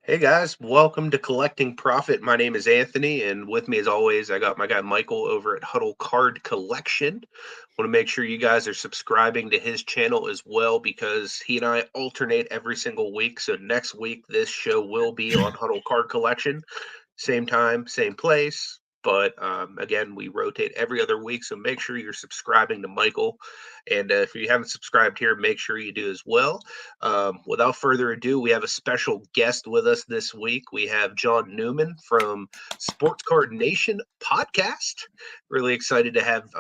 Hey guys, welcome to Collecting Profit. My name is Anthony, and with me, as always, I got my guy Michael over at Huddle Card Collection. Want to make sure you guys are subscribing to his channel as well because he and I alternate every single week. So next week, this show will be on Huddle Card Collection. Same time, same place. But again, we rotate every other week. So make sure you're subscribing to Michael. And if you haven't subscribed here, make sure you do as well. Without further ado, we have a special guest with us this week. We have John Newman from Sports Card Nation podcast. Really excited to have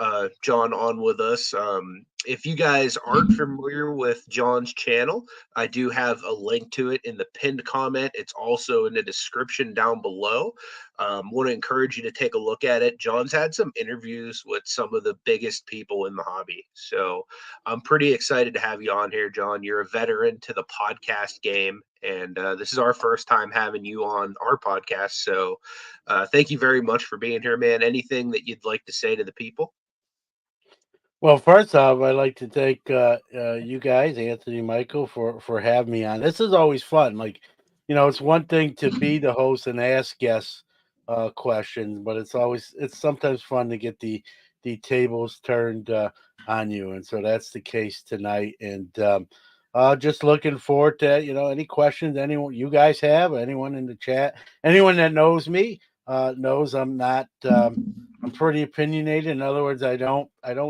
John on with us. If you guys aren't familiar with John's channel, I do have a link to it in the pinned comment. It's also in the description down below. Want to encourage you to take a look at it. John's had some interviews with some of the biggest people in the hobby. So I'm pretty excited to have you on here, John. You're a veteran to the podcast game. And this is our first time having you on our podcast. So thank you very much for being here, man. Anything that you'd like to say to the people? Well, first off, I'd like to thank you guys, Anthony, Michael, for having me on. This is always fun. It's one thing to be the host and ask guests questions, but it's sometimes fun to get the tables turned on you, and so that's the case tonight. And just looking forward to any questions anyone you guys have, anyone in the chat, anyone that knows me knows I'm not. I'm pretty opinionated. In other words, I don't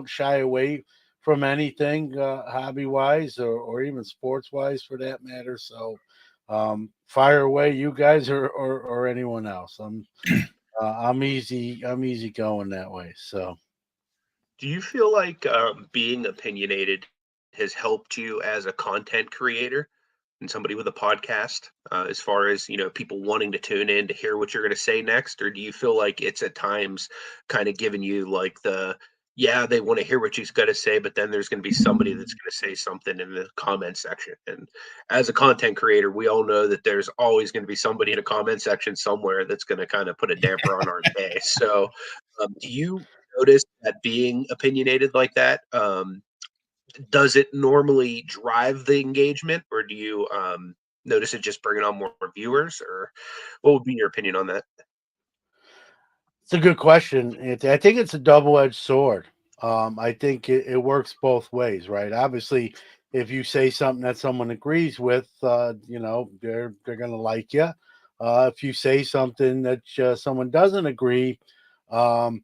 shy away from anything hobby wise or even sports wise for that matter. So fire away, you guys or anyone else. I'm easy going that way. So Do you feel like being opinionated has helped you as a content creator and somebody with a podcast, as far as people wanting to tune in to hear what you're going to say next, or do you feel like it's at times kind of giving you like yeah, they want to hear what she's going to say, but then there's going to be somebody that's going to say something in the comment section. And as a content creator, we all know that there's always going to be somebody in a comment section somewhere that's going to kind of put a damper on our day. So, do you notice that being opinionated like that, does it normally drive the engagement, or do you notice it just bringing on more viewers, or what would be your opinion on that? it's a good question. I think it's a double edged sword. I think it works both ways, right? Obviously, if you say something that someone agrees with, they're gonna like you. If you say something that someone doesn't agree, um,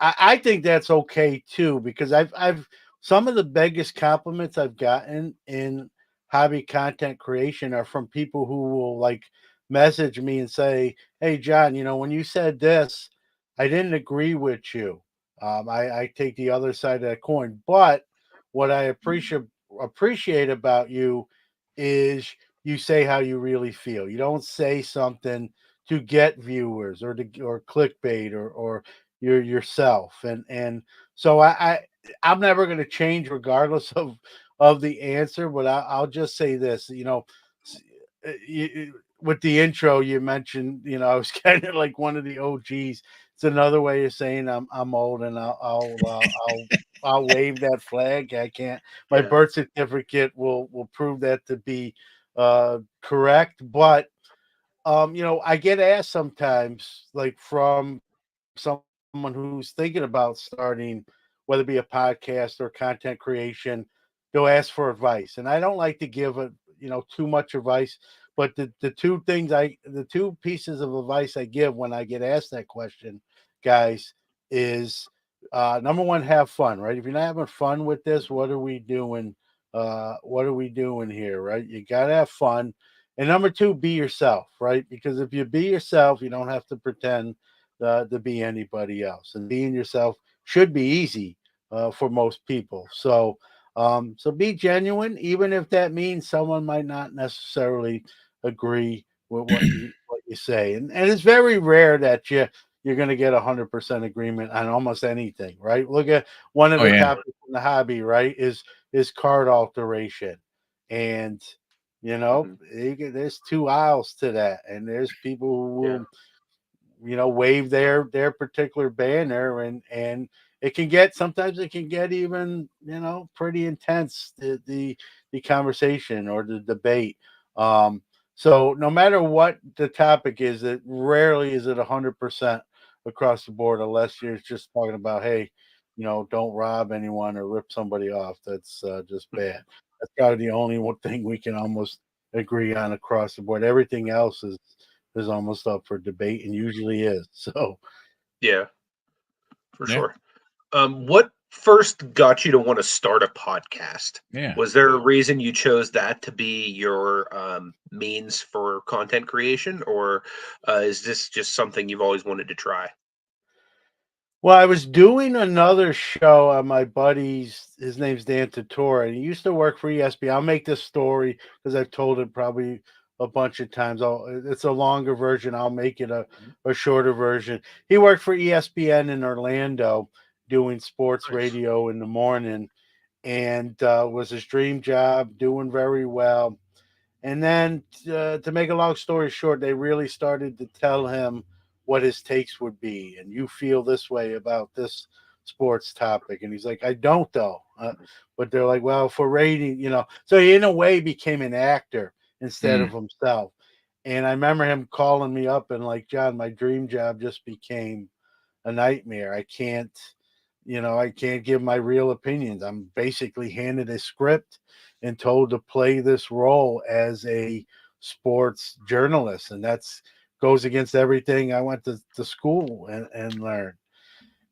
I think that's okay too because I've some of the biggest compliments I've gotten in hobby content creation are from people who will like message me and say, "Hey, John, when you said this, I didn't agree with you. I take the other side of that coin. But what I appreciate about you is you say how you really feel. You don't say something to get viewers or clickbait or yourself. And so I'm never going to change regardless of the answer. But I'll just say this. S- with the intro you mentioned, I was kind of like one of the OGs. It's another way of saying I'm old, and I'll wave that flag. I can't. My Yeah. birth certificate will prove that to be correct. But I get asked sometimes, like from someone who's thinking about starting, whether it be a podcast or content creation, they'll ask for advice, and I don't like to give too much advice. But the two pieces of advice I give when I get asked that question, guys, is number one, have fun, right? If you're not having fun with this, what are we doing? What are we doing here, right? You gotta have fun. And number two, be yourself, right? Because if you be yourself, you don't have to pretend to be anybody else. And being yourself should be easy for most people. So be genuine, even if that means someone might not necessarily agree with what you say. And it's very rare that you're going to get 100% agreement on almost anything, right? Look at one of Oh the yeah. topics in the hobby, right? Is card alteration, and Hmm. there's two aisles to that, and there's people who Yeah. will wave their particular banner, and it can get even pretty intense, the conversation or the debate. um So no matter what the topic is, it rarely is it 100% across the board, unless you're just talking about, hey, don't rob anyone or rip somebody off. That's just bad. That's probably the only one thing we can almost agree on across the board. Everything else is almost up for debate and usually is. So Yeah, for Yeah. sure. What first got you to want to start a podcast? Yeah. Was there a reason you chose that to be your means for content creation, or is this just something you've always wanted to try? well, I was doing another show on my buddy's. His name's Dan Tortora, and he used to work for ESPN. I'll make this story because I've told it probably a bunch of times. It's a longer version. I'll make it a shorter version. He worked for ESPN in Orlando doing sports Nice. radio in the morning, and was his dream job, doing very well. And then, to make a long story short, they really started to tell him what his takes would be. And you feel this way about this sports topic. And he's like, I don't, though. But they're like, well, for rating. So he, in a way, became an actor instead Mm. of himself. And I remember him calling me up and like, John, my dream job just became a nightmare. I can't give my real opinions. I'm basically handed a script and told to play this role as a sports journalist, and that's goes against everything I went to school and learned.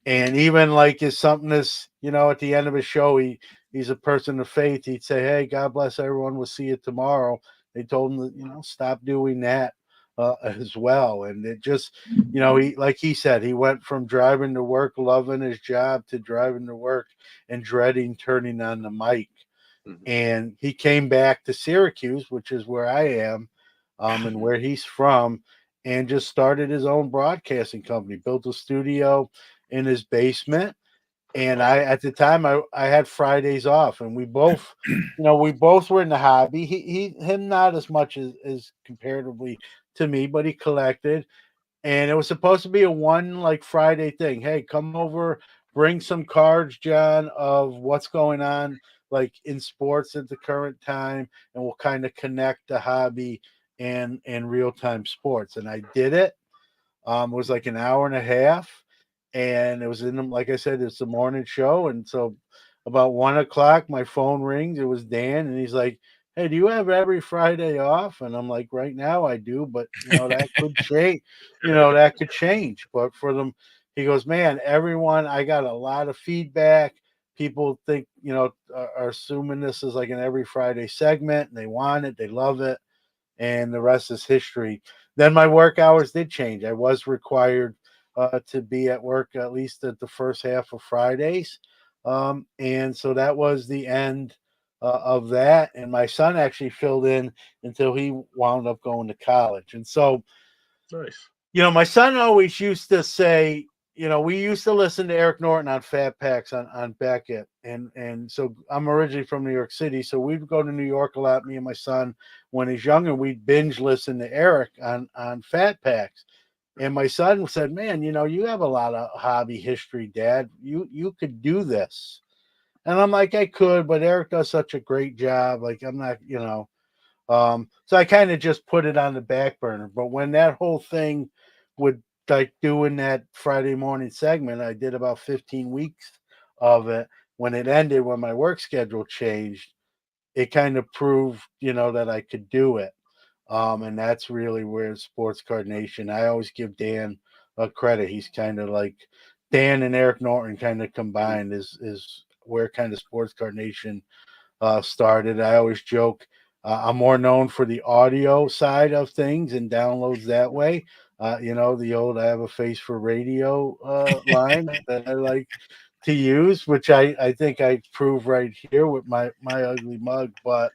And even like is something that's at the end of a show, he's a person of faith. He'd say, "Hey, God bless everyone. We'll see you tomorrow." They told him to stop doing that as well. And it just he, like he said, he went from driving to work loving his job to driving to work and dreading turning on the mic. Mhm. And he came back to Syracuse, which is where I am, and where he's from, and just started his own broadcasting company, built a studio in his basement. And I, at the time, I had Fridays off, and we both were in the hobby. Him not as much as comparatively to me, but he collected. And it was supposed to be a one like Friday thing. Hey, come over, bring some cards, John, of what's going on like in sports at the current time, and we'll kind of connect the hobby and real time sports. And I did it. It was like an hour and a half, and it was in them. Like I said, it's a morning show, and so about 1 o'clock, my phone rings. It was Dan, and he's like, "Hey, do you have every Friday off?" And I'm like, "Right now, I do, but that could change. That could change." But for them, he goes, "Man, everyone, I got a lot of feedback. People think are assuming this is like an every Friday segment, and they want it, they love it." And the rest is history. Then my work hours did change. I was required to be at work at least at the first half of Fridays, and so that was the end of that. And my son actually filled in until he wound up going to college. And so Nice. my son always used to say, we used to listen to Eric Norton on Fat Packs on Beckett, and so I'm originally from New York City, so we'd go to New York a lot. Me and my son, when he's younger, we'd binge listen to Eric on Fat Packs. And my son said, "Man, you have a lot of hobby history, Dad. You could do this." And I'm like, "I could, but Eric does such a great job. Like, I'm not. So I kind of just put it on the back burner. But when that whole thing would like doing that Friday morning segment, I did about 15 weeks of it. When it ended, when my work schedule changed, it kind of proved, that I could do it. And that's really where Sports Card Nation. I always give Dan a credit. He's kind of like Dan and Eric Norton kind of combined is where kind of Sports Card Nation started. I always joke I'm more known for the audio side of things and downloads that way. The old "I have a face for radio" line that I like to use, which I think I prove right here with my ugly mug. But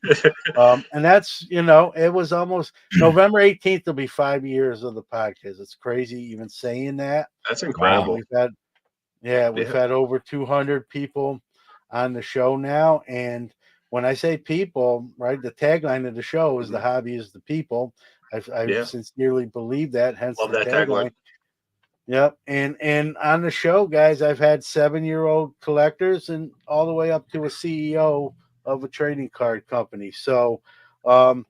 and that's it was almost November 18th. Will be 5 years of the podcast. It's crazy even saying that. That's Wow. incredible. We've Yeah. had over 200 people on the show now. And when I say people, right, the tagline of the show is "The Mhm. hobby is the people." I've Yeah. sincerely believe that, hence Love the that tagline. tagline. Yep. And on the show, guys, I've had 7-year-old collectors and all the way up to a CEO of a trading card company. So Mhm.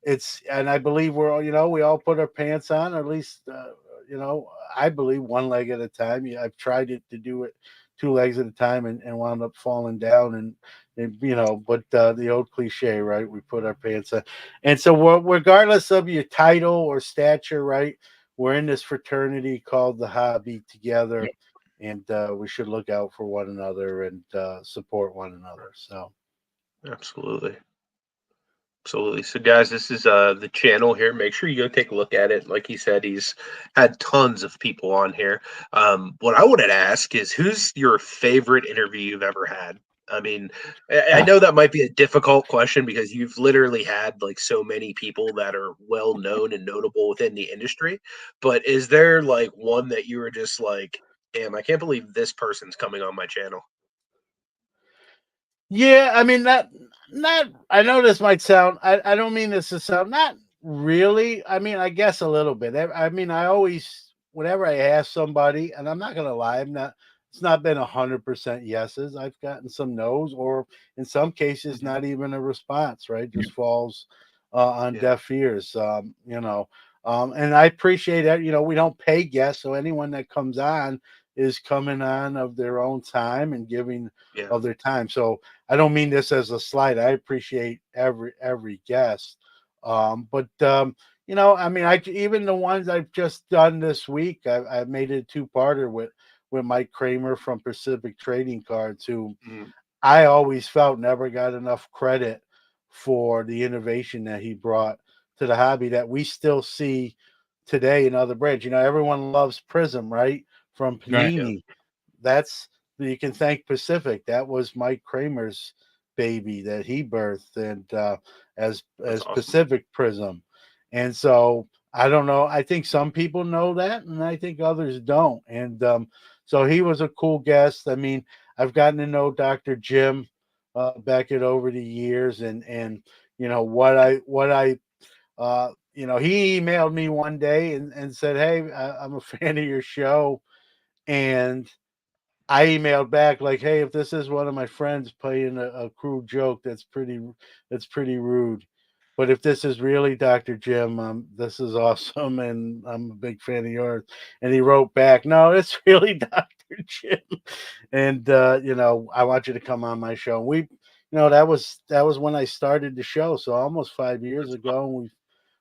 It's and I believe we're all, we all put our pants on, or at least I believe one leg at a time. Yeah, I've tried it to do it two legs at a time and wound up falling down but the old cliche, right? We put our pants on, and so regardless of your title or stature, right? We're in this fraternity called the Hobby together, and we should look out for one another and support one another. So. Absolutely. Absolutely. So, guys, this is the channel here. Make sure you go take a look at it. Like he said, he's had tons of people on here. What I wanted to ask is, who's your favorite interview you've ever had? I mean, I know that might be a difficult question because you've literally had like so many people that are well known and notable within the industry. But is there like one that you were just like, damn, I can't believe this person's coming on my channel? Yeah, I mean that not I know this might sound I don't mean this to sound not really. I mean, I guess a little bit. I mean, I always whenever I ask somebody, and I'm not gonna lie, it's not been 100% yeses. I've gotten some no's, or in some cases, Mhm. not even a response, right? Just falls on Yeah. deaf ears. And I appreciate that. We don't pay guests, so anyone that comes on is coming on of their own time and giving Yeah. of their time. So I don't mean this as a slight. I appreciate every guest. I mean, I even the ones I've just done this week, I've made it a two-parter with Mike Kramer from Pacific Trading Cards, who Mhm. I always felt never got enough credit for the innovation that he brought to the hobby that we still see today in other brands. Everyone loves Prism, right? From Right. Yeah. Panini. That's you can thank Pacific. That was Mike Kramer's baby that he birthed, and That's as awesome. Pacific Prism. And so I don't know. I think some people know that, and I think others don't. And so he was a cool guest. I mean, I've gotten to know Dr. Jim Beckett over the years, and he emailed me one day and said, "Hey, I'm a fan of your show." And I emailed back like, "Hey, if this is one of my friends playing a crude joke, that's pretty rude. But if this is really Dr. Jim, this is awesome, and I'm a big fan of yours." And he wrote back, "No, it's really Dr. Jim, and I want you to come on my show." That was when I started the show, so almost 5 years That's ago, and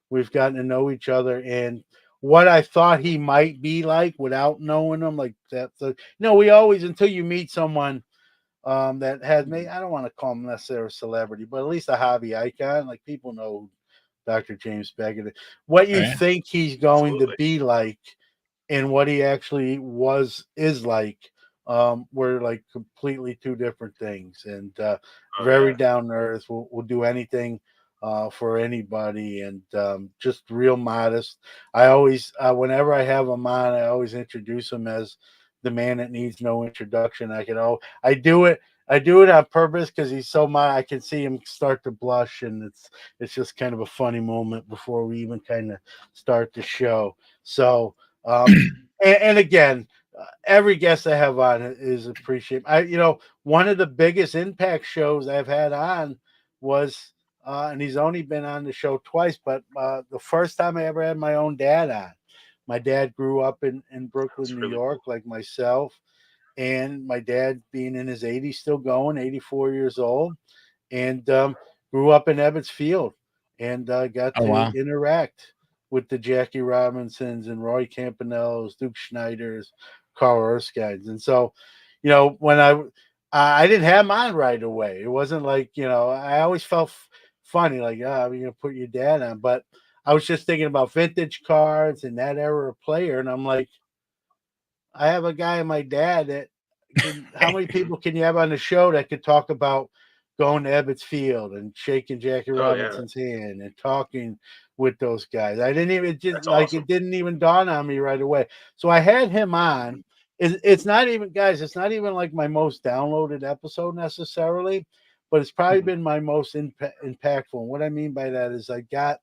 we've gotten to know each other, and what I thought he might be like without knowing him, like that. We always, until you meet someone that has me, awesome. I don't want to call him necessarily a celebrity, but at least a hobby icon. Like people know who Dr. James Beckett is. What you Right. think he's going to Absolutely. be like and what he actually is like were like completely two different things, and Oh very yeah. down to earth, will do anything for anybody, and just real modest. I always whenever I have him on, I always introduce him as the man that needs no introduction. I do it on purpose because he's so I can see him start to blush, and it's just kind of a funny moment before we even kind of start the show. So um, and again, every guest I have on is appreciated. One of the biggest impact shows I've had on was, and he's only been on the show twice, but the first time I ever had my own dad on. My dad grew up in Brooklyn, That's New really York, cool. like myself, and my dad being in his 80s, still going, 84 years old, and grew up in Ebbets Field, and got Oh to wow. interact with the Jackie Robinsons and Roy Campanellos, Duke Schneiders, Carl Erskines. And so, when I didn't have mine right away. It wasn't like, I always felt funny, like, you're gonna put your dad on, but I was just thinking about vintage cards and that era of player, and I'm like, I have a guy and my dad that can. How many Mhm. people can you have on the show that could talk about going to Ebbets Field and shaking Jackie Oh yeah. Robinson's hand and talking with those guys? I didn't even just That's like awesome. it didn't even dawn on me right away. So I had him on. Mhm. It's not even, guys. It's not even like my most downloaded episode necessarily, but it's probably Mhm. been my most impactful. And what I mean by that is I got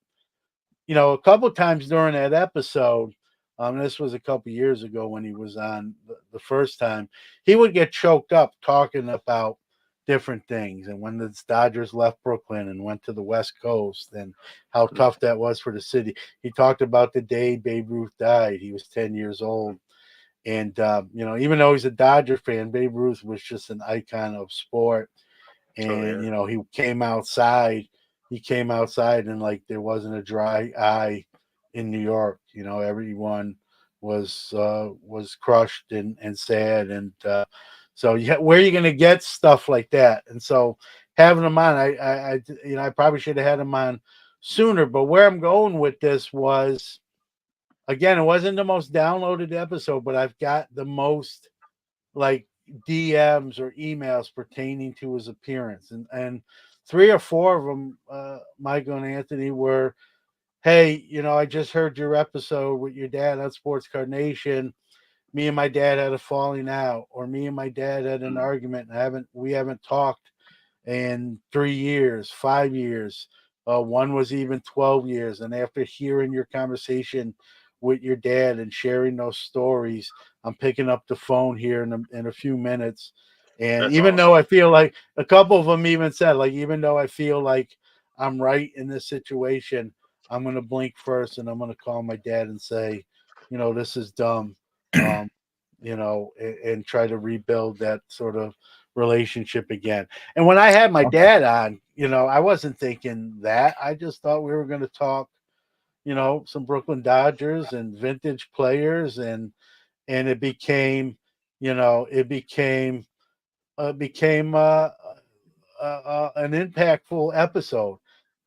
a couple times during that episode. This was a couple years ago when he was on the first time. He would get choked up talking about different things. And when the Dodgers left Brooklyn and went to the West Coast, and how tough that was for the city. He talked about the day Babe Ruth died. He was 10 years old. And, even though he's a Dodger fan, Babe Ruth was just an icon of sport. Oh And, yeah. he came outside. He came outside and like there wasn't a dry eye in New York. Everyone was crushed and sad. And so where are you going to get stuff like that? And so having him on, I probably should have had him on sooner. But where I'm going with this was, again, it wasn't the most downloaded episode, but I've got the most like DMs or emails pertaining to his appearance, and three or four of them, Michael and Anthony, were, "Hey, I just heard your episode with your dad on Sports Card Nation. Me and my dad had a falling out, or me and my dad had an argument, and we haven't talked in 3 years, 5 years. One was even 12 years. And after hearing your conversation with your dad and sharing those stories, I'm picking up the phone here in a few minutes. And That's even though awesome. I feel like a couple of them even said, like, even though I feel like I'm right in this situation, I'm going to blink first and I'm going to call my dad and say, this is dumb. Um, and try to rebuild that sort of relationship again. And when I had my dad on, I wasn't thinking that. I just thought we were going to talk, some Brooklyn Dodgers and vintage players, and it became, an impactful episode.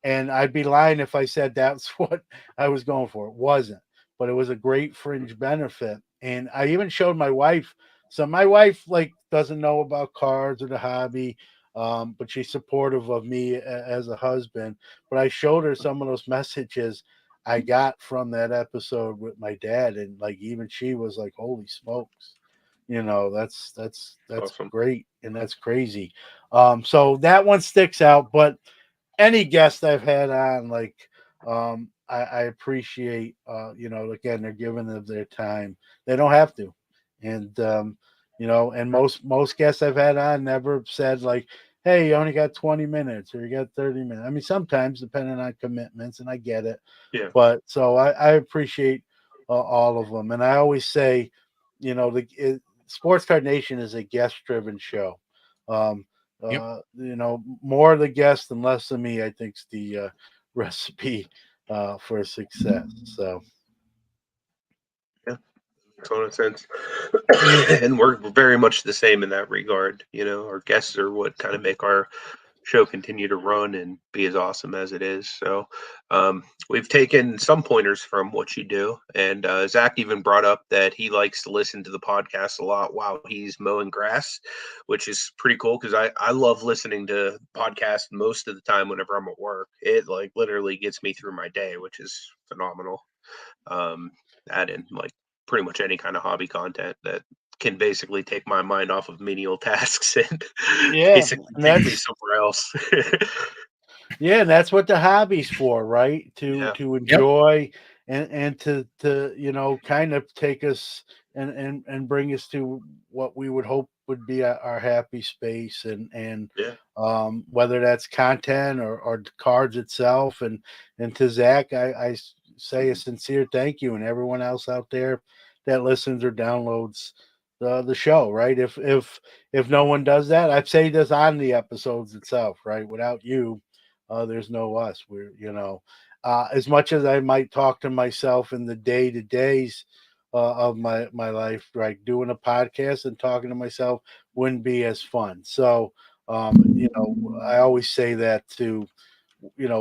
And I'd be lying if I said that's what I was going for. It wasn't, but it was a great fringe benefit. And I even showed my wife. So my wife like doesn't know about cards or the hobby, but she's supportive of me as a husband. But I showed her some of those messages I got from that episode with my dad, and like even she was like, "Holy smokes!" That's Awesome. great and that's crazy. So that one sticks out. But any guest I've had on, like, I appreciate, again, they're giving of their time. They don't have to. And, and most guests I've had on never said like, "Hey, you only got 20 minutes or you got 30 minutes." I mean, sometimes depending on commitments, and I get it. Yeah. But so I appreciate all of them. And I always say, Sports Card Nation is a guest driven show. Um, Yep. More of the guests and less of me, I think, is the recipe for success. So, Yeah. Ton of sense. And we're very much the same in that regard. Our guests are what kind of make our show continue to run and be as awesome as it is. So we've taken some pointers from what you do. And Zach even brought up that he likes to listen to the podcast a lot while he's mowing grass, which is pretty cool because I love listening to podcasts most of the time whenever I'm at work. It like literally gets me through my day, which is phenomenal. That and like pretty much any kind of hobby content that can basically take my mind off of menial tasks and yeah, basically and take me that's somewhere else. yeah, and that's what the hobby's for, right? To Yeah. to Yep. enjoy and to kind of take us and bring us to what we would hope would be our happy space, and Yeah. whether that's content or the cards itself. And to Zach, I say a sincere thank you, and everyone else out there that listens or downloads the show, right? If no one does that, I'd say this on the episodes itself, right? Without you, there's no us. We're, as much as I might talk to myself in the day to days of my life, right? Doing a podcast and talking to myself wouldn't be as fun. So, I always say that to,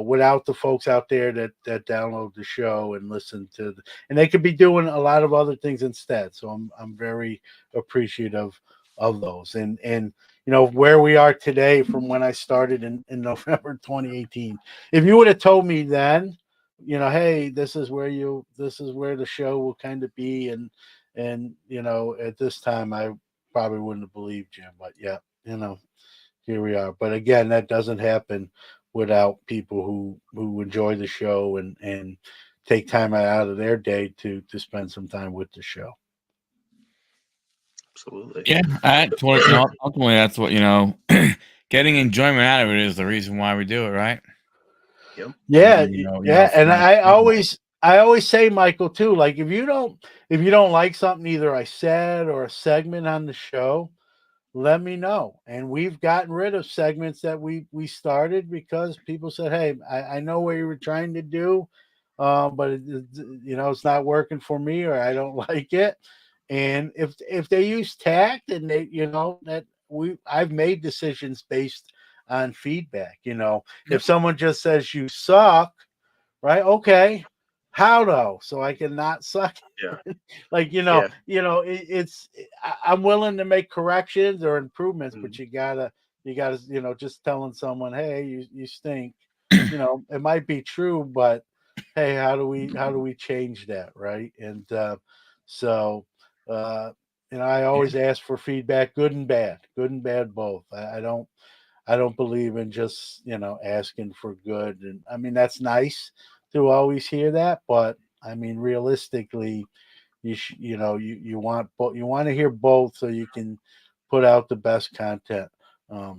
without the folks out there that download the show and listen to, and they could be doing a lot of other things instead. So I'm very appreciative of those. And where we are today from when I started in November 2018. If you would have told me then, hey, this is where the show will kind of be, and at this time I probably wouldn't have believed you. But yeah, here we are. But again, that doesn't happen without people who enjoy the show and take time out of their day to spend some time with the show. Absolutely. Yeah, ultimately, that's what getting enjoyment out of it is the reason why we do it, right? Yep. I Yeah, mean, yeah, and from the standpoint. I always say, Michael, too, like if you don't like something either I said or a segment on the show, let me know. And we've gotten rid of segments that we started because people said, "Hey, I know what you were trying to do, but it's not working for me, or I don't like it." And if they use tact and they, that I've made decisions based on feedback. If Yep. someone just says you suck, right? Okay, how though? So I can not suck. Yeah. Like Yeah. I'm willing to make corrections or improvements, but Mhm. you gotta just telling someone, hey, you stink. It might be true, but hey, how do we change that, right? And so uh, I Yeah. always ask for feedback, good and bad both. I don't believe in just asking for good, and I mean that's nice to always hear that, but I mean realistically, you want to hear both so you can put out the best content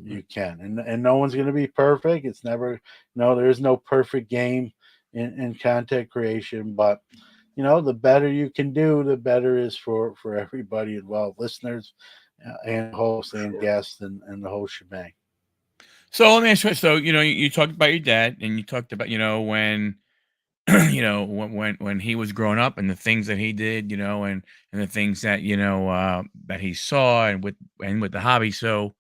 you can, and no one's going to be perfect. It's never no there is no perfect game in content creation, but the better you can do, the better is for everybody involved, listeners, and hosts and Sure. guests, and the whole shebang. So let me ask you. So you talked about your dad, and you talked about when when he was growing up and the things that he did, and the things that that he saw, and with the hobby. So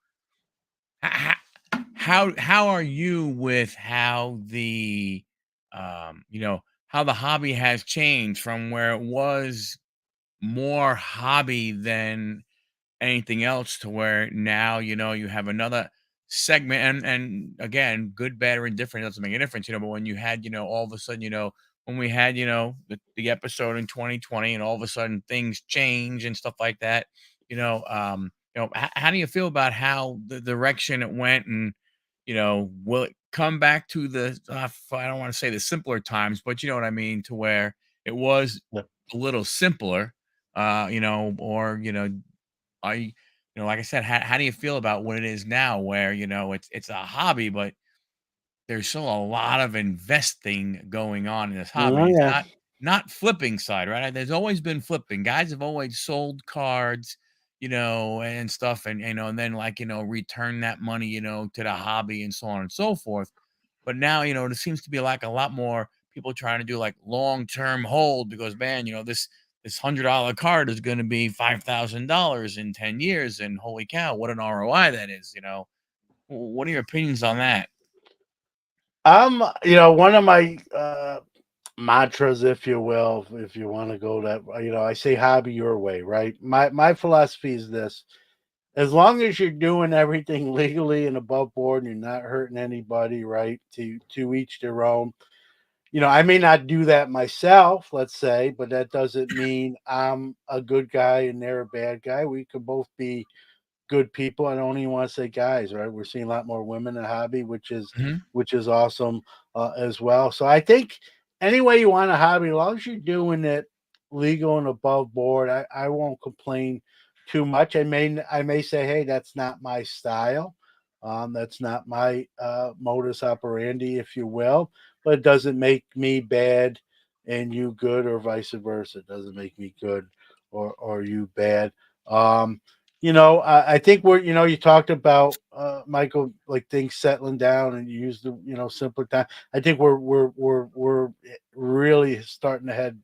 how how are you with how the how the hobby has changed from where it was more hobby than anything else to where now you have another segment, and again, good, bad, or indifferent, doesn't make a difference, but when you had all of a sudden, when we had the episode in 2020, and all of a sudden things change and stuff like that, how do you feel about how the direction it went, and will it come back to the I don't want to say the simpler times, but you know what I mean, to where it was Yeah. a little simpler, or I, like I said, how do you feel about what it is now, where it's a hobby, but there's still a lot of investing going on in this hobby. Oh It's yeah. not flipping side, right? There's always been flipping. Guys have always sold cards, and stuff, and and then like return that money, to the hobby and so on and so forth. But now, there seems to be like a lot more people trying to do like long-term hold, because man, this $100 card is going to be $5,000 in 10 years. And holy cow, what an ROI that is, What are your opinions on that? One of my mantras, if you will, if you want to go that, I say hobby your way, right? My philosophy is this: as long as you're doing everything legally and above board, and you're not hurting anybody, right? To each their own. I may not do that myself, let's say, but that doesn't mean I'm a good guy and they're a bad guy. We could both be good people. I don't even want to say guys, right? We're seeing a lot more women in hobby, Mhm. which is awesome as well. So I think any way you want a hobby, as long as you're doing it legal and above board, I won't complain too much. I may say, hey, that's not my style. That's not my modus operandi, if you will. But it doesn't make me bad and you good, or vice versa. It doesn't make me good or you bad. Um, I think you talked about Michael, like things settling down, and you used the simpler time. I think we're really starting to head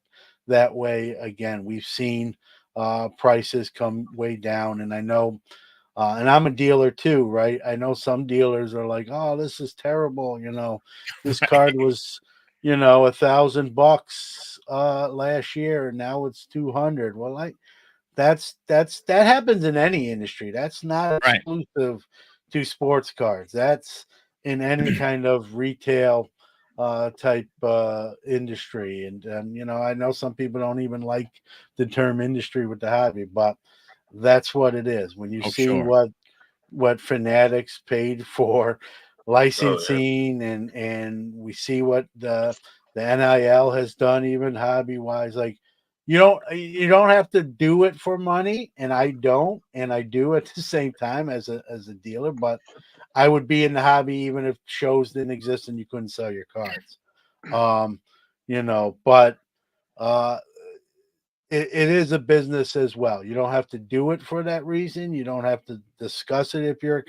that way again. We've seen prices come way down, and I know, and I'm a dealer too, right? I know some dealers are like, "Oh, this is terrible." This card was $1,000 last year, and now it's 200. Well, that happens in any industry. That's not Right. exclusive to sports cards. That's in any kind of retail type industry. And I know some people don't even like the term industry with the hobby, but that's what it is. When you Oh, see sure. what Fanatics paid for Oh yeah. licensing, and we see what the NIL has done, even hobby wise, like you don't have to do it for money, and I don't, and I do at the same time as a dealer, but I would be in the hobby even if shows didn't exist and you couldn't sell your cards. Um, but uh it is a business as well. You don't have to do it for that reason. You don't have to discuss it if you're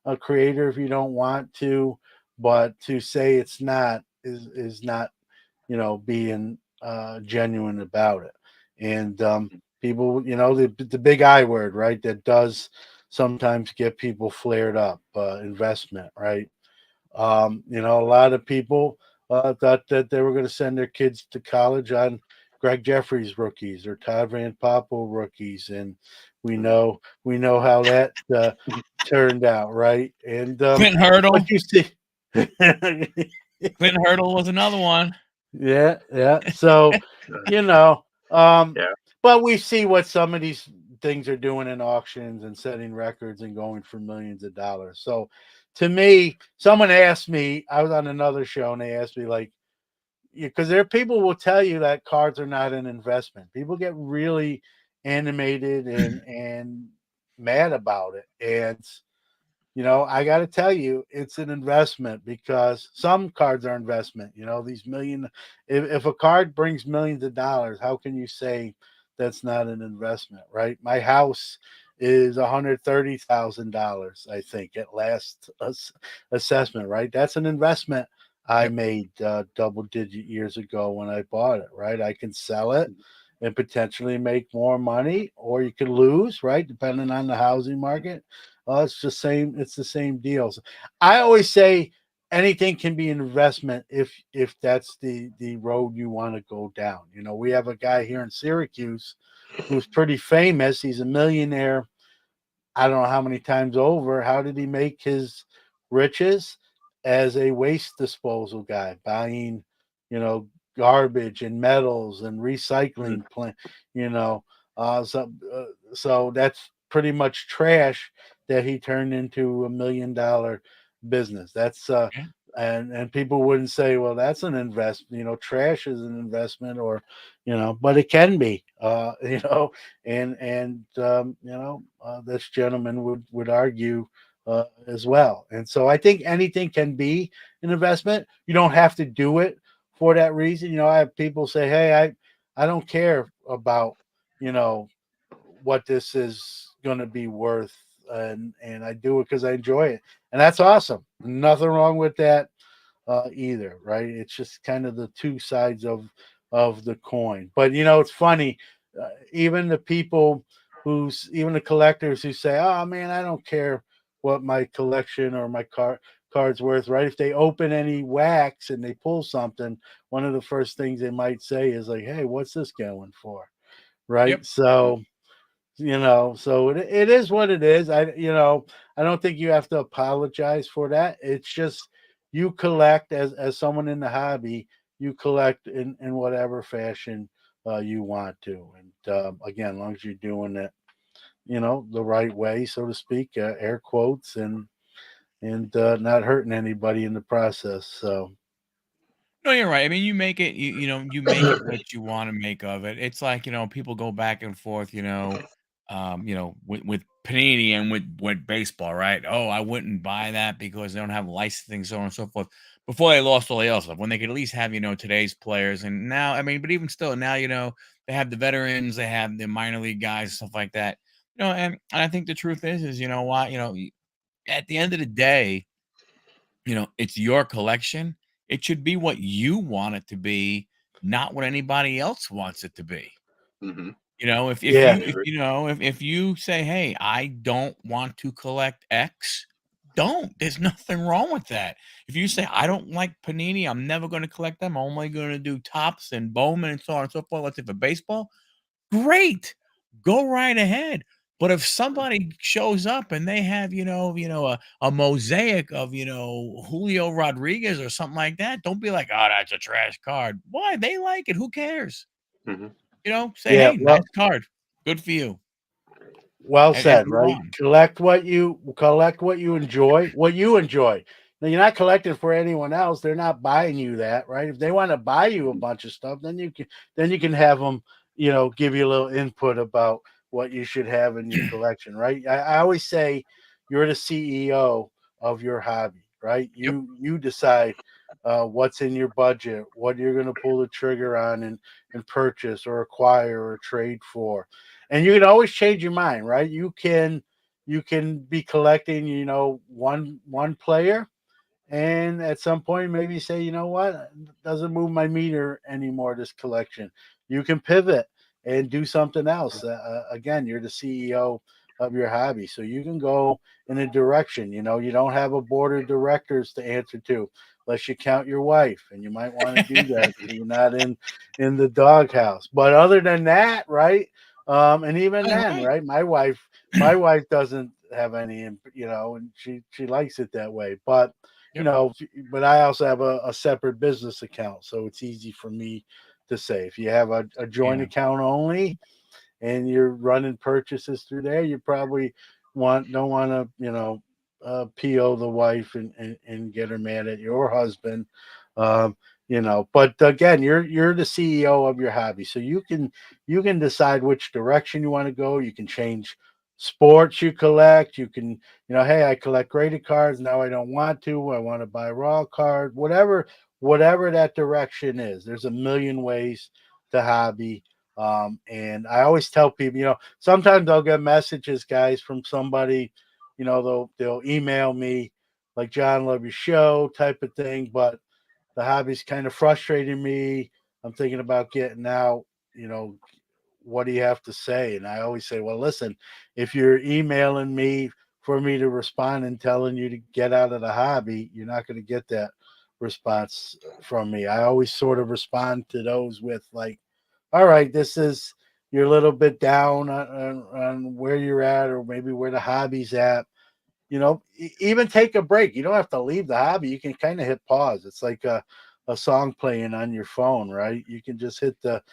a creator if you don't want to, but to say it's not is not, being genuine about it. And people, the big I word, right? That does sometimes get people flared up. Investment, right? A lot of people thought that they were going to send their kids to college on Greg Jeffries rookies or Todd Van Poppel rookies, and we know how that turned out, right? And Clinton Hurdle. what you see, Clinton Hurdle was another one. yeah. So, you know, um, Yeah. but we see what some of these things are doing in auctions and setting records and going for millions of dollars. So, to me, someone asked me, I was on another show and they asked me, like, because there are people will tell you that cards are not an investment. People get really animated and mad about it. And I got to tell you, it's an investment because some cards are investment. These million, if a card brings millions of dollars, how can you say that's not an investment, right? My house is $130,000, I think, at last assessment, right? That's an investment I Yep. made double digit years ago when I bought it, right? I can sell it and potentially make more money, or you could lose, right? Depending on the housing market. It's the same. It's the same deals. I always say anything can be an investment if that's the road you want to go down. We have a guy here in Syracuse who's pretty famous. He's a millionaire. I don't know how many times over. How did he make his riches? As a waste disposal guy, buying, you know, garbage and metals and recycling plant, you know. Uh, so, uh, so that's pretty much trash that he turned into $1 million business. That's Yeah. and people wouldn't say, well, that's an investment. Trash is an investment, or but it can be. This gentleman would argue as well. And so I think anything can be an investment. You don't have to do it for that reason. I have people say, "Hey, I don't care about you know what this is going to be worth, and I do it because I enjoy it, and that's awesome. Nothing wrong with that either, right? It's just kind of the two sides of the coin. But it's funny. Even the people even the collectors who say, "Oh man, I don't care what my collection or my card's worth," right? If they open any wax and they pull something, one of the first things they might say is like, "Hey, what's this going for?" Right? Yep. So so it is what it is. I don't think you have to apologize for that. It's just you collect as someone in the hobby, you collect in whatever fashion you want to. And again, as long as you're doing it, the right way, so to speak, air quotes, and not hurting anybody in the process. So No, you're right. I mean, you make it what you want to make of it. It's like, people go back and forth, with Panini and with baseball, right? Oh, I wouldn't buy that because they don't have licensing, so on and so forth. Before they lost all the other stuff, when they could at least have, today's players. And now, I mean, but even still, now, they have the veterans, they have the minor league guys, stuff like that. And I think the truth is, what, at the end of the day, it's your collection. It should be what you want it to be, not what anybody else wants it to be. Mm-hmm. If yeah, you if you say, "Hey, I don't want to collect X," don't. There's nothing wrong with that. If you say, "I don't like Panini, I'm never going to collect them. I'm only going to do Topps and Bowman and so on and so forth." Let's say for baseball, great. Go right ahead. But if somebody shows up and they have, a mosaic of, Julio Rodriguez or something like that, don't be like, "Oh, that's a trash card." Why? They like it. Who cares? Mm-hmm. Say, yeah. "Hey, nice Well, card. Good for you." well And said, move right? on. Collect what you enjoy, what you enjoy. Now, you're not collecting for anyone else. They're not buying you that, right? If they want to buy you a bunch of stuff, then you can have them, give you a little input about what you should have in your collection, right? I always say you're the CEO of your hobby, right? Yep. You decide what's in your budget, what you're going to pull the trigger on and purchase or acquire or trade for, and you can always change your mind, right? You can be collecting, one player, and at some point maybe say, you know what, it doesn't move my meter anymore, this collection. You can pivot and do something else. Again, you're the CEO of your hobby, so you can go in a direction. You don't have a board of directors to answer to, unless you count your wife, and you might want to do that so you're not in the doghouse. But other than that, right, and even All then, right. right, my wife doesn't have any, and she likes it that way. But Yep. but I also have a separate business account, so it's easy for me to say. If you have a joint Yeah. account only and you're running purchases through there, you probably don't want to, PO the wife and get her mad at your husband. Um, but again, you're the CEO of your hobby, so you can decide which direction you want to go. You can change sports you collect. You can, hey, I collect graded cards. Now I don't want to. I want to buy raw card. Whatever that direction is. There's a million ways to hobby. And I always tell people, sometimes I'll get messages, guys, from somebody, they'll email me like, John, love your show type of thing, but the hobby's kind of frustrating me. I'm thinking about getting out, you know, what do you have to say? And I always say, well, listen, if you're emailing me for me to respond and telling you to get out of the hobby, you're not going to get that response from me. I always sort of respond to those with like, all right, this is, you're a little bit down on where you're at, or maybe where the hobby's at. Even take a break. You don't have to leave the hobby. You can kind of hit pause. It's like a song playing on your phone, right? You can just hit the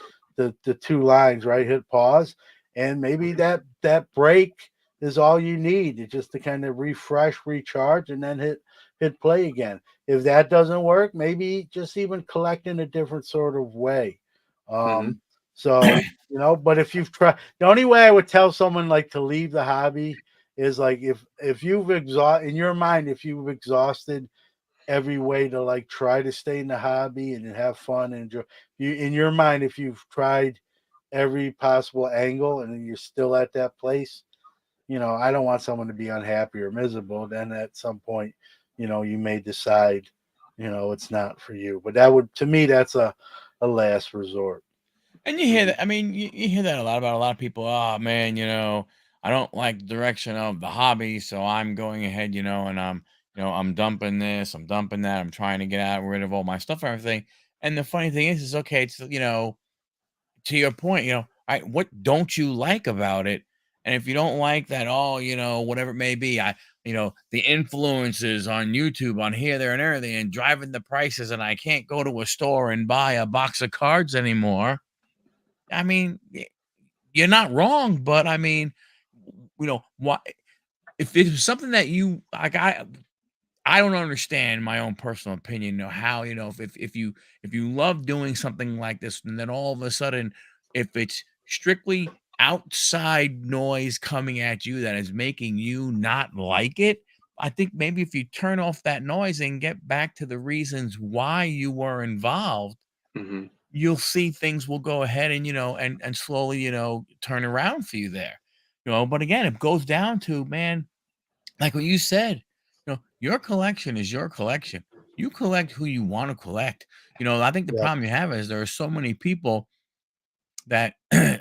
two lines, right? Hit pause, and maybe that break is all you need. It's just to kind of refresh, recharge, and then hit play again. If that doesn't work, maybe just even collect in a different sort of way. Hmm. So but if you've tried, the only way I would tell someone like to leave the hobby is like, if you've exhausted in your mind, if you've exhausted every way to like try to stay in the hobby and have fun and enjoy, you in your mind, if you've tried every possible angle and you're still at that place, I don't want someone to be unhappy or miserable. Then at some point, you may decide, it's not for you. But that would, to me, that's a last resort. And you hear that. I mean, you hear that a lot about a lot of people. Oh man, I don't like the direction of the hobby, so I'm going ahead, and I'm dumping this, I'm dumping that, I'm trying to get rid of all my stuff and everything. And the funny thing is okay, it's to your point, what don't you like about it? And if you don't like that, all whatever it may be, the influences on YouTube, on here, there, and everything, and driving the prices, and I can't go to a store and buy a box of cards anymore. I mean, you're not wrong, but I mean, why if it was something that you like, I don't understand my own personal opinion, how, if you love doing something like this, and then all of a sudden, if it's strictly outside noise coming at you that is making you not like it, I think maybe if you turn off that noise and get back to the reasons why you were involved, Hmm. you'll see things will go ahead and and slowly turn around for you there. But again, it goes down to, man, like what you said, your collection is your collection. You collect who you want to collect. I think the Yep. problem you have is there are so many people that I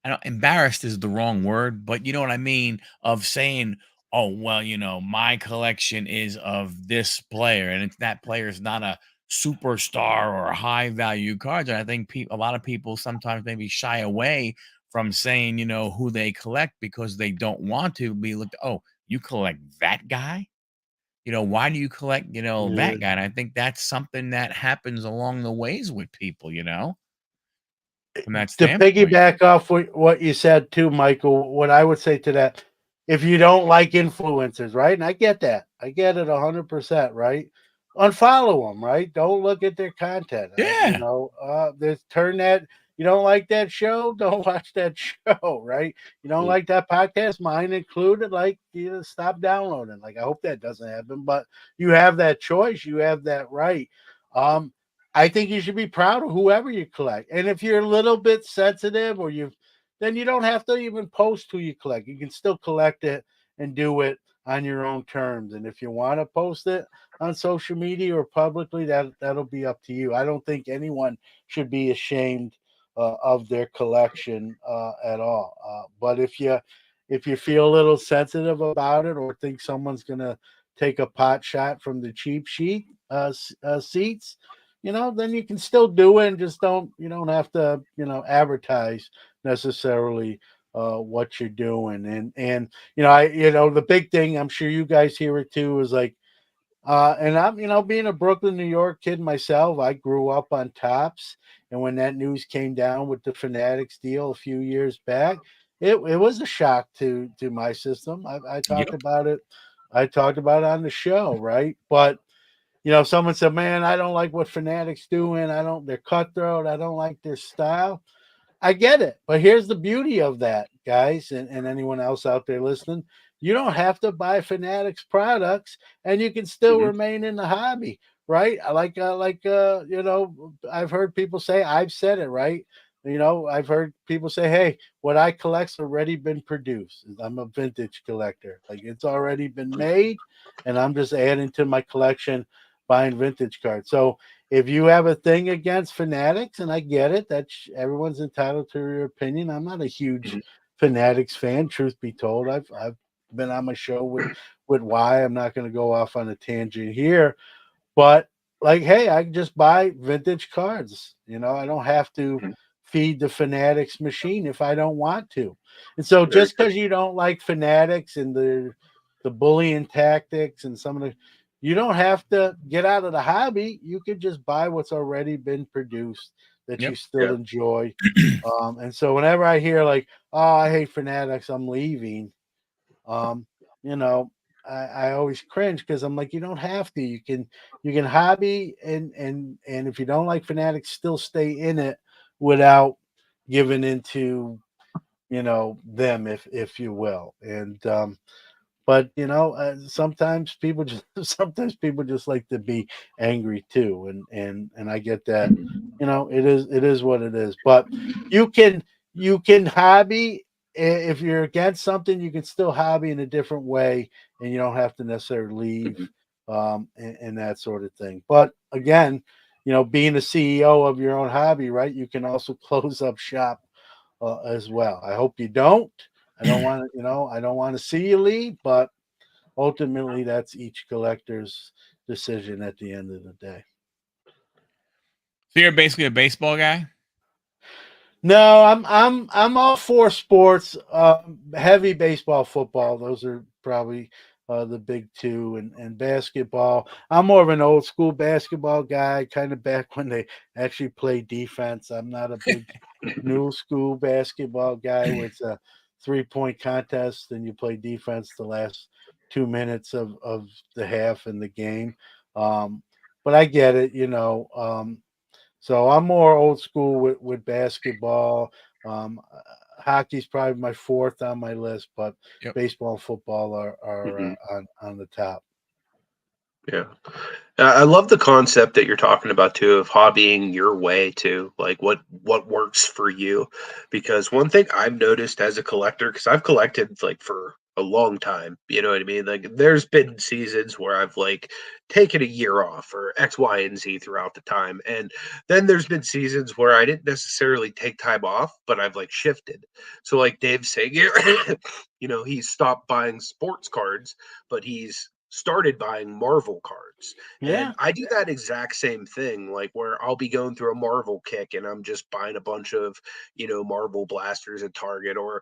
don't, embarrassed is the wrong word, but you know what I mean, of saying, "Oh, well, my collection is of this player, and it's that player is not a superstar or a high value card." And I think a lot of people sometimes maybe shy away from saying, who they collect, because they don't want to be looked. Oh, you collect that guy? Why do you collect, Yeah. that guy? And I think that's something that happens along the ways with people, from that To standpoint. piggyback off what you said too, Michael, what I would say to that, if you don't like influencers, right? And I get that. I get it 100%, right? Unfollow them, right? Don't look at their content. Yeah. There's turn that. You don't like that show? Don't watch that show, right? You don't Mm, like that podcast, mine included. Like, stop downloading. Like, I hope that doesn't happen, but you have that choice. You have that right. Um, I think you should be proud of whoever you collect. And if you're a little bit sensitive or then you don't have to even post who you collect. You can still collect it and do it on your own terms. And if you want to post it on social media or publicly, that'll be up to you. I don't think anyone should be ashamed of their collection at all. But if you feel a little sensitive about it or think someone's gonna take a pot shot from the cheap seats, then you can still do it and just you don't have to advertise necessarily what you're doing. And the big thing, I'm sure you guys hear it too, is like and I'm, being a Brooklyn, New York kid myself, I grew up on Tops. And when that news came down with the Fanatics deal a few years back, it was a shock to my system. I talked Yep. about it. I talked about it on the show, right? But someone said, "Man, I don't like what Fanatics doing. They're cutthroat. I don't like their style." I get it. But here's the beauty of that, guys, and anyone else out there listening. You don't have to buy Fanatics products and you can still mhm, remain in the hobby, right? I've heard people say, I've said it, right? I've heard people say, "Hey, what I collect's already been produced. I'm a vintage collector. Like, it's already been made, and I'm just adding to my collection, buying vintage cards." So if you have a thing against Fanatics, and I get it, that's everyone's entitled to your opinion. I'm not a huge mhm, Fanatics fan, truth be told. I've been on my show with why. I'm not going to go off on a tangent here, but like, hey, I can just buy vintage cards. I don't have to mhm. feed the Fanatics machine if I don't want to. And so Very just good. because you don't like Fanatics and the bullying tactics and some of the you don't have to get out of the hobby. You could just buy what's already been produced that you Yep. still Yeah. enjoy. And so whenever I hear like, "Oh, I hate Fanatics, I'm leaving," um, you know, I always cringe because I'm like, you don't have to. You can hobby and if you don't like Fanatics, still stay in it without giving into them, if you will. And but sometimes people just like to be angry too, and I get that. It is what it is. But you can hobby if you're against something, you can still hobby in a different way, and you don't have to necessarily leave, Mhm. and that sort of thing. But again, being a CEO of your own hobby, right? You can also close up shop as well. I hope you don't. I don't want to see you leave, but ultimately that's each collector's decision at the end of the day. So you're basically a baseball guy. No, I'm all for sports. Heavy baseball, football. Those are probably the big two, and basketball. I'm more of an old school basketball guy, kind of back when they actually played defense. I'm not a big new school basketball guy where it's a 3-point contest and you play defense the last 2 minutes of the half in the game. Um, but I get it. So I'm more old school with basketball. Hockey's probably my fourth on my list, but Yep. baseball and football are Mhm. on the top. Yeah. I love the concept that you're talking about too of hobbying your way too, like what works for you. Because one thing I've noticed as a collector, because I've collected like for a long time, you know what I mean? Like there's been seasons where I've like taken a year off or X, Y, and Z throughout the time. And then there's been seasons where I didn't necessarily take time off, but I've like shifted. So like Dave's saying, he's stopped buying sports cards, but he's started buying Marvel cards. Yeah. And I do that exact same thing, like where I'll be going through a Marvel kick and I'm just buying a bunch of, Marvel blasters at Target, or,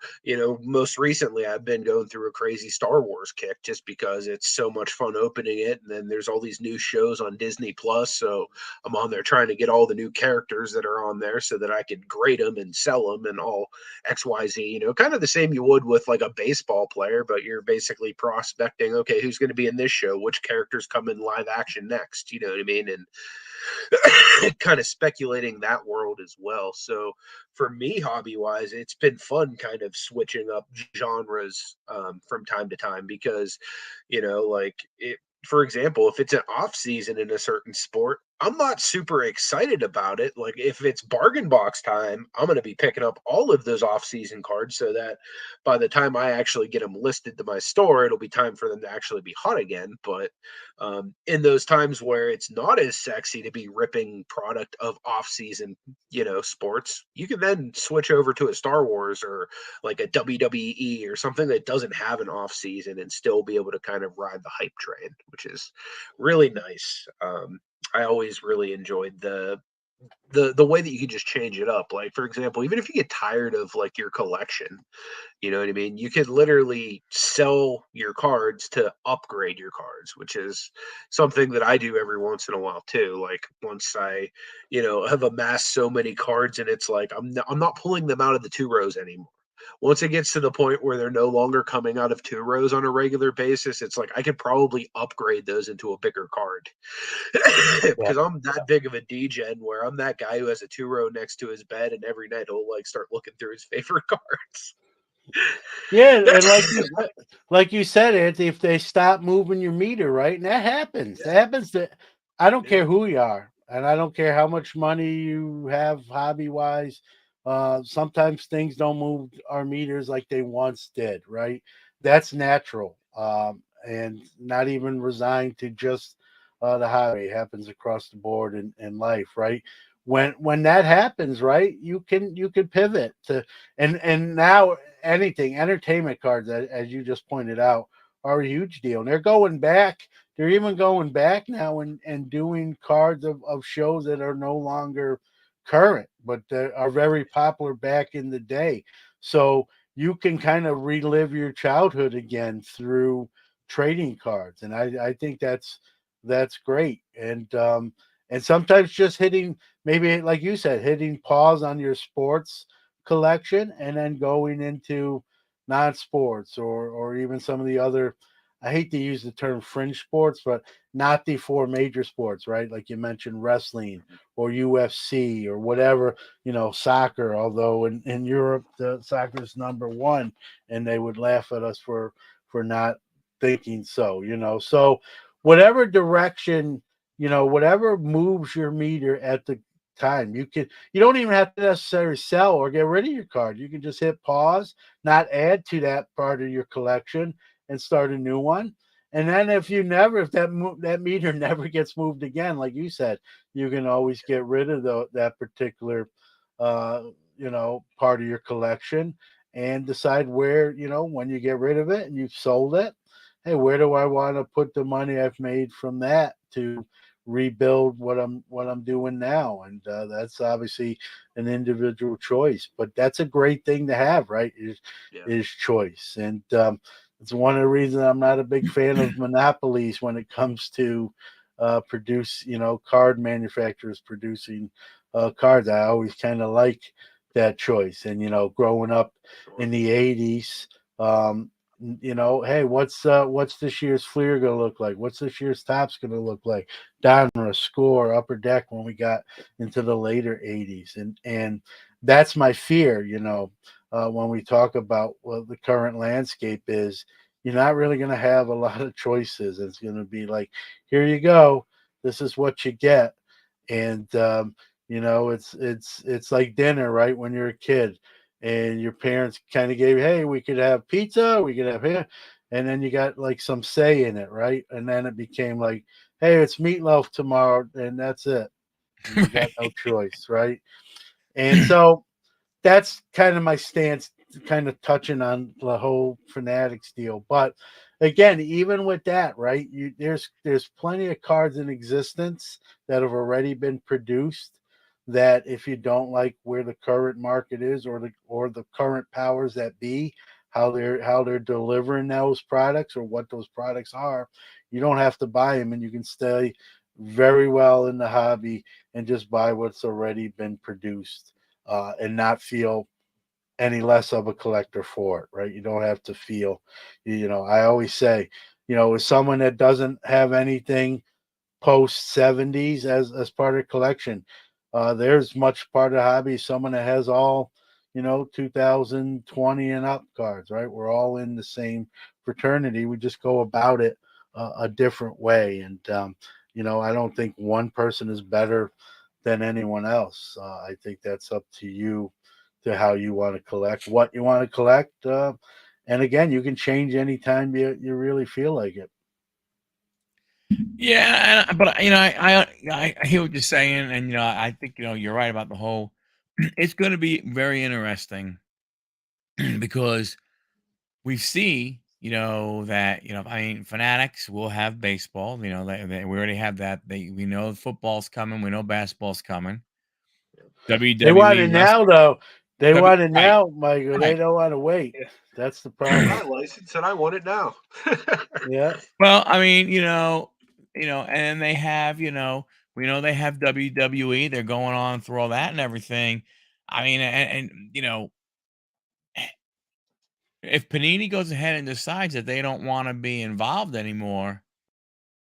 most recently I've been going through a crazy Star Wars kick just because it's so much fun opening it. And then there's all these new shows on Disney Plus. So I'm on there trying to get all the new characters that are on there so that I could grade them and sell them and all XYZ, kind of the same you would with like a baseball player, but you're basically prospecting, okay, who's going to be in this show? Which characters come in live action next? You know what I mean? And kind of speculating that world as well. So for me, hobby wise, it's been fun kind of switching up genres from time to time because, like for example, if it's an off season in a certain sport, I'm not super excited about it. Like if it's bargain box time, I'm going to be picking up all of those off season cards so that by the time I actually get them listed to my store, it'll be time for them to actually be hot again. But in those times where it's not as sexy to be ripping product of off season, sports, you can then switch over to a Star Wars or like a WWE or something that doesn't have an off season and still be able to kind of ride the hype train, which is really nice. I always really enjoyed the way that you can just change it up. Like for example, even if you get tired of like your collection, you know what I mean? You could literally sell your cards to upgrade your cards, which is something that I do every once in a while too. Like once I, have amassed so many cards and it's like I'm not pulling them out of the two rows anymore. Once it gets to the point where they're no longer coming out of two rows on a regular basis, it's like I could probably upgrade those into a bigger card. Yeah. Because I'm that big of a degen where I'm that guy who has a two row next to his bed, and every night he'll like start looking through his favorite cards. Yeah, and like you said, Anthony, if they stop moving your meter, right, and that happens. Yeah. That happens to. I don't Yeah. care who you are, and I don't care how much money you have hobby wise. Sometimes things don't move our meters like they once did, right? That's natural, and not even resigned to just the hobby. It happens across the board in life, right? When that happens, right, you can pivot to and now anything entertainment cards, as you just pointed out, are a huge deal. And they're going back. They're even going back now and doing cards of shows that are no longer current, but that are very popular back in the day. So you can kind of relive your childhood again through trading cards, and I think that's great. And sometimes just hitting, maybe like you said, hitting pause on your sports collection and then going into non-sports or even some of the other, I hate to use the term fringe sports, but not the four major sports, right? Like you mentioned, wrestling or UFC or whatever, soccer, although in Europe the soccer is number one and they would laugh at us for not thinking so. So whatever direction, whatever moves your meter at the time, you don't even have to necessarily sell or get rid of your card. You can just hit pause, not add to that part of your collection, and start a new one. And then if that meter never gets moved again, like you said, you can always get rid of that particular part of your collection and decide where, when you get rid of it and you've sold it, hey, where do I want to put the money I've made from that to rebuild what I'm doing now? And that's obviously an individual choice, but that's a great thing to have, right? Yeah. Is choice. And it's one of the reasons I'm not a big fan of monopolies when it comes to card manufacturers producing cards. I always kind of like that choice. And growing up in the 80s, hey, what's this year's Fleer gonna look like? What's this year's Tops gonna look like? Donruss, Score, Upper Deck when we got into the later 80s. And that's my fear, when we talk about what the current landscape is. You're not really going to have a lot of choices. It's going to be like, here you go, this is what you get. And it's like dinner, right? When you're a kid and your parents kind of gave you, hey, we could have pizza, we could have here, and then you got like some say in it, right? And then it became like, hey, it's meatloaf tomorrow, and that's it. And you got no choice, right? And so that's kind of my stance, kind of touching on the whole Fanatics deal. But again, even with that, right? There's plenty of cards in existence that have already been produced. That if you don't like where the current market is, or the current powers that be, how they're delivering those products or what those products are, you don't have to buy them, and you can stay very well in the hobby and just buy what's already been produced, and not feel any less of a collector for it, right? You don't have to feel, I always say, as someone that doesn't have anything post 70s as part of the collection, there's much part of the hobby, someone that has all, 2020 and up cards, right? We're all in the same fraternity. We just go about it a different way. And, I don't think one person is better than anyone else. I think that's up to you, to how you want to collect, what you want to collect. And again, you can change anytime you really feel like it. Yeah, but I hear what you're saying, and I think you're right about the whole. It's going to be very interesting because we see that I mean fanatics will have baseball. We already have that. We know football's coming. We know basketball's coming. They want WWE it wrestling. now, though. They W want it Right, now, Michael. They right. don't want to wait. Yeah. That's the I got problem. a license and I want it now. Yeah. Well, I mean, and they have, we know they have WWE. They're going on through all that and everything. I mean, and if Panini goes ahead and decides that they don't want to be involved anymore,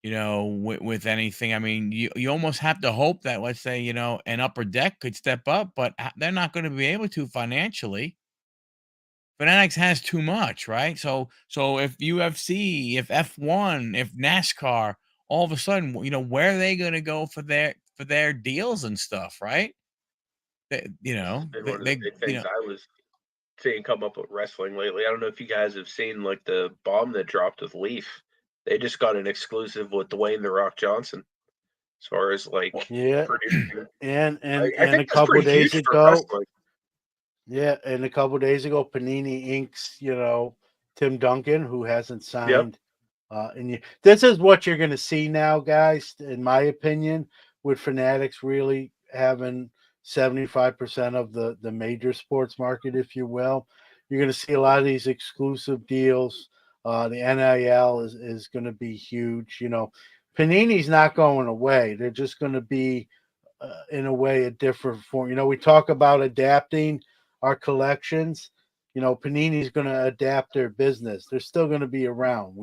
with anything, I mean, you almost have to hope that, let's say, an Upper Deck could step up, but they're not going to be able to financially. Fanatics has too much, right? So if UFC, if F1, if NASCAR, all of a sudden, where are they going to go for their deals and stuff, right? They, It's been one of the they big things I was seeing come up with wrestling lately. I don't know if you guys have seen like the bomb that dropped with Leaf. They just got an exclusive with Dwayne the Rock Johnson as far as like Yeah. producing. And and I and think a that's couple pretty days huge for ago, wrestling. yeah, and a couple days ago, Panini inks, Tim Duncan, who hasn't Yep. signed. This is what you're going to see now, guys. In my opinion, with Fanatics really having 75% of the major sports market, if you will, you're going to see a lot of these exclusive deals. The NIL is going to be huge. Panini's not going away. They're just going to be, in a way, a different form. We talk about adapting our collections. Panini's going to adapt their business. They're still going to be around.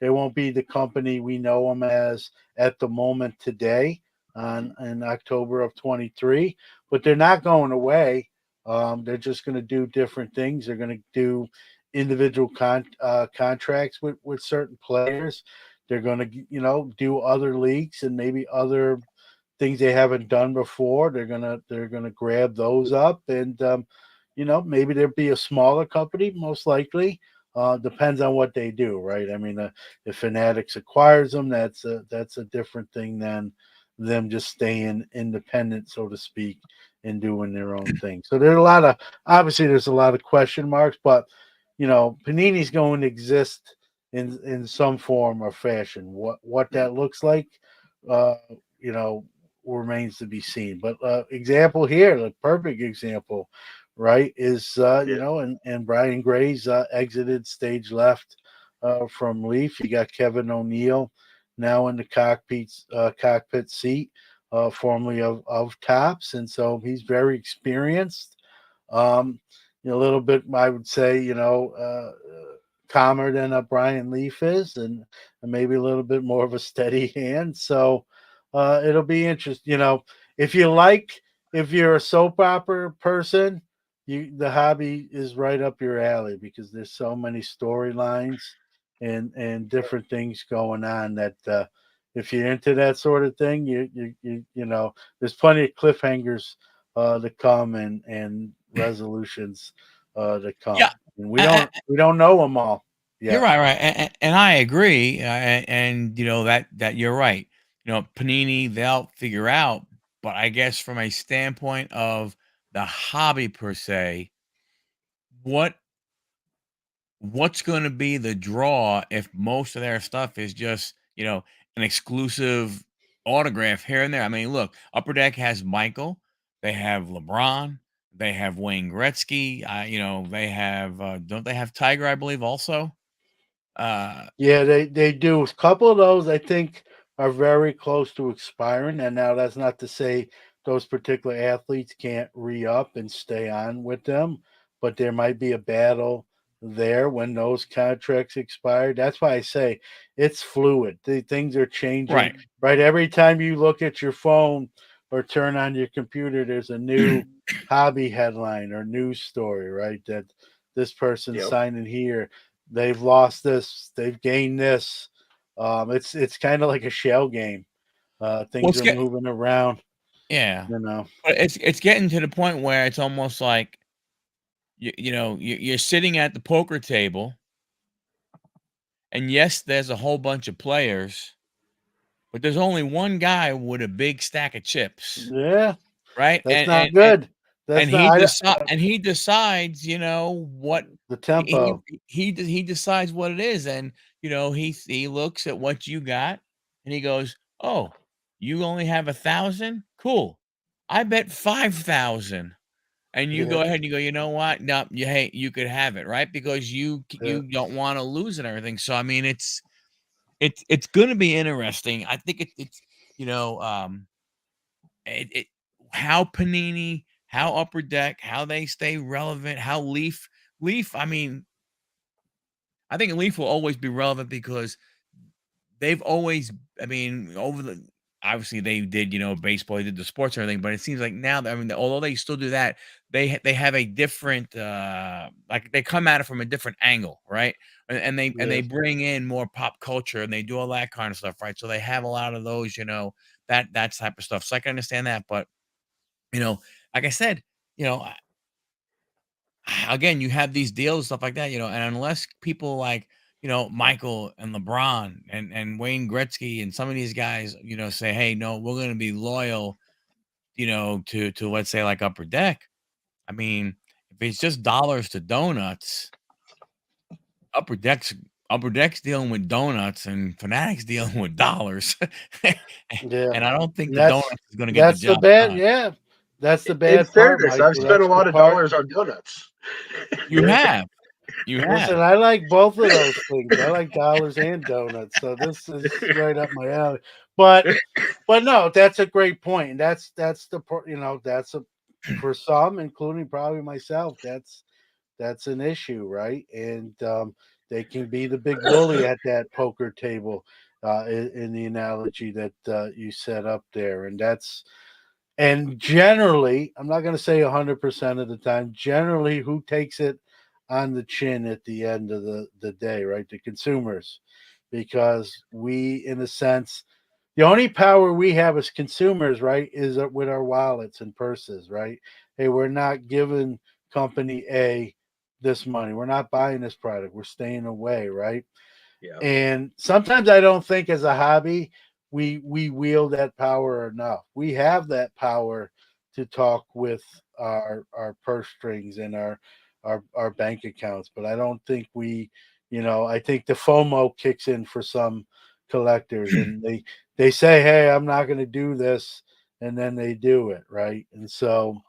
They won't be the company we know them as at the moment today, in October of 23, but they're not going away. They're just going to do different things. They're going to do individual contracts with certain players. They're going to, do other leagues and maybe other things they haven't done before. They're gonna grab those up, and maybe there'll be a smaller company, most likely. Depends on what they do, right? I mean, if Fanatics acquires them, that's a different thing than them just staying independent, so to speak, and doing their own thing. So there's a lot of question marks, but Panini's going to exist in some form or fashion. What that looks like, uh, you know, remains to be seen. But example here, the perfect example, right, is Yeah. and Brian Gray's exited stage left from Leaf. You got Kevin O'Neill now in the cockpit seat, formerly of Tops, and so he's very experienced. Um, a little bit, I would say, calmer than Brian Leaf is, and maybe a little bit more of a steady hand. So it'll be interesting. If you like, if you're a soap opera person, the hobby is right up your alley because there's so many storylines and different things going on that if you're into that sort of thing, there's plenty of cliffhangers to come and resolutions to yeah. come. And we don't know them all You're yet. right, right, and I agree, and that you're right. Panini, they'll figure out, but I guess from a standpoint of the hobby per se, what what's going to be the draw if most of their stuff is just, an exclusive autograph here and there? I mean, look, Upper Deck has Michael, they have LeBron, they have Wayne Gretzky, they have, don't they have Tiger, I believe, also? Yeah, they do. A couple of those I think are very close to expiring, and now that's not to say those particular athletes can't re-up and stay on with them, but there might be a battle there when those contracts expire. That's why I say it's fluid. Things are changing, Right. right? Every time you look at your phone or turn on your computer, there's a new hobby headline or news story, right? That this person's Yep. signing here, they've lost this, they've gained this. It's kind of like a shell game. Well, Things it's are get moving around, yeah. you know. But it's getting to the point where it's almost like you're sitting at the poker table, and yes, there's a whole bunch of players, but there's only one guy with a big stack of chips, Yeah, right? that's not good. And That's not he decides, what the tempo. he decides what it is, and he looks at what you got, and he goes, "Oh, you only have 1,000? Cool. I bet 5,000." And you Yeah, go ahead and you go, "You know what? No, hey, you could have it," right? Because yeah, you don't wanna lose it and everything. So, I mean, it's gonna be interesting. I think it's, you know, it how Panini, how Upper Deck, how they stay relevant, how Leaf, I mean, I think Leaf will always be relevant because they've always, I mean, over the obviously they did, baseball, they did the sports and everything, but it seems like now that, I mean, although they still do that, they have a different, like they come at it from a different angle, right? And they yeah, bring in more pop culture and they do all that kind of stuff, right? So they have a lot of those, that type of stuff. So I can understand that, but you know, like I said, you know, again, you have these deals, stuff like that, and unless people like, Michael and LeBron and Wayne Gretzky and some of these guys, say, hey, no, we're going to be loyal, to let's say like Upper Deck. I mean, if it's just dollars to donuts, Upper Deck's Upper Deck's dealing with donuts and Fanatics dealing with dollars, yeah. and I don't think And the that's donuts is going to get the that's the job bad. done. Yeah, that's the In bad part, fairness, I've Michael. spent a That's the lot of part. dollars on donuts. You have, you have, Listen, I like both of those things. I like dollars and donuts, so this is right up my alley. But no, that's a great point, and that's that's a for some, including probably myself, that's an issue, right? And they can be the big bully at that poker table, in the analogy that you set up there, and generally, I'm not going to say 100% of the time. Generally, who takes it on the chin at the end of the day, right? The consumers, because we, in a sense, the only power we have as consumers, right, is with our wallets and purses, right? Hey, we're not giving company A this money. We're not buying this product. We're staying away, right? Yeah. And sometimes I don't think as a hobby we wield that power enough. We have that power to talk with our purse strings and our bank accounts, but I don't think I think the FOMO kicks in for some collectors, and they say, "Hey, I'm not going to do this," and then they do it, right? And so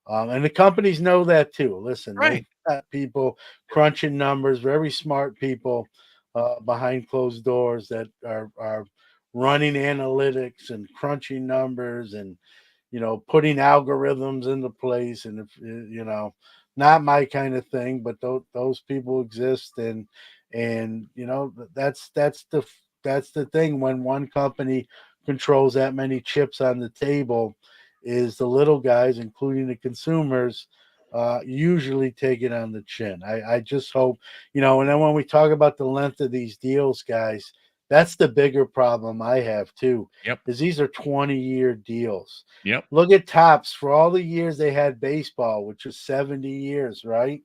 and the companies know that too. Listen, they've right? got people crunching numbers, very smart people behind closed doors that are running analytics and crunching numbers and putting algorithms into place. And if not my kind of thing, but those people exist, and that's the thing when one company controls that many chips on the table is the little guys, including the consumers, usually take it on the chin. I just hope, and then when we talk about the length of these deals, guys, that's the bigger problem I have too, Yep, is these are 20-year deals. yep, Look at Tops for all the years they had baseball, which was 70 years, right?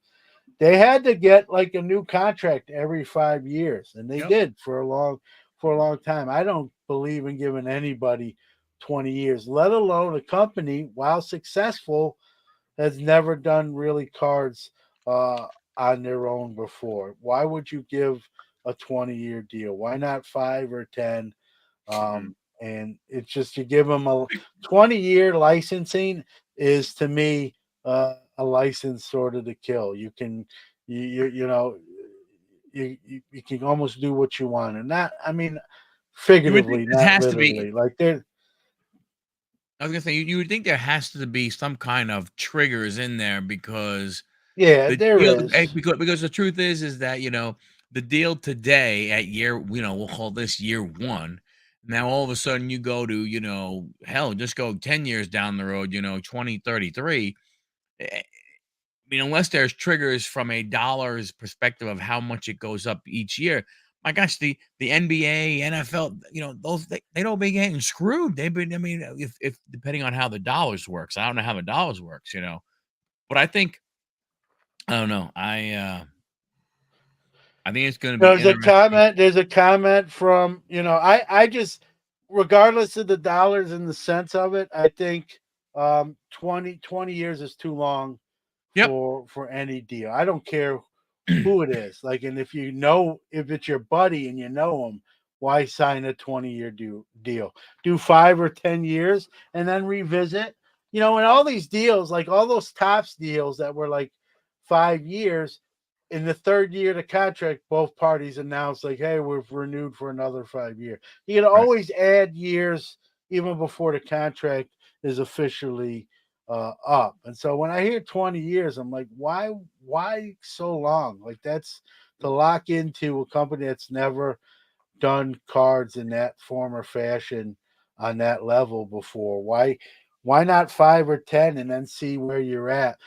They had to get like a new contract every 5 years, and they yep. did for a long time. I don't believe in giving anybody 20 years, let alone a company, while successful, has never done really cards on their own before. Why would you give a 20-year deal? Why not 5 or 10? Mhm. And it's just you give them a 20-year licensing is to me a license sort of to kill. You can you know you can almost do what you want, and not I mean You would think figuratively, this not has to be. literally. Like there, I was gonna say you would think there has to be some kind of triggers in there because yeah, the there deal is. because the truth is that, the deal today at year, we'll call this year 1. Now all of a sudden you go to, hell, just go 10 years down the road, 2033. I mean, unless there's triggers from a dollar's perspective of how much it goes up each year, my gosh, the NBA, NFL, those they don't be getting screwed. They've been, I mean, if depending on how the dollars works, I don't know how the dollars works, but I don't know. I think it's going to be interesting. There's a comment from, I just, regardless of the dollars and the sense of it, I think 20 years is too long Yep. for any deal. I don't care who it is. Like, and if it's your buddy and you know him, why sign a 20-year deal? Do 5 or 10 years and then revisit. And all these deals, like all those tops deals that were like 5 years, in the third year of the contract, both parties announced like, "Hey, we've renewed for another 5 years." You can Right. always add years even before the contract is officially up. And so when I hear 20 years, I'm like, why so long? Like that's to lock into a company that's never done cards in that form or fashion on that level before. Why not 5 or 10 and then see where you're at?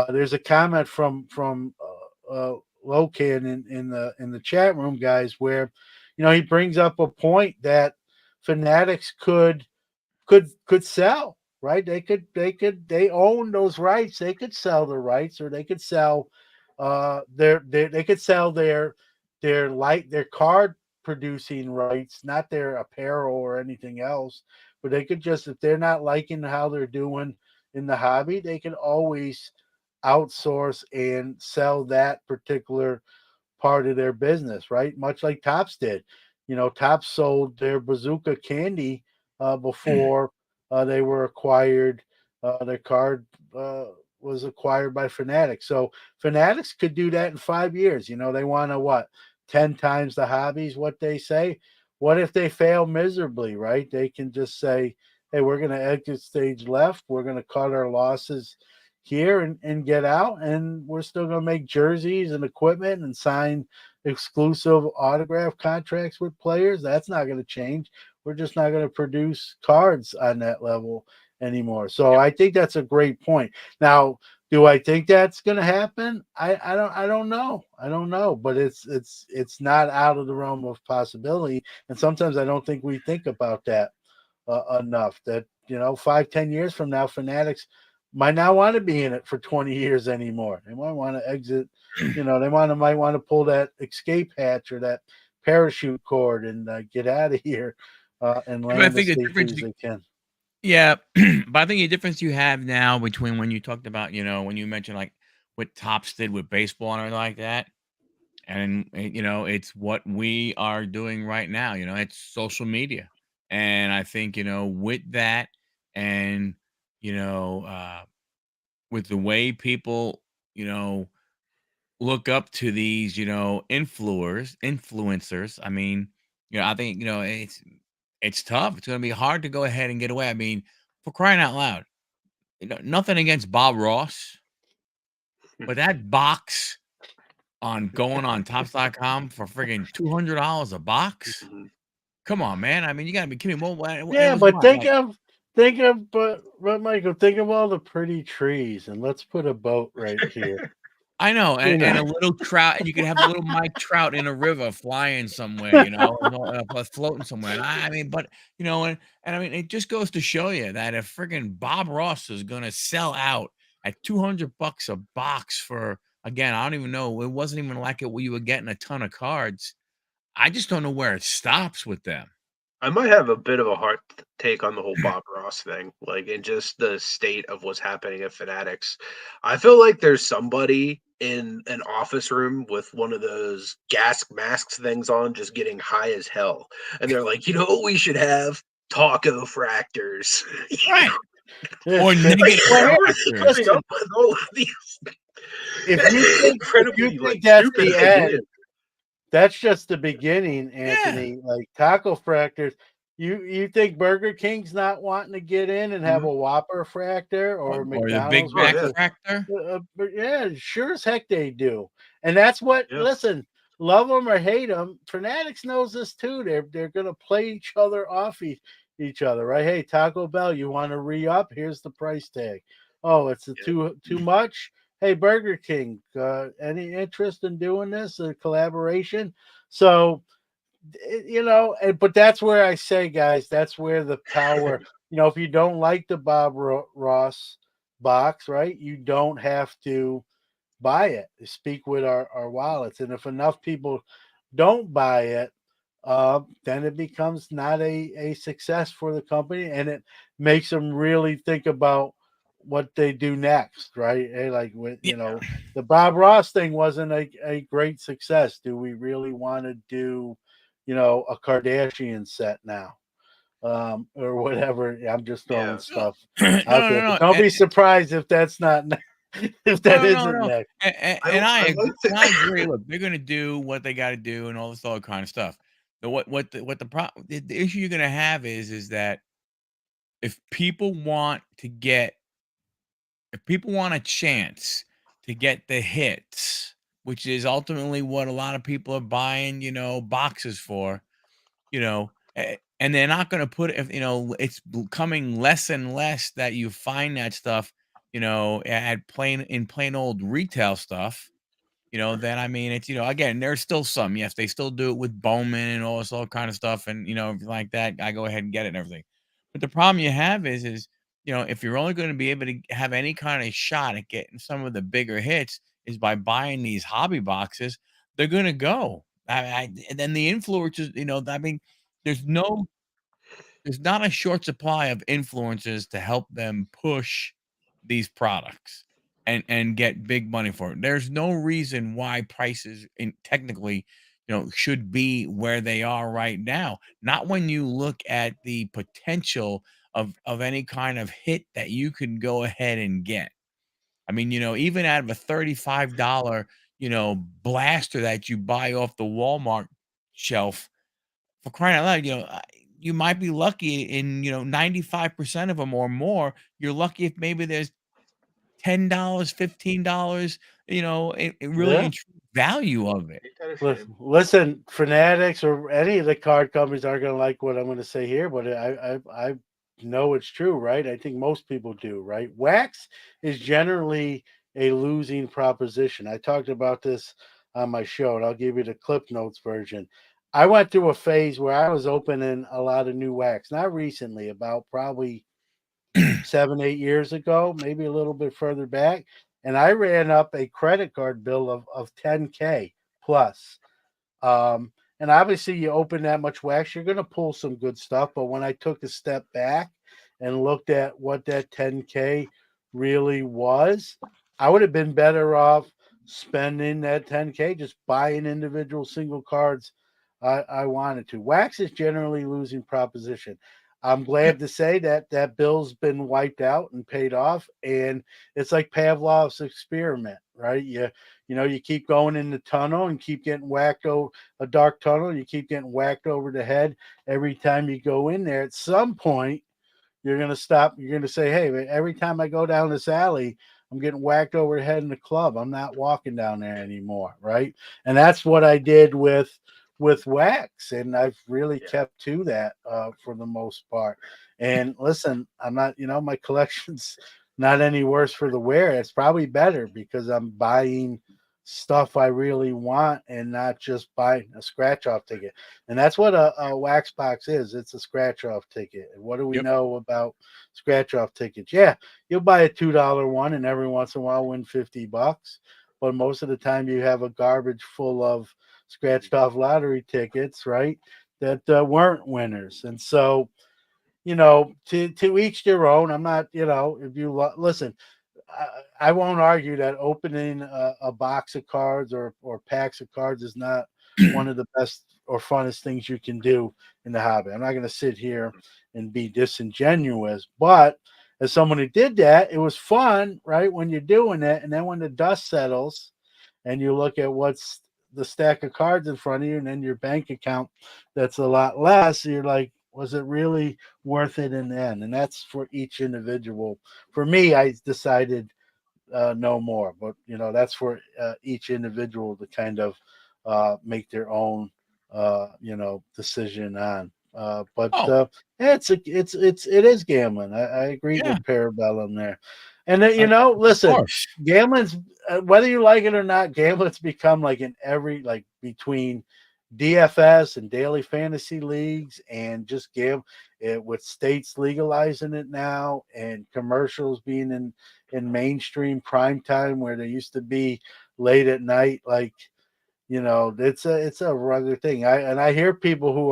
There's a comment from Locan in the chat room, guys, where he brings up a point that Fanatics could sell, right? They own those rights. They could sell the rights, or they could sell they could sell their card producing rights, not their apparel or anything else. But they could just, if they're not liking how they're doing in the hobby, they can always outsource and sell that particular part of their business, right? Much like Tops did. Tops sold their Bazooka candy before they were acquired. Their card was acquired by Fanatics. So Fanatics could do that in 5 years. They want to what? 10 times the hobbies, what they say. What if they fail miserably, right? They can just say, hey, we're going to exit stage left. We're going to cut our losses here and get out, and we're still going to make jerseys and equipment and sign exclusive autograph contracts with players. That's not going to change. We're just not going to produce cards on that level anymore. So Yep. I think that's a great point. Now, do I think that's going to happen? I don't know. I don't know, but it's not out of the realm of possibility. And sometimes I don't think we think about that enough. That 5-10 years from now, Fanatics might not want to be in it for 20 years anymore. They might want to exit. Might want to pull that escape hatch or that parachute cord and get out of here and But I land think as the safely difference, as they can. yeah, but I think the difference you have now between when you talked about, when you mentioned like what Tops did with baseball and everything like that, and it's what we are doing right now. It's social media, and I think with that, and you know, uh, with the way people look up to these influencers. I mean, I think it's tough. It's going to be hard to go ahead and get away. I mean, for crying out loud, nothing against Bob Ross, but that box on going on Tops.com for friggin' $200 a box. Mhm. Come on, man. I mean, you gotta be kidding me. And it Yeah, was but what, like, but Michael, think of all the pretty trees, and let's put a boat right here. I know, You and know, a little trout, and you could have a little Mike Trout in a river flying somewhere, floating somewhere. And I mean, but and I mean, it just goes to show you that if friggin' Bob Ross is gonna sell out at $200 a box for, again, I don't even know. It wasn't even like it where you were getting a ton of cards. I just don't know where it stops with them. I might have a bit of a hard take on the whole Bob Ross thing, like in just the state of what's happening at Fanatics. I feel like there's somebody in an office room with one of those gas masks things on, just getting high as hell. And they're like, you know what we should have? Taco fractors. Right. Yeah. Or negative How are they factors. coming up with all of these If you incredibly think that's stupid the ideas? end, that's just the beginning, Yeah. Anthony. Like taco fractors. You think Burger King's not wanting to get in and have a Whopper fractor or Or the McDonald's Big with Mac yeah. fractor. but yeah, sure as heck they do. And that's what Yeah. listen, love them or hate them, Fanatics knows this too. They're gonna play each other off each other, right? Hey, Taco Bell, you want to re-up? Here's the price tag. Oh, it's too much. Hey, Burger King, any interest in doing this? A collaboration? So but that's where I say, guys, that's where the power, if you don't like the Bob Ross box, right, you don't have to buy it. Speak with our wallets. And if enough people don't buy it, then it becomes not a success for the company, and it makes them really think about what they do next, right? Like with the Bob Ross thing wasn't a great success. Do we really want to do, a Kardashian set now? Or whatever. I'm just throwing Yeah. stuff No, out there. no, But don't be surprised if that's not if that isn't no. next. And I agree. like I agree. Look, they're going to do what they got to do and all this other kind of stuff. The the issue you're going to have is that if people want a chance to get the hits, which is ultimately what a lot of people are buying, boxes for, and they're not going to put if it's becoming less and less that you find that stuff, at plain old retail stuff. Then I mean, it's again, there's still some. Yes, they still do it with Bowman and all this all kind of stuff, and like that, I go ahead and get it and everything. But the problem you have is if you're only going to be able to have any kind of shot at getting some of the bigger hits is by buying these hobby boxes, they're going to go. And then the influencers, I mean, there's no there's not a short supply of influencers to help them push these products and get big money for it. There's no reason why prices technically, should be where they are right now. Not when you look at the potential of any kind of hit that you can go ahead and get. I mean, even out of a $35, blaster that you buy off the Walmart shelf, for crying out loud, you might be lucky in, 95% of them or more. You're lucky if maybe there's $10, $15, it really Yeah. in true value of it. Ain't that a shame? Listen, Fanatics or any of the card companies aren't going to like what I'm going to say here, but I know it's true, right? I think most people do, right? Wax is generally a losing proposition. I talked about this on my show, and I'll give you the Clip Notes version. I went through a phase where I was opening a lot of new wax, not recently, about probably 7, 8 years ago, maybe a little bit further back. And I ran up a credit card bill of 10K plus. And obviously, you open that much wax, you're going to pull some good stuff. But when I took a step back and looked at what that 10K really was, I would have been better off spending that 10K just buying individual single cards I wanted to. Wax is generally losing proposition. I'm glad to say that that bill's been wiped out and paid off, and it's like Pavlov's experiment, right? You keep going in the tunnel and keep getting whacked over a dark tunnel. You keep getting whacked over the head every time you go in there. At some point, you're going to stop. You're going to say, hey, every time I go down this alley, I'm getting whacked over the head in the club. I'm not walking down there anymore, right? And that's what I did with wax, and I've really kept to that for the most part. And listen, I'm not, my collection's not any worse for the wear. It's probably better because I'm buying stuff I really want and not just buying a scratch off ticket. And that's what a wax box is. It's a scratch off ticket. And what do we Yep. know about scratch off tickets? Yeah, you'll buy a $2 one and every once in a while win $50. But most of the time you have a garbage full of scratched off lottery tickets, right? That weren't winners. And so, to each their own. I'm not, if you listen, I won't argue that opening a box of cards or packs of cards is not one of the best or funnest things you can do in the hobby. I'm not going to sit here and be disingenuous, but as someone who did that, it was fun, right? When you're doing it, and then when the dust settles, and you look at what's the stack of cards in front of you, and then your bank account that's a lot less, you're like, was it really worth it in the end? And that's for each individual. For me, I decided no more, but that's for each individual to kind of make their own decision on. But Oh, it is gambling. I agree yeah, with Parabellum there. And of listen, course. gambling's whether you like it or not, gambling's become like in every like between DFS and daily fantasy leagues and just with states legalizing it now and commercials being in mainstream prime time where they used to be late at night. Like, it's a regular thing. I hear people who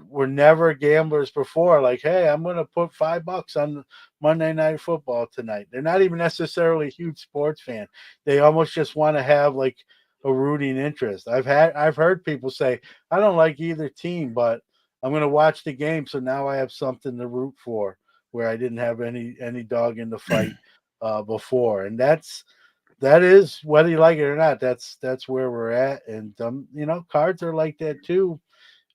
were never gamblers before, like, hey, I'm going to put $5 on Monday Night Football tonight. They're not even necessarily a huge sports fan. They almost just want to have like a rooting interest. I've heard people say, I don't like either team, but I'm going to watch the game, so now I have something to root for where I didn't have any dog in the fight before. And that is whether you like it or not. That's where we're at, and cards are like that too.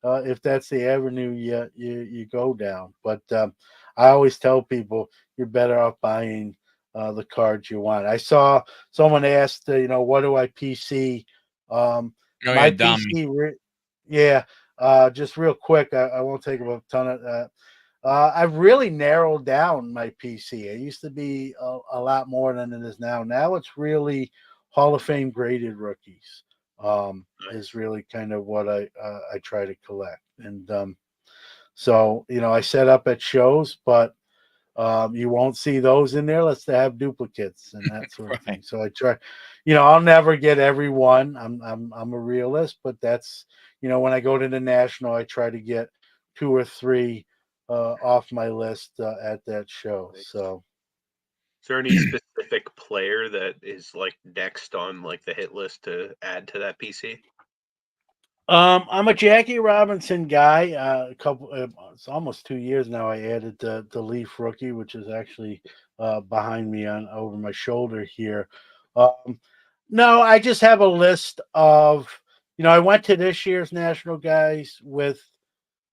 If that's the avenue you go down, but I always tell people you're better off buying the cards you want. I saw someone asked, what do I PC? Oh yeah, My Dominic. PC, yeah. Just real quick, I won't take a ton of that. I've really narrowed down my PC. It used to be a lot more than it is now. Now it's really Hall of Fame graded rookies. Is really kind of what I try to collect, and so I set up at shows, but you won't see those in there unless they have duplicates and that sort of thing. Right. So I try, I'll never get every one. I'm a realist, but that's when I go to the national, I try to get 2 or 3 off my list at that show. Nice. So Is there any specific player that is like next on like the hit list to add to that PC? I'm a Jackie Robinson guy. It's almost 2 years now. I added the Leaf rookie, which is actually behind me on over my shoulder here. No, I just have a list of, I went to this year's national guys with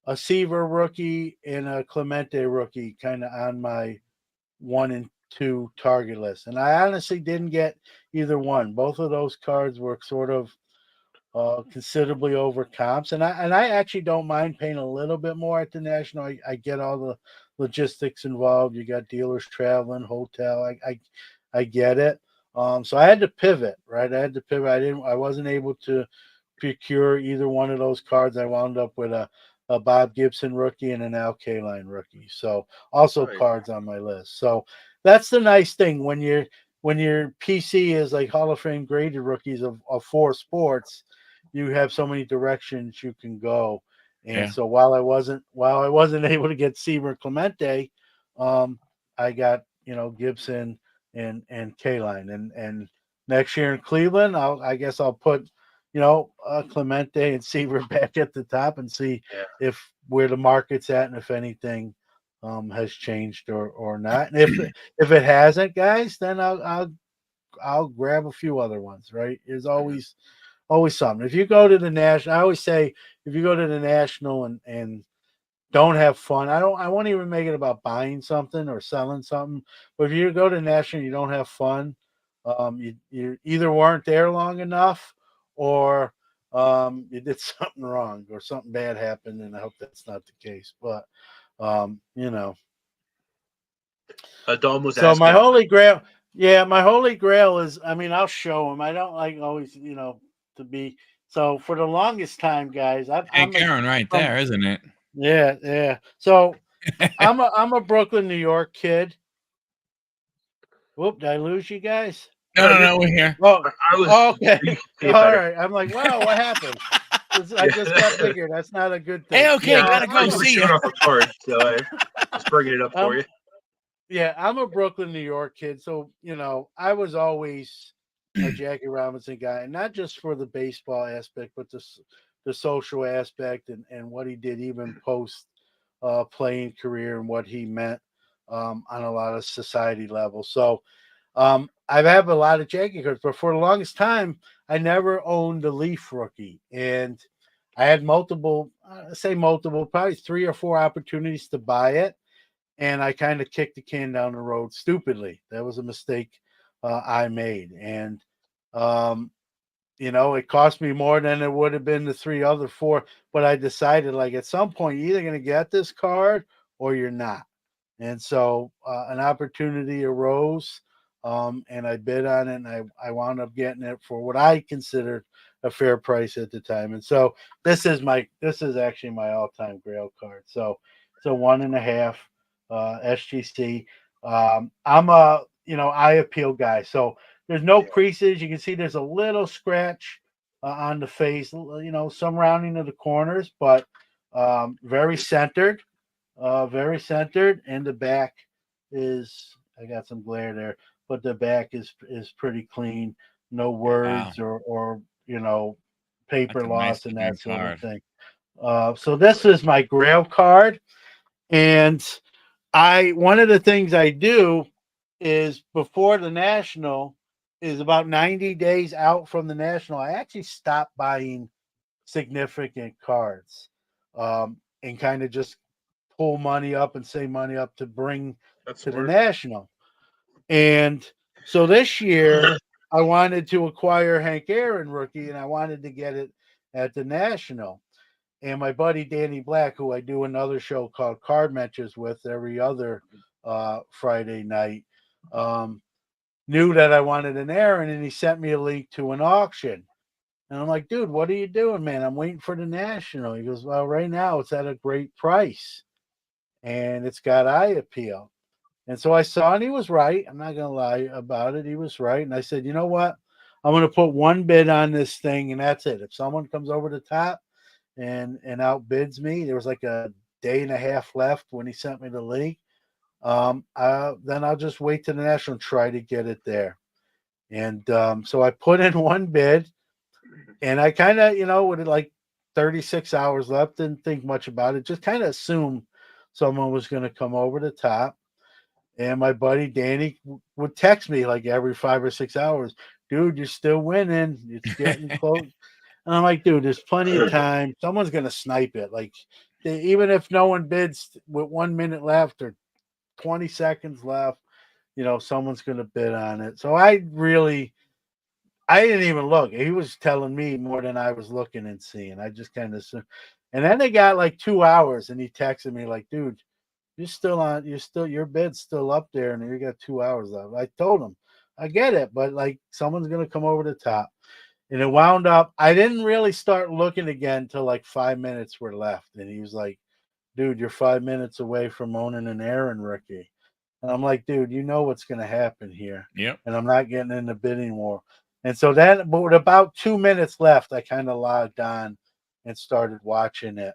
a Seaver rookie and a Clemente rookie, kind of on my 1 and 2 target list, and I honestly didn't get either one. Both of those cards were sort of considerably over comps, and I actually don't mind paying a little bit more at the national. I get all the logistics involved. You got dealers traveling, hotel. I get it. So I had to pivot, right? I had to pivot. I wasn't able to procure either one of those cards. I wound up with a Bob Gibson rookie and an Al Kaline rookie. So also Nice. cards on my list. So that's the nice thing when your PC is like Hall of Fame graded rookies of 4 sports. You have so many directions you can go. And Yeah. so while I wasn't able to get Seaver Clemente, I got Gibson and Kaline, and next year in Cleveland, I guess I'll put Clemente and Seaver back at the top and see Yeah. if where the market's at and if anything has changed or not. And if it hasn't, guys, then I'll grab a few other ones. Right? There's always something. If you go to the national, I always say if you go to the national and don't have fun, I won't even make it about buying something or selling something. But if you go to national, and you don't have fun. You either weren't there long enough, or you did something wrong, or something bad happened. And I hope that's not the case. But you know. Dom was So my asking. holy grail, yeah, my holy grail is. I mean, I'll show him. I don't like always, to be. So for the longest time, guys, Hey, I'm a Karen, right from there, isn't it? yeah. So I'm a Brooklyn, New York kid. Whoop, did I lose you guys? No, No, no, you're. no, we're here. Oh, I was. okay. You can see it All better. right. I'm like, wow, what happened? I just got bigger. That's not a good thing. Hey, okay, Yeah, gotta I thought go. you were See ya. showing off a card, so I was bringing it up for I'm you. Yeah, I'm a Brooklyn, New York kid, so I was always a Jackie Robinson guy, and not just for the baseball aspect, but the social aspect and what he did even post playing career and what he meant on a lot of society levels. So I have a lot of Jackie cards, but for the longest time, I never owned the Leaf rookie, and I had multiple, say multiple, probably 3 or 4 opportunities to buy it, and I kind of kicked the can down the road stupidly. That was a mistake I made, and um, it cost me more than it would have been the 3 other 4. But I decided, like, at some point, you're either going to get this card or you're not. And so an opportunity arose, and I bid on it, and I wound up getting it for what I considered a fair price at the time. And so this is actually my all time Grail card. So it's a 1.5 SGC. I'm a eye appeal guy, so there's no Yeah. creases. You can see there's a little scratch on the face, some rounding of the corners, but very centered. Very centered, and the back is, I got some glare there, but the back is pretty clean. No Wow, words or that's paper a nice loss and looking that sort of card. thing. So this is my Grail card, and I one of the things I do is before the national is about 90 days out from the national. I actually stop buying significant cards, and kind of just pull money up and save money up to bring That's to the smart. national. And so this year, I wanted to acquire Hank Aaron rookie, and I wanted to get it at the national. And my buddy Danny Black, who I do another show called Card Matches with every other Friday night, um, knew that I wanted an Aaron, and he sent me a link to an auction. And I'm like, dude, what are you doing, man? I'm waiting for the national. He goes, well, right now it's at a great price and it's got eye appeal. And so I saw, and he was right. I'm not going to lie about it. He was right. And I said, you know what? I'm going to put one bid on this thing, and that's it. If someone comes over the top and outbids me, there was like a day and a half left when he sent me the link. Then I'll just wait to the national and try to get it there. And so I put in one bid, and I kind of, with like 36 hours left, didn't think much about it. Just kind of assumed someone was going to come over the top. And my buddy Danny would text me like every 5 or 6 hours, dude, you're still winning. It's getting close. And I'm like, dude, there's plenty of time. Someone's going to snipe it. Like, even if no one bids with 1 minute left or 20 seconds left, someone's going to bid on it. So I didn't even look. He was telling me more than I was looking and seeing. I just kind of, and then they got like 2 hours, and he texted me like, "Dude, you're still on. Your bed's still up there, and you got 2 hours left." I told him, "I get it, but like someone's gonna come over the top." And it wound up. I didn't really start looking again till like 5 minutes were left, and he was like, "Dude, you're 5 minutes away from owning an Aaron rookie." And I'm like, dude, you know what's going to happen here. Yep. And I'm not getting in the bidding war. And so then, but with about 2 minutes left, I kind of logged on and started watching it.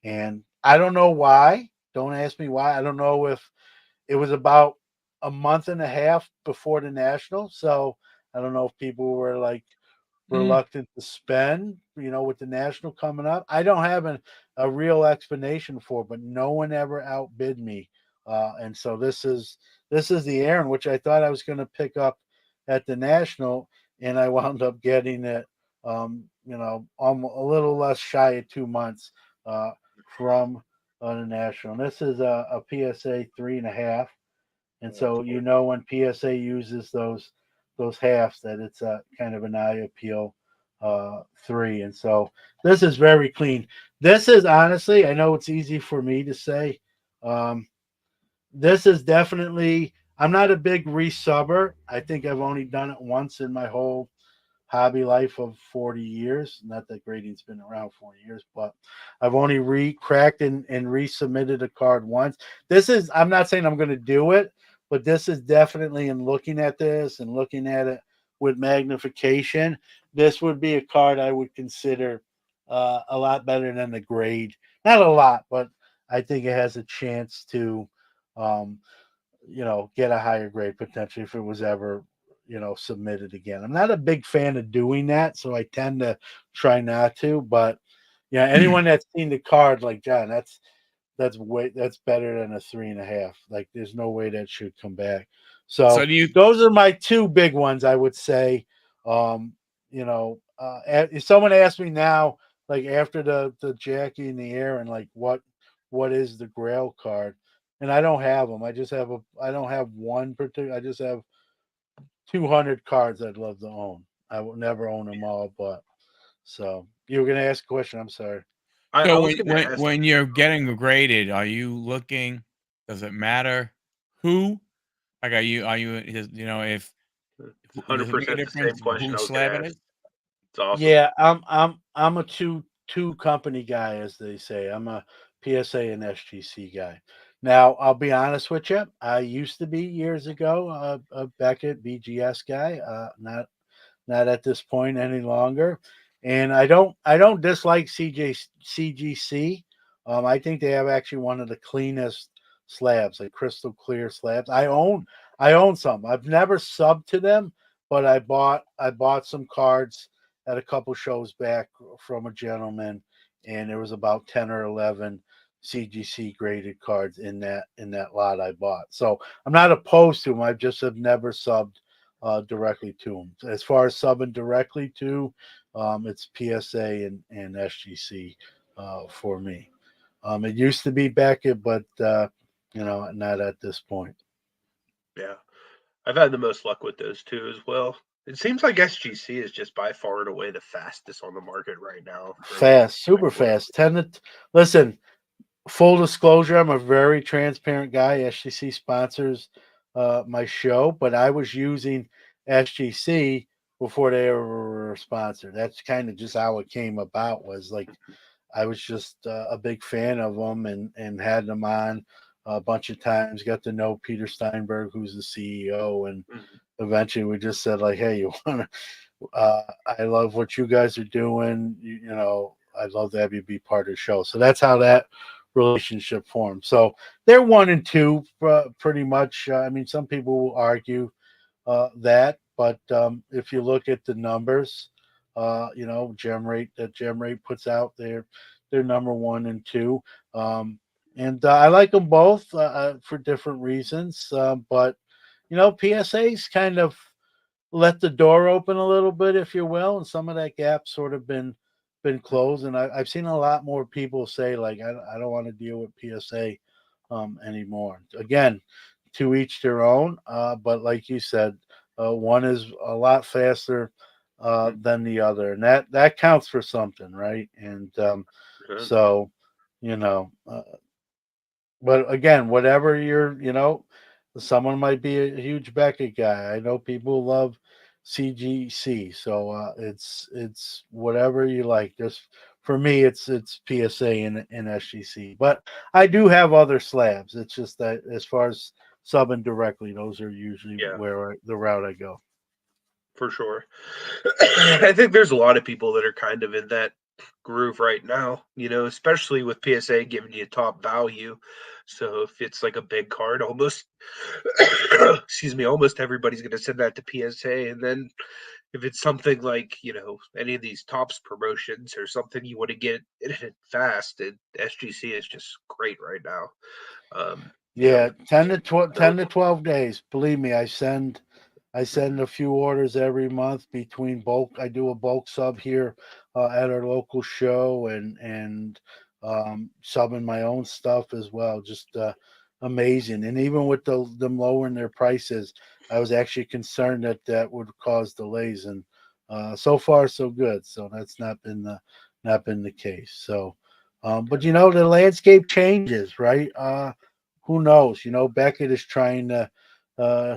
And I don't know why. Don't ask me why. I don't know if it was about a month and a half before the national. So I don't know if people were like Mm. reluctant to spend, with the national coming up. I don't have a real explanation for it, but no one ever outbid me. And so this is the Aaron, which I thought I was going to pick up at the national, and I wound up getting it, a little less shy of 2 months from the national. And this is a PSA 3.5. And so when PSA uses those halves, that it's a kind of an eye appeal 3. And so this is very clean. This is honestly, I know it's easy for me to say. Um, this is definitely. I'm not a big resubber. I think I've only done it once in my whole hobby life of 40 years. Not that grading's been around 40 years, but I've only cracked and resubmitted a card once. I'm not saying I'm going to do it, but this is definitely, in looking at this and looking at it with magnification, this would be a card I would consider a lot better than the grade. Not a lot, but I think it has a chance to um, get a higher grade potentially if it was ever, submitted again. I'm not a big fan of doing that, so I tend to try not to. But yeah, anyone that's seen the card, like John, that's better than a 3.5. Like, there's no way that should come back. So So do you? those are my two big ones, I would say. If someone asked me now, like after the Jackie in the air, and like what is the Grail card, and I don't have them. I don't have one particular. I just have 200 cards I'd love to own. I will never own them all, but so you were gonna ask a question. I'm sorry. I So was going to ask. when you're getting graded, are you looking? Does it matter who? Like, if does it make a 100% the same difference question I whose was going to slab it ask. is? It's awesome. Yeah, I'm a two company guy, as they say. I'm a PSA and SGC guy. Now, I'll be honest with you. I used to be years ago a Beckett BGS guy. Not at this point any longer. And I don't dislike CGC. I think they have actually one of the cleanest slabs, like crystal clear slabs. I own some. I've never subbed to them, but I bought some cards at a couple shows back from a gentleman, and there was about 10 or 11 CGC graded cards in that lot I bought. So I'm not opposed to them. I just have never subbed directly to them. As far as subbing directly to, it's PSA and SGC for me. It used to be Beckett, but not at this point. Yeah. I've had the most luck with those two as well. It seems like SGC is just by far and away the fastest on the market right now for like Fast, super fast. Listen. Full disclosure, I'm a very transparent guy. SGC sponsors my show, but I was using SGC before they were sponsored. That's kind of just how it came about. Was like I was just a big fan of them and had them on a bunch of times. Got to know Peter Steinberg, who's the CEO, and Mhm. eventually we just said like, "Hey, you want to? I love what you guys are doing. I'd love to have you be part of the show." So that's how that relationship formed. So they're 1 and 2, pretty much. I mean, some people will argue that, but if you look at the numbers, Gem Rate puts out their number 1 and 2, and I like them both for different reasons. But PSA's kind of let the door open a little bit, if you will, and some of that gap's sort of been closed. And I've seen a lot more people say like, I don't want to deal with PSA anymore. Again, to each their own. But like you said, one is a lot faster than the other, and that counts for something, right? And Mhm. so, you know, uh, but again, whatever someone might be a huge Beckett guy. I know people love CGC, so it's whatever you like. Just for me, it's PSA and SGC. But I do have other slabs. It's just that as far as subbing directly, those are usually Yeah, the route I go. for sure. I think there's a lot of people that are kind of in that groove right now, especially with PSA giving you top value. So if it's like a big card, almost, excuse me, almost everybody's going to send that to PSA. And then if it's something like, any of these tops promotions or something you want to get it fast, SGC is just great right now. Yeah, 10 to So 12 days. Believe me, I send a few orders every month between bulk. I do a bulk sub here at our local show and subbing my own stuff as well. Just amazing. And even with them lowering their prices, I was actually concerned that would cause delays. And so far so good. So that's not been the case. So, but the landscape changes, right? Who knows? Beckett is trying to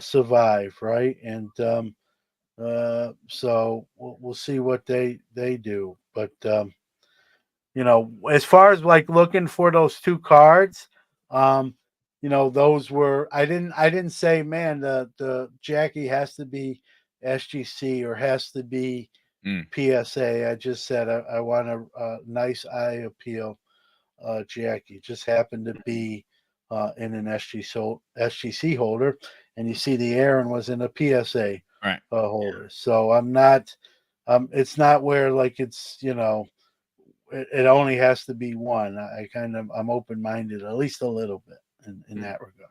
survive, right? And so we'll see what they do. But as far as like looking for those two cards, um, those were I didn't say, man, the Jackie has to be SGC or has to be Mm. PSA. I just said I want a nice eye appeal Jackie. Just happened to be in an SGC holder, and you see the Aaron was in a PSA Right. holder. So I'm not. It's not where like it's it only has to be one. I'm open minded at least a little bit in that regard.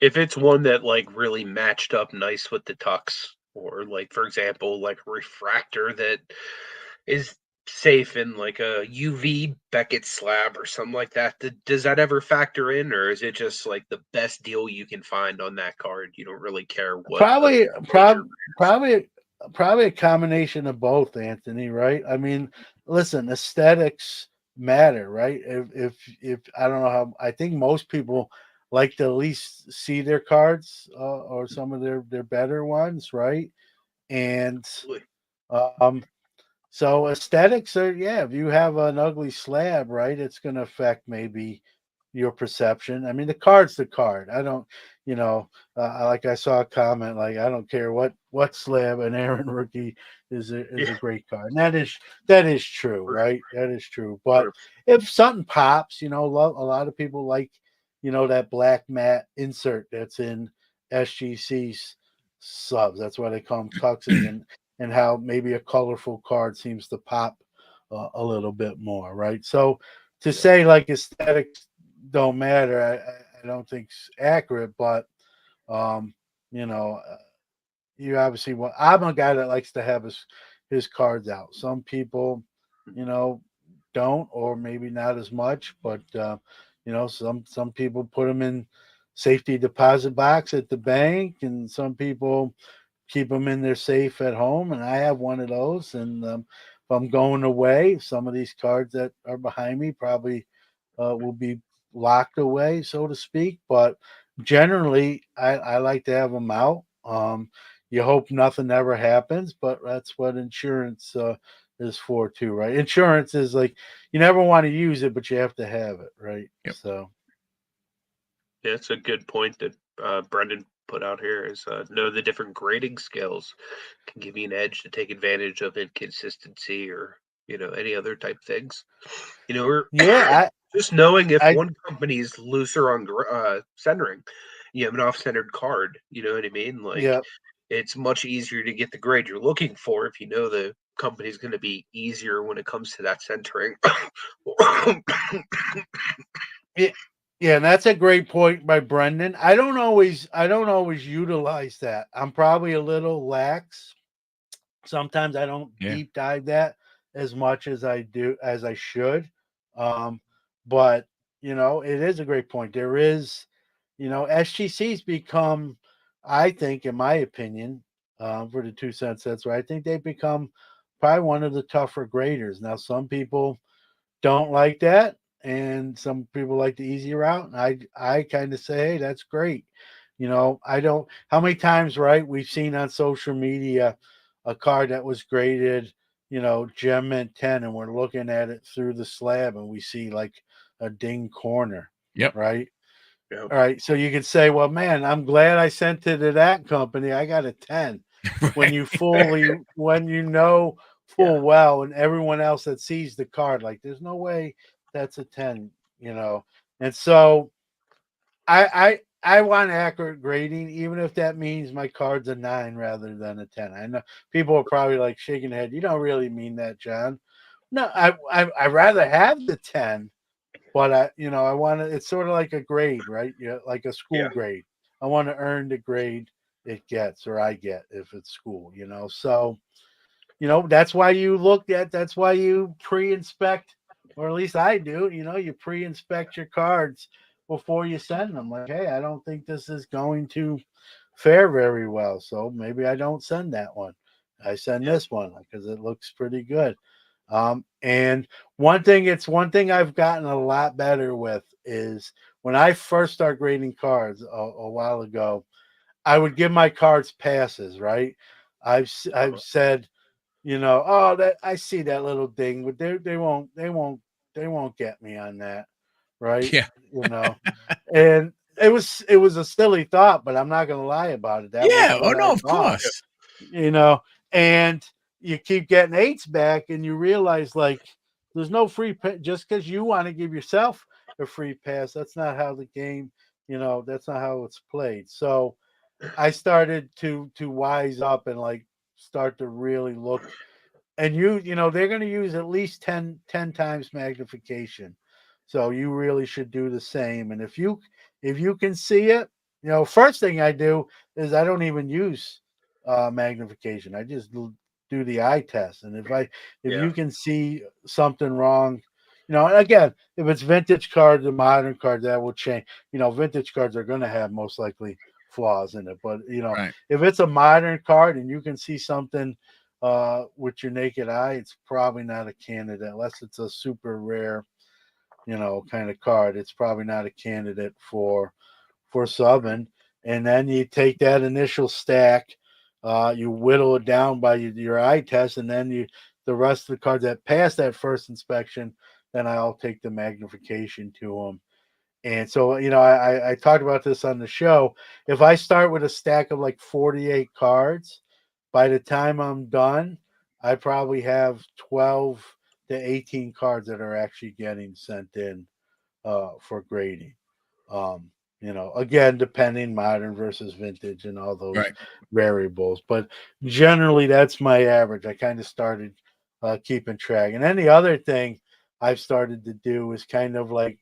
If it's one that like really matched up nice with the tux, or like for example, like a refractor that is safe in like a UV Beckett slab or something like that, does that ever factor in, or is it just like the best deal you can find on that card? You don't really care what Probably, major. probably a combination of both, Anthony. Right? I mean, listen, aesthetics matter, right? If I don't know how, I think most people like to at least see their cards or some of their better ones, right? And um, so aesthetics are, yeah, if you have an ugly slab, right, it's going to affect maybe your perception. I mean, the card. I don't, like I saw a comment like I don't care what slab an Aaron rookie is a great card. And that is true, right? That is true. But if something pops, a lot of people like, that black matte insert that's in SGC's subs. That's why they call them tuxes, and how maybe a colorful card seems to pop a little bit more, right? So to say like aesthetics don't matter, I don't think it's accurate, but um, you know, you obviously want. I'm a guy that likes to have his cards out. Some people, you know, don't, or maybe not as much, but some people put them in safety deposit box at the bank, and some people keep them in their safe at home. And I have one of those. And if I'm going away, some of these cards that are behind me probably will be locked away, so to speak. But generally, I like to have them out. You hope nothing ever happens, but that's what insurance is for too, right? Insurance is like you never want to use it, but you have to have it, right? Yep. So Yeah, it's a good point that Brendan put out here is know the different grading scales can give you an edge to take advantage of inconsistency or any other type things. Or yeah, just knowing if I one company is looser on centering, you have an off-centered card. You know what I mean? Like yeah. it's much easier to get the grade you're looking for if you know the company's going to be easier when it comes to that centering. Yeah, yeah, and that's a great point by Brendan. I don't always utilize that. I'm probably a little lax. Sometimes I don't Yeah. deep dive that as much as I should. Um, but it is a great point. There is, SGC's become, I think, in my opinion, for the 2 cent sets, right? I think they've become probably one of the tougher graders. Now, some people don't like that, and some people like the easy route. And I kind of say, hey, that's great. I don't. How many times, right? We've seen on social media a card that was graded, gem mint 10, and we're looking at it through the slab, and we see like a ding corner, Yep. right? Yeah. All right, so you could say, well, man, I'm glad I sent it to that company. I got a 10. When Right. when you know full Yeah. well, and everyone else that sees the card, like there's no way that's a 10. And so I want accurate grading, even if that means my card's a 9 rather than a 10. I know people are probably like shaking their head. You don't really mean that, John. No, I rather have the 10, but I want to. It's sort of like a grade, right? Yeah, like a school Yeah. grade. I want to earn the grade it gets, or I get if it's school. So that's why you look at. That's why you pre-inspect, or at least I do. You pre-inspect your cards before you send them. Like, hey, I don't think this is going to fare very well, so maybe I don't send that one. I send this one because it looks pretty good. And it's one thing I've gotten a lot better with is when I first started grading cards a while ago, I would give my cards passes, right? I've said, oh, that I see that little ding, but they won't get me on that, right? Yeah. And it was a silly thought, but I'm not gonna lie about it. That was Yeah. Oh what no, I of thought, course. and you keep getting eights back, and you realize like there's no free pay just because you want to give yourself a free pass. That's not how the game, that's not how it's played. So I started to wise up and like start to really look. And they're going to use at least 10 times magnification. So you really should do the same. And if you can see it, first thing I do is I don't even use magnification. I just do the eye test. And if Yeah. you can see something wrong, and again, if it's vintage cards or modern cards, that will change. Vintage cards are going to have most likely flaws in it. But Right. if it's a modern card and you can see something with your naked eye, it's probably not a candidate unless it's a super rare, kind of card. It's probably not a candidate for subbing. And then you take that initial stack, you whittle it down by your eye test, and then the rest of the cards that pass that first inspection, then I'll take the magnification to them. And so, I talked about this on the show. If I start with a stack of like 48 cards, by the time I'm done, I probably have 12 to 18 cards that are actually getting sent in for grading. Um, again, depending modern versus vintage and all those Right. variables. But generally, that's my average. I kind of started keeping track. And then the other thing I've started to do is kind of like,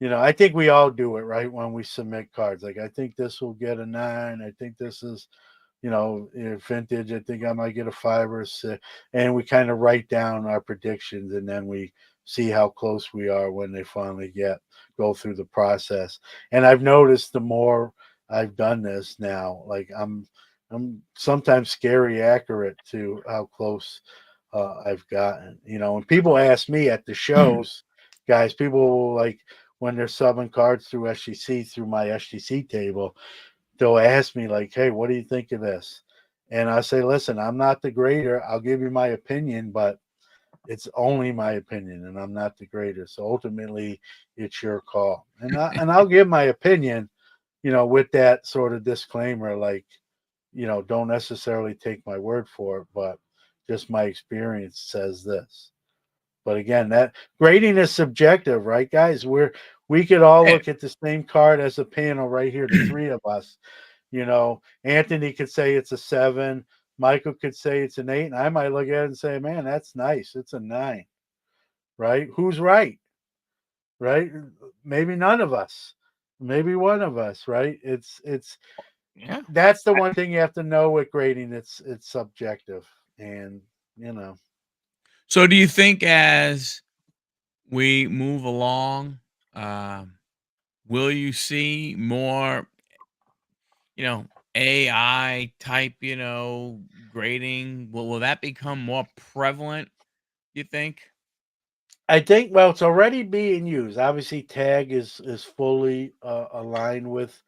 I think we all do it, right? When we submit cards, like I think this will get a 9. I think this is, vintage. I think I might get a 5 or a 6, and we kind of write down our predictions, and then we see how close we are when they finally go through the process. And I've noticed the more I've done this now, like I'm sometimes scary accurate to how close I've gotten. When people ask me at the shows, guys, people will like when they're subbing cards through SGC through my SGC table, they'll ask me like, "Hey, what do you think of this?" And I say, "Listen, I'm not the grader. I'll give you my opinion, but it's only my opinion, and I'm not the grader. So ultimately, it's your call." And I'll give my opinion, with that sort of disclaimer, like, don't necessarily take my word for it, but just my experience says this. But again, that grading is subjective, right, guys? We could all Yeah. look at the same card as a panel right here, the three of us. Anthony could say it's a 7. Michael could say it's an 8, and I might look at it and say, "Man, that's nice. It's a 9." Right? Who's right? Right? Maybe none of us. Maybe one of us. Right? It's Yeah. that's the one thing you have to know with grading. It's subjective, and you know. So do you think as we move along, um, will you see more, you know, AI type, grading? Will that become more prevalent, you think? I think well, it's already being used. Obviously, tag is fully aligned with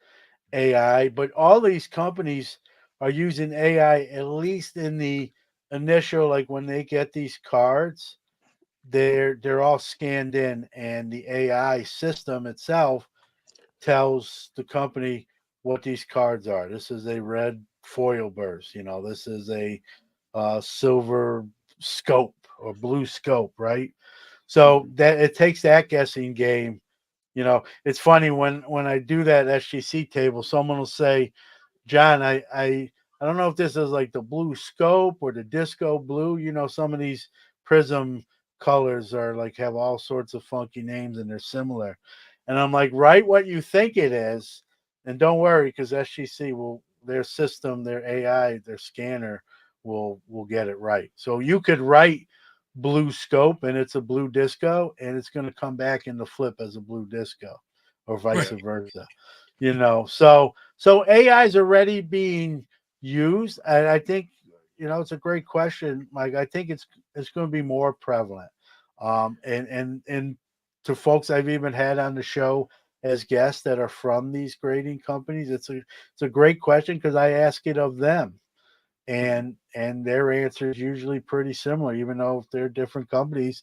AI, but all these companies are using AI at least in the initial, like when they get these cards, they're all scanned in, and the AI system itself tells the company what these cards are. This is a red foil burst. This is a silver scope or blue scope, right? So that it takes that guessing game. It's funny when I do that SGC table, someone will say, "John, I don't know if this is like the blue scope or the disco blue. Some of these prism colors are like have all sorts of funky names and they're similar." And I'm like, "Write what you think it is, and don't worry because SGC will their system, their AI, their scanner will get it right." So you could write blue scope and it's a blue disco, and it's going to come back in the flip as a blue disco, or vice Right. versa. So AI is already being used, and I think it's a great question, Mike. I think it's going to be more prevalent, and to folks I've even had on the show as guests that are from these grading companies, it's a great question because I ask it of them, and their answer is usually pretty similar, even though if they're different companies.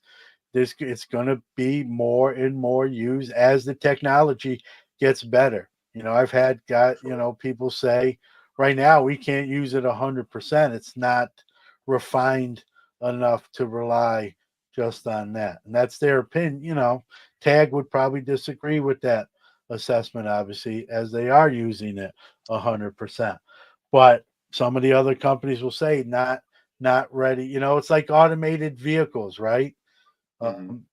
It's going to be more and more used as the technology gets better. I've had people say right now we can't use it 100%. It's not refined enough to rely just on that. And that's their opinion. You know, Tag would probably disagree with that assessment, obviously, as they are using it 100%. But some of the other companies will say not ready. You know, it's like automated vehicles, right? Mm-hmm. Um,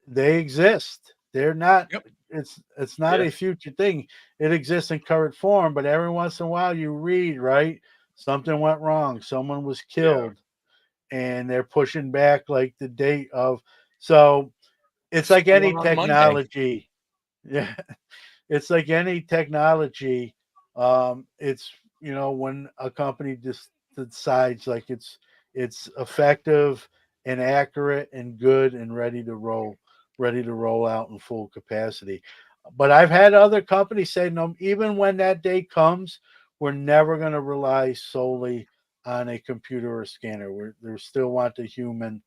they exist. They're not. Yep. It's not Yeah. a future thing. It exists in current form, but every once in a while you read, right, something went wrong. Someone was Yeah. killed, and they're pushing back like the date of. So it's like any Still on Monday. technology. Yeah, it's like any technology. It's, you know, when a company just decides like it's effective and accurate and good and ready to roll out in full capacity. But I've had other companies say no, even when that day comes, we're never going to rely solely on a computer or scanner. We still want the human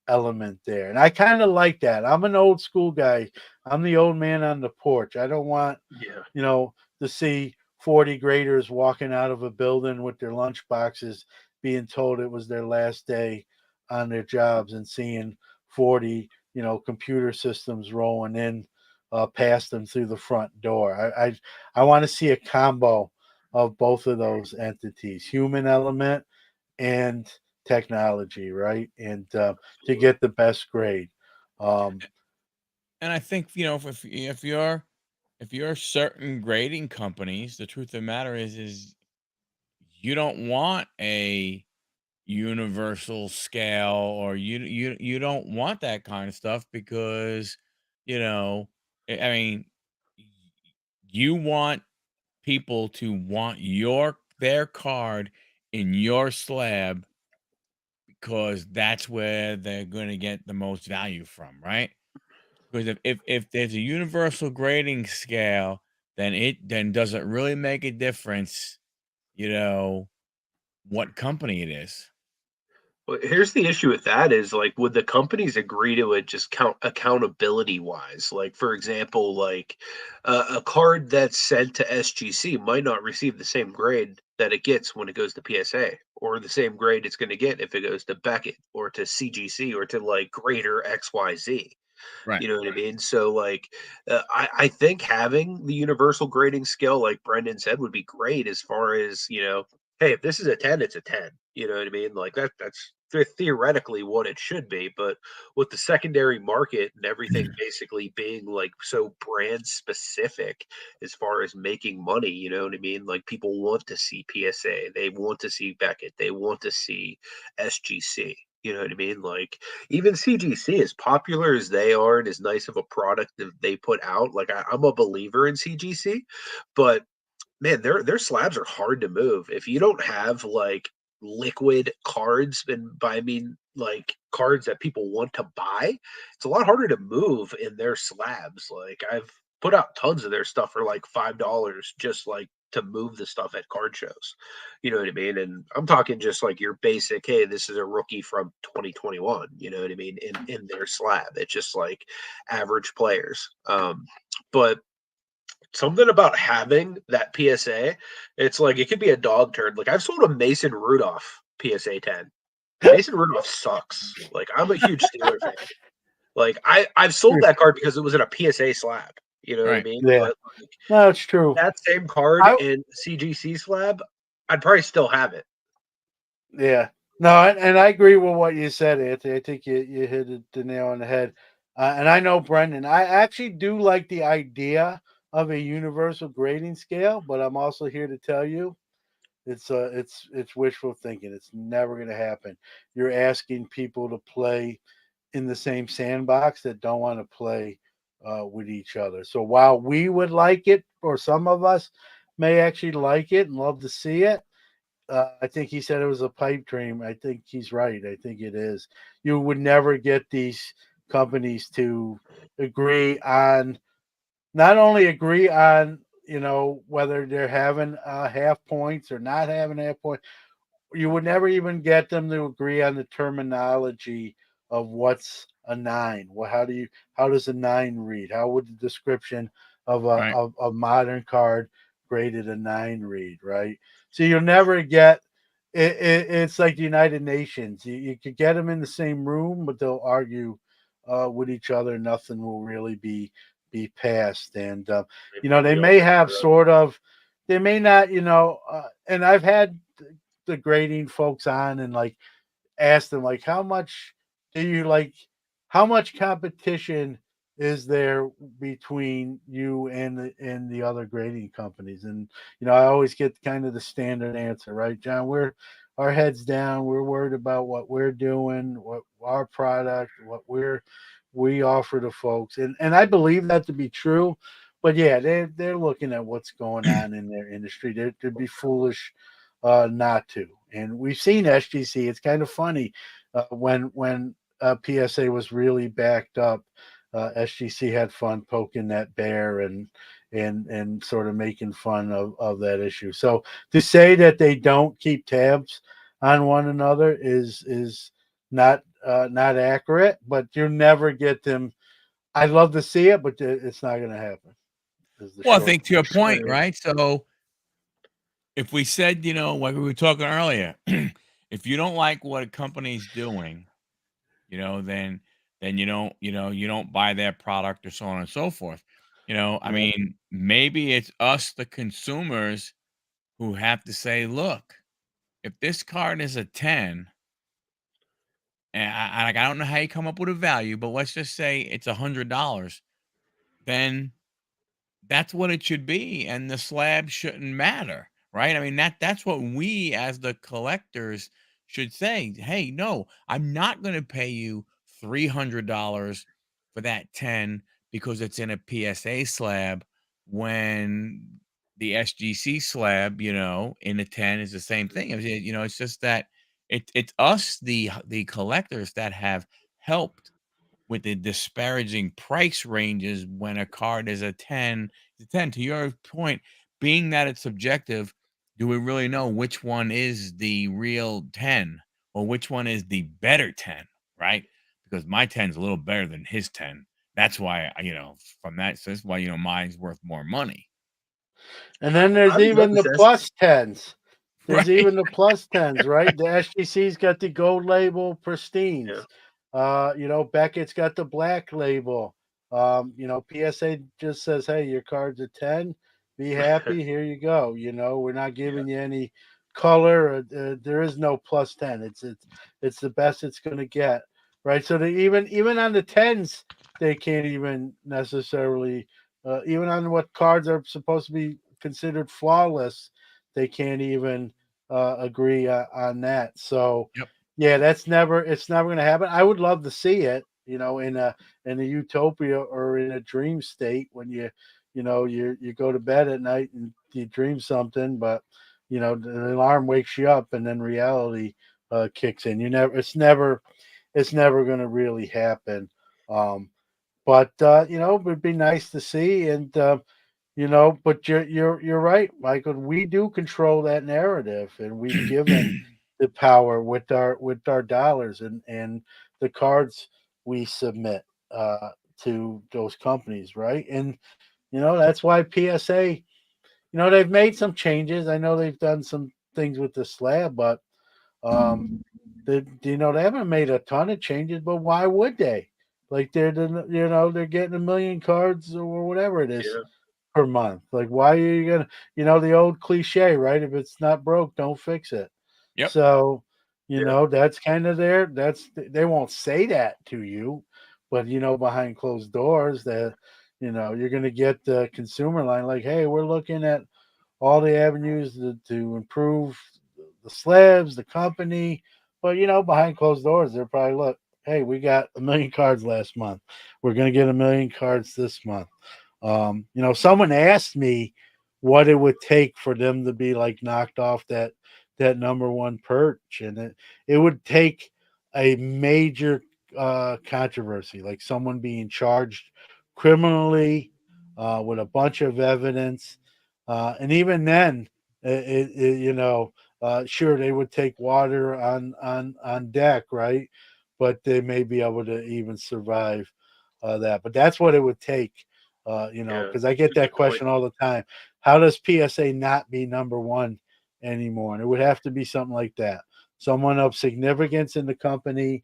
element there. And I kind of like that. I'm an old school guy. I'm the old man on the porch. I don't want, Yeah. you know, to see 40 graders walking out of a building with their lunch boxes being told it was their last day on their jobs and seeing 40, you know, computer systems rolling in past them through the front door. I want to see a combo of both of those entities, human element and technology, right? And to Absolutely. get the best grade. Um, And I think, you know, if you're certain grading companies, the truth of the matter is you don't want a universal scale, or you don't want that kind of stuff because, you know, I mean, y- you want people to want their card in your slab because that's where they're going to get the most value from, right? Because if there's a universal grading scale, then does it really make a difference, you know, what company it is? Well, here's the issue with that is like, would the companies agree to it just accountability wise? Like, for example, like a card that's sent to SGC might not receive the same grade that it gets when it goes to PSA, or the same grade it's going to get if it goes to Beckett or to CGC or to like Grader XYZ. Right. You know what I mean? So, like, I think having the universal grading scale, like Brendan said, would be great as far as, you know, hey, if this is a 10, it's a 10. You know what I mean? Like, that's theoretically what it should be. But with the secondary market and everything basically being like so brand specific as far as making money, you know what I mean? Like, people want to see PSA, they want to see Beckett, they want to see SGC. You know what I mean? Like, even CGC, as popular as they are and as nice of a product that they put out, like I'm a believer in CGC, but man, their slabs are hard to move. If you don't have like liquid cards, and by I mean like cards that people want to buy, it's a lot harder to move in their slabs. Like, I've put out tons of their stuff for like $5 just like to move the stuff at card shows. You know what I mean? And I'm talking just like your basic, hey, this is a rookie from 2021, you know what I mean, in their slab. It's just like average players. But something about having that PSA, it's like it could be a dog turd. Like, I've sold a Mason Rudolph PSA 10. Mason Rudolph sucks. Like, I'm a huge Steeler fan. Like, I've sold that card because it was in a PSA slab. You know what I Right. mean? yeah, But like, no, it's true. that same card I in CGC slab, I'd probably still have it. Yeah, no, and I agree with what you said, Anthony. I think you hit the nail on the head. And I know Brendan. I actually do like the idea of a universal grading scale, but I'm also here to tell you it's wishful thinking. It's never going to happen. You're asking people to play in the same sandbox that don't want to play with each other. So while we would like it, or some of us may actually like it and love to see it, I think he said it was a pipe dream. I think he's right. I think it is. You would never get these companies to agree on, not only agree on, you know, whether they're having half points or not having half points. You would never even get them to agree on the terminology of what's a nine. Well, how does a nine read? How would the description of Right. a modern card graded a nine read? Right. So you'll never get it's like the United Nations. You could get them in the same room, but they'll argue with each other. Nothing will really be passed. And They you know, put they wheels may on the have road. sort of, they may not, you know. And I've had the grading folks on and like asked them like how much do you like how much competition is there between you and the other grading companies. And you know, I always get kind of the standard answer, right, John? We're our heads down, we're worried about what we're doing, what our product, what we offer to folks. And I believe that to be true. But yeah, they're looking at what's going on in their industry. They'd be foolish not to. And we've seen SGC. It's kind of funny when PSA was really backed up. SGC had fun poking that bear and sort of making fun of that issue. So to say that they don't keep tabs on one another is not accurate. But you never get them. I'd love to see it, but it's not going to happen. Is the Well, I short. think to your point, Right. right? So if we said, like we were talking earlier, if you don't like what a company's doing, then you don't buy their product or so on and so forth. I Yep. mean, maybe it's us, the consumers, who have to say, look, if this card is a 10, and I don't know how you come up with a value, but let's just say it's $100, then that's what it should be, and the slab shouldn't matter, right? I mean, that's what we as the collectors should say. Hey, no, I'm not going to pay you $300 for that 10 because it's in a PSA slab when the SGC slab, in a 10 is the same thing. It's just that it's us, the collectors, that have helped with the disparaging price ranges when a card is a 10. The 10, to your point, being that it's subjective, do we really know which one is the real 10 or which one is the better 10, right? Because my 10 is a little better than his 10. That's why, from that, so that's why, mine's worth more money. And then I there's would love even to the see us. plus tens. There's Right. even the plus tens, right? The SGC's got the gold label Yeah. pristines. You know, Beckett's got the black label. You know, PSA just says, hey, your card's a 10. Be happy. Here you go. You know, we're not Yeah. giving you any color. There is no plus 10. It's the best it's going to get, right? So they even on the tens, they can't even necessarily even on what cards are supposed to be considered flawless, they can't even agree on that. So Yep. yeah, it's never going to happen. I would love to see it, you know, in a utopia or in a dream state when you go to bed at night and you dream something, but you know the alarm wakes you up and then reality kicks in. It's never going to really happen. Um, but you know, it would be nice to see. And you know, but you're right, Michael. We do control that narrative, and we've given the power with our dollars and the cards we submit to those companies, right? And you know, that's why PSA. You know, they've made some changes. I know they've done some things with the slab, but um, you know, they haven't made a ton of changes. But why would they? Like they're getting a million cards or whatever it is Yeah. per month. Like, why are you gonna, you know, the old cliche, right? If it's not broke, don't fix it. Yep. So, you Yeah. know, that's kind of there. They won't say that to you, but you know, behind closed doors, that you know, you're gonna get the consumer line like, hey, we're looking at all the avenues to improve the slabs, the company. But you know, behind closed doors, they're probably look, hey, we got a million cards last month. We're gonna get a million cards this month. You know, someone asked me what it would take for them to be like knocked off that number one perch, and it would take a major controversy, like someone being charged criminally with a bunch of evidence, and even then, you know, sure they would take water on deck, right? But they may be able to even survive that. But that's what it would take, you know, Yeah. because I get That's a that good point. question all the time. How does PSA not be number one anymore. And it would have to be something like that. Someone of significance in the company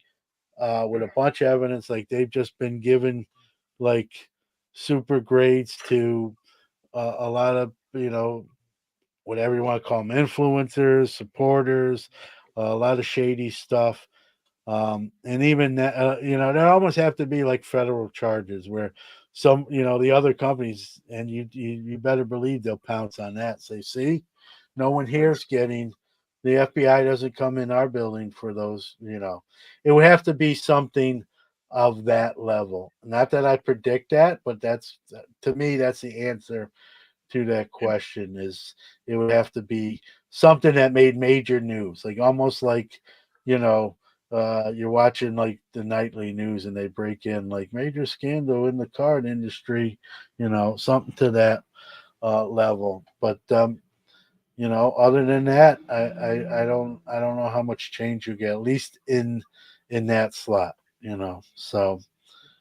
with a bunch of evidence, like they've just been given like super grades to a lot of, whatever you want to call them, influencers, supporters, a lot of shady stuff. And even that, there almost have to be like federal charges where some, the other companies, and you better believe they'll pounce on that. Say, see, no one here's getting, the FBI doesn't come in our building for those. It would have to be something of that level. Not that I predict that, but that's, to me, that's the answer to that question. Is it would have to be something that made major news, like almost like, you're watching like the nightly news and they break in like major scandal in the card industry, something to that level. But other than that, I don't know how much change you get, at least in that slot. So,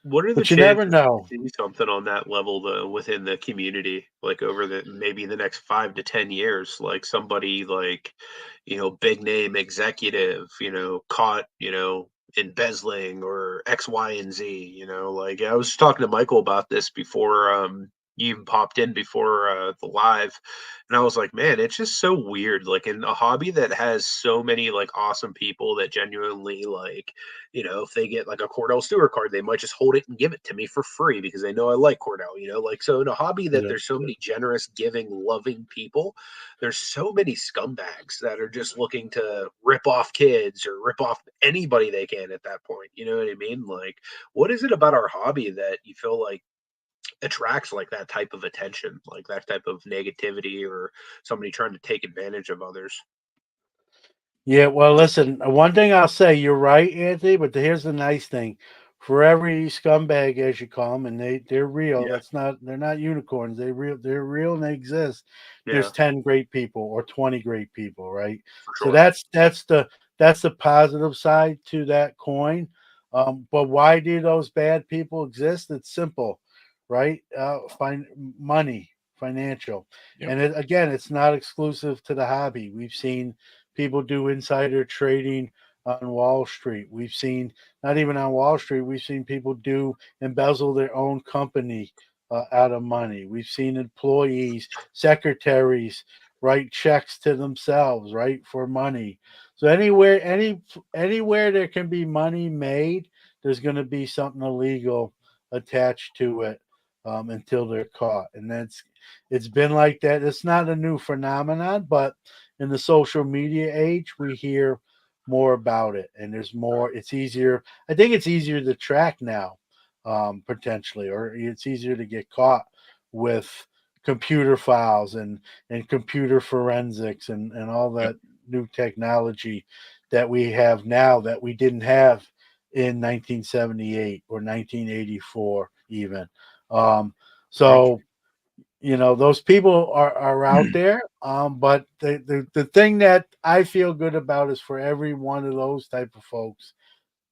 What are the but you never chances know. to see something on that level though within the community, like over the maybe the next 5 to 10 years, like somebody like, big name executive, caught, embezzling or X, Y, and Z, like I was talking to Michael about this before you even popped in before the live, and I was like, man, it's just so weird, like in a hobby that has so many like awesome people that genuinely like, if they get like a Cordell Stewart card, they might just hold it and give it to me for free because they know I like Cordell, like so in a hobby that Yeah. there's so many generous, giving, loving people, there's so many scumbags that are just looking to rip off kids or rip off anybody they can at that point. You know what I mean? Like, what is it about our hobby that you feel like attracts like that type of attention, like that type of negativity or somebody trying to take advantage of others? Yeah, well, listen, one thing I'll say, you're right, Anthony, but here's the nice thing. For every scumbag, as you call them, and they're real, Yeah, they're not unicorns. They're real and they exist. yeah, There's 10 great people or 20 great people, right? for So sure. that's the positive side to that coin. But why do those bad people exist? It's simple, right? Find money, financial. Yep. And again, it's not exclusive to the hobby. We've seen people do insider trading on Wall Street. We've seen, not even on Wall Street, we've seen people do embezzle their own company out of money. We've seen employees, secretaries write checks to themselves, right, for money. So anywhere there can be money made, there's going to be something illegal attached to it until they're caught, and it's been like that. It's not a new phenomenon, but in the social media age, we hear more about it, and there's more. It's easier. I think it's easier to track now, potentially, or it's easier to get caught with computer files and computer forensics and all Yep. that new technology that we have now that we didn't have in 1978 or 1984 even. Um, Very so those people are out true. there, but the thing that I feel good about is for every one of those type of folks,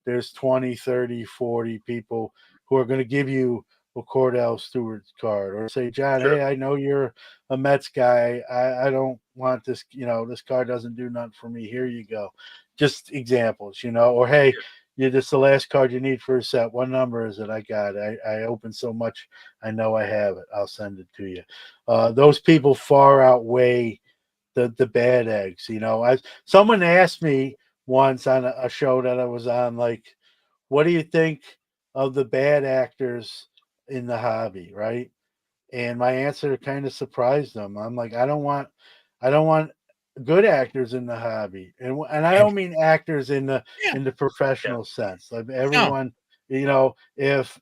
there's 20, 30, 40 people who are going to give you a Cordell Stewart card or say, John, Sure. hey, I know you're a Mets guy. I don't want this, this card doesn't do nothing for me. Here you go. Just examples, or hey, Yeah. this is the last card you need for a set. What number is it? I got it. I open so much. I know I have it. I'll send it to you. Those people far outweigh the bad eggs. Someone asked me once on a show that I was on, like, what do you think of the bad actors in the hobby, right? And my answer kind of surprised them. I'm like, I don't want good actors in the hobby, and I And don't mean actors in the yeah, Yeah. professional sense. Like no, everyone, if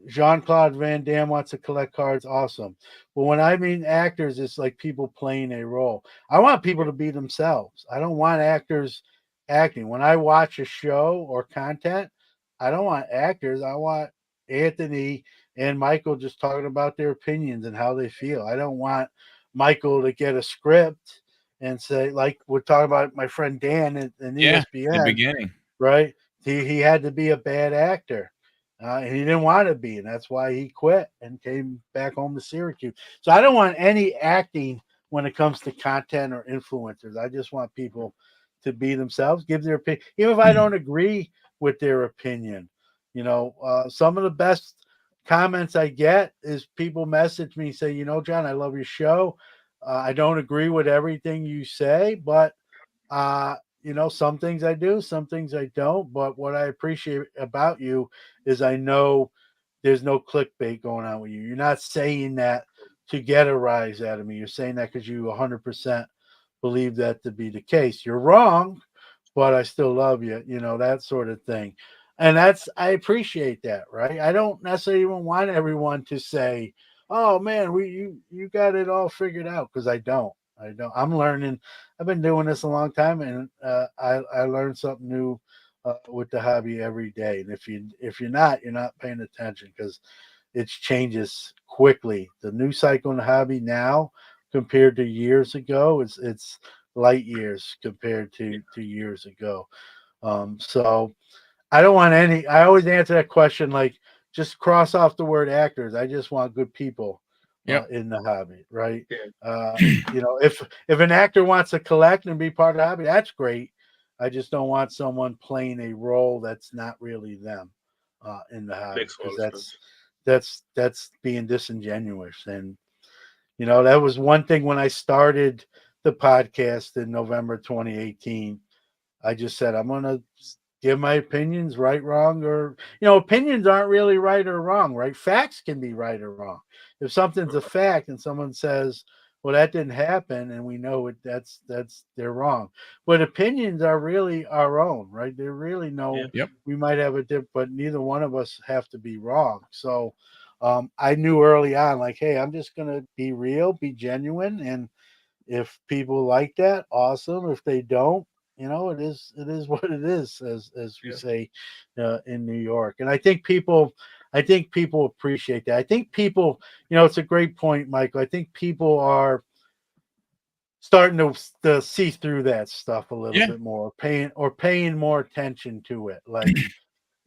Jean Claude Van Damme wants to collect cards, awesome. But when I mean actors, it's like people playing a role. I want people to be themselves. I don't want actors acting. When I watch a show or content, I don't want actors. I want Anthony and Michael just talking about their opinions and how they feel. I don't want Michael to get a script and say, like we're talking about my friend Dan in yeah, the ESPN, beginning. right? He had to be a bad actor. And he didn't want to be, and that's why he quit and came back home to Syracuse. So I don't want any acting when it comes to content or influencers. I just want people to be themselves, give their opinion, even if I don't agree with their opinion. Some of the best comments I get is people message me, say, John, I love your show. I don't agree with everything you say, but some things I do, some things I don't. But what I appreciate about you is I know there's no clickbait going on with you. You're not saying that to get a rise out of me. You're saying that because you 100% believe that to be the case. You're wrong, but I still love you, that sort of thing. And I appreciate that, right? I don't necessarily even want everyone to say, oh man, you got it all figured out, because I don't. I'm learning. I've been doing this a long time, and I learn something new with the hobby every day. And you're not paying attention, because it changes quickly. The news cycle in the hobby now compared to years ago, it's light years compared to years ago. So I don't want any. I always answer that question like, just cross off the word actors. I just want good people Yep. in the hobby, right? Yeah. If an actor wants to collect and be part of the hobby, that's great. I just don't want someone playing a role that's not really them in the hobby, Makes a lot because of sense. that's being disingenuous. And that was one thing when I started the podcast in November 2018. I just said, I'm going to give my opinions, right, wrong, or, opinions aren't really right or wrong, right? Facts can be right or wrong. If something's a fact and someone says, well, that didn't happen, and we know it, they're wrong. But opinions are really our own, right? They're really Yep. we might have a different, but neither one of us have to be wrong. So I knew early on, like, hey, I'm just going to be real, be genuine. And if people like that, awesome. If they don't, it is what it is, as we say in New York. And I think people appreciate that. I think people, it's a great point, Michael. I think people are starting to see through that stuff a little Yeah. bit more, paying more attention to it. Like,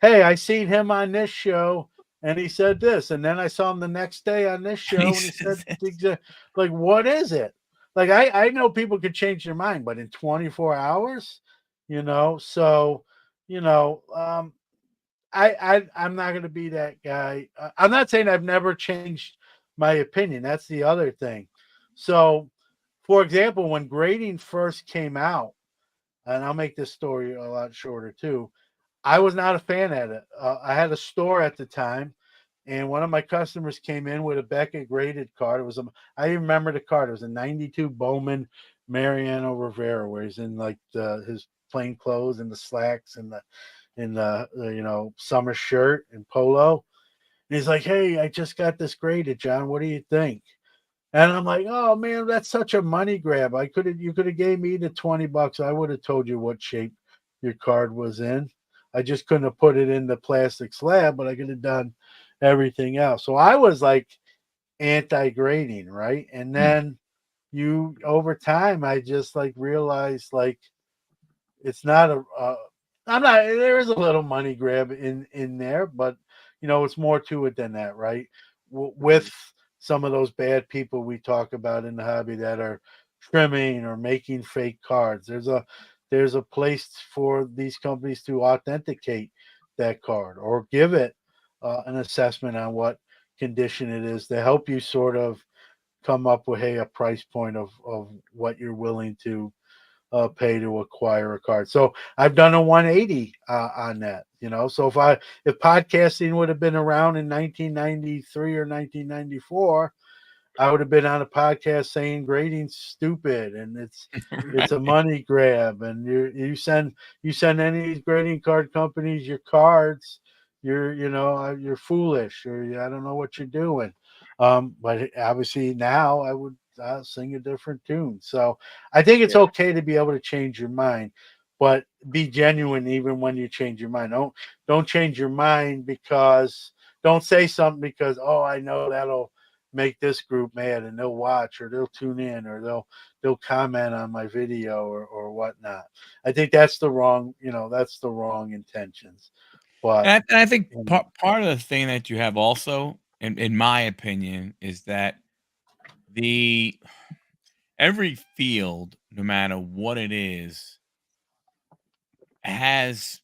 hey, I seen him on this show and he said this, and then I saw him the next day on this show and he said, like, what is it? Like, I know people could change their mind, but in 24 hours, so, I'm not going to be that guy. I'm not saying I've never changed my opinion. That's the other thing. So, for example, when grading first came out, and I'll make this story a lot shorter too, I was not a fan of it. I had a store at the time, and one of my customers came in with a Beckett graded card. I even remember the card. It was a '92 Bowman Mariano Rivera, where he's in like his plain clothes and the slacks and the summer shirt and polo. And he's like, "Hey, I just got this graded, John. What do you think?" And I'm like, "Oh man, that's such a money grab. You could have gave me the $20. I would have told you what shape your card was in. I just couldn't have put it in the plastic slab, but I could have done everything else." So I was like anti-grading, right? And then over time, I just like realized, like, it's not I'm not, there is a little money grab in there, but it's more to it than that, right? With some of those bad people we talk about in the hobby that are trimming or making fake cards, there's a place for these companies to authenticate that card or give it an assessment on what condition it is, to help you sort of come up with, hey, a price point of what you're willing to pay to acquire a card. So I've done a 180 on that. So if podcasting would have been around in 1993 or 1994, I would have been on a podcast saying grading's stupid and it's a money grab, and you send any of these grading card companies your cards, you're foolish, or I don't know what you're doing. But obviously now I would sing a different tune. So I think it's okay to be able to change your mind, but be genuine even when you change your mind. Don't change your mind because don't say something because, oh, I know that'll make this group mad and they'll watch or they'll tune in or they'll comment on my video or whatnot. I think that's the wrong intentions. But And I think part of the thing that you have also, in my opinion, is that the every field, no matter what it is, has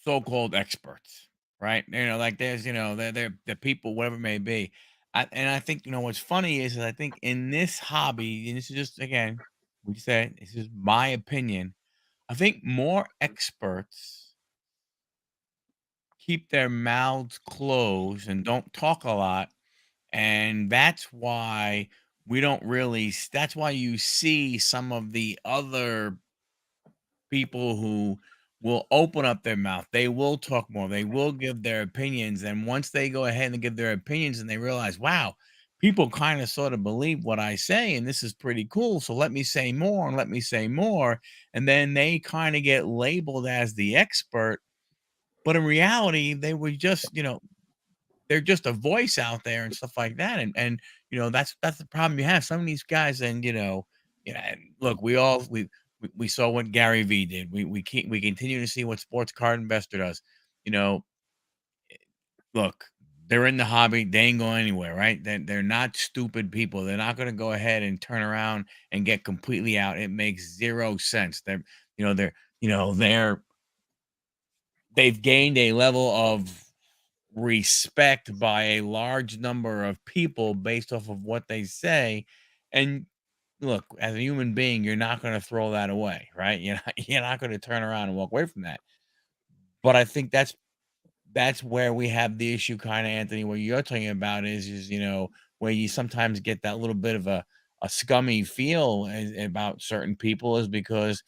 so-called experts, right? Like there's, they're the people, whatever it may be. And I think, what's funny is that I think in this hobby, and this is just, again, we said, this is my opinion. I think more experts keep their mouths closed and don't talk a lot. And that's why that's why you see some of the other people who will open up their mouth. They will talk more. They will give their opinions. And once they go ahead and give their opinions and they realize, wow, people kind of sort of believe what I say, and this is pretty cool. So let me say more and let me say more. And then they kind of get labeled as the expert. But in reality, they were just, they're just a voice out there and stuff like that. And that's the problem you have. Some of these guys, and and look, we saw what Gary V did. We continue to see what Sports Card Investor does. You know, look, they're in the hobby. They ain't going anywhere, right? They're not stupid people. They're not going to go ahead and turn around and get completely out. It makes zero sense. They've gained a level of respect by a large number of people based off of what they say. And look, as a human being, you're not going to throw that away, right? You're not going to turn around and walk away from that. But I think that's where we have the issue, kind of, Anthony, where you're talking about is where you sometimes get that little bit of a scummy feel about certain people, is because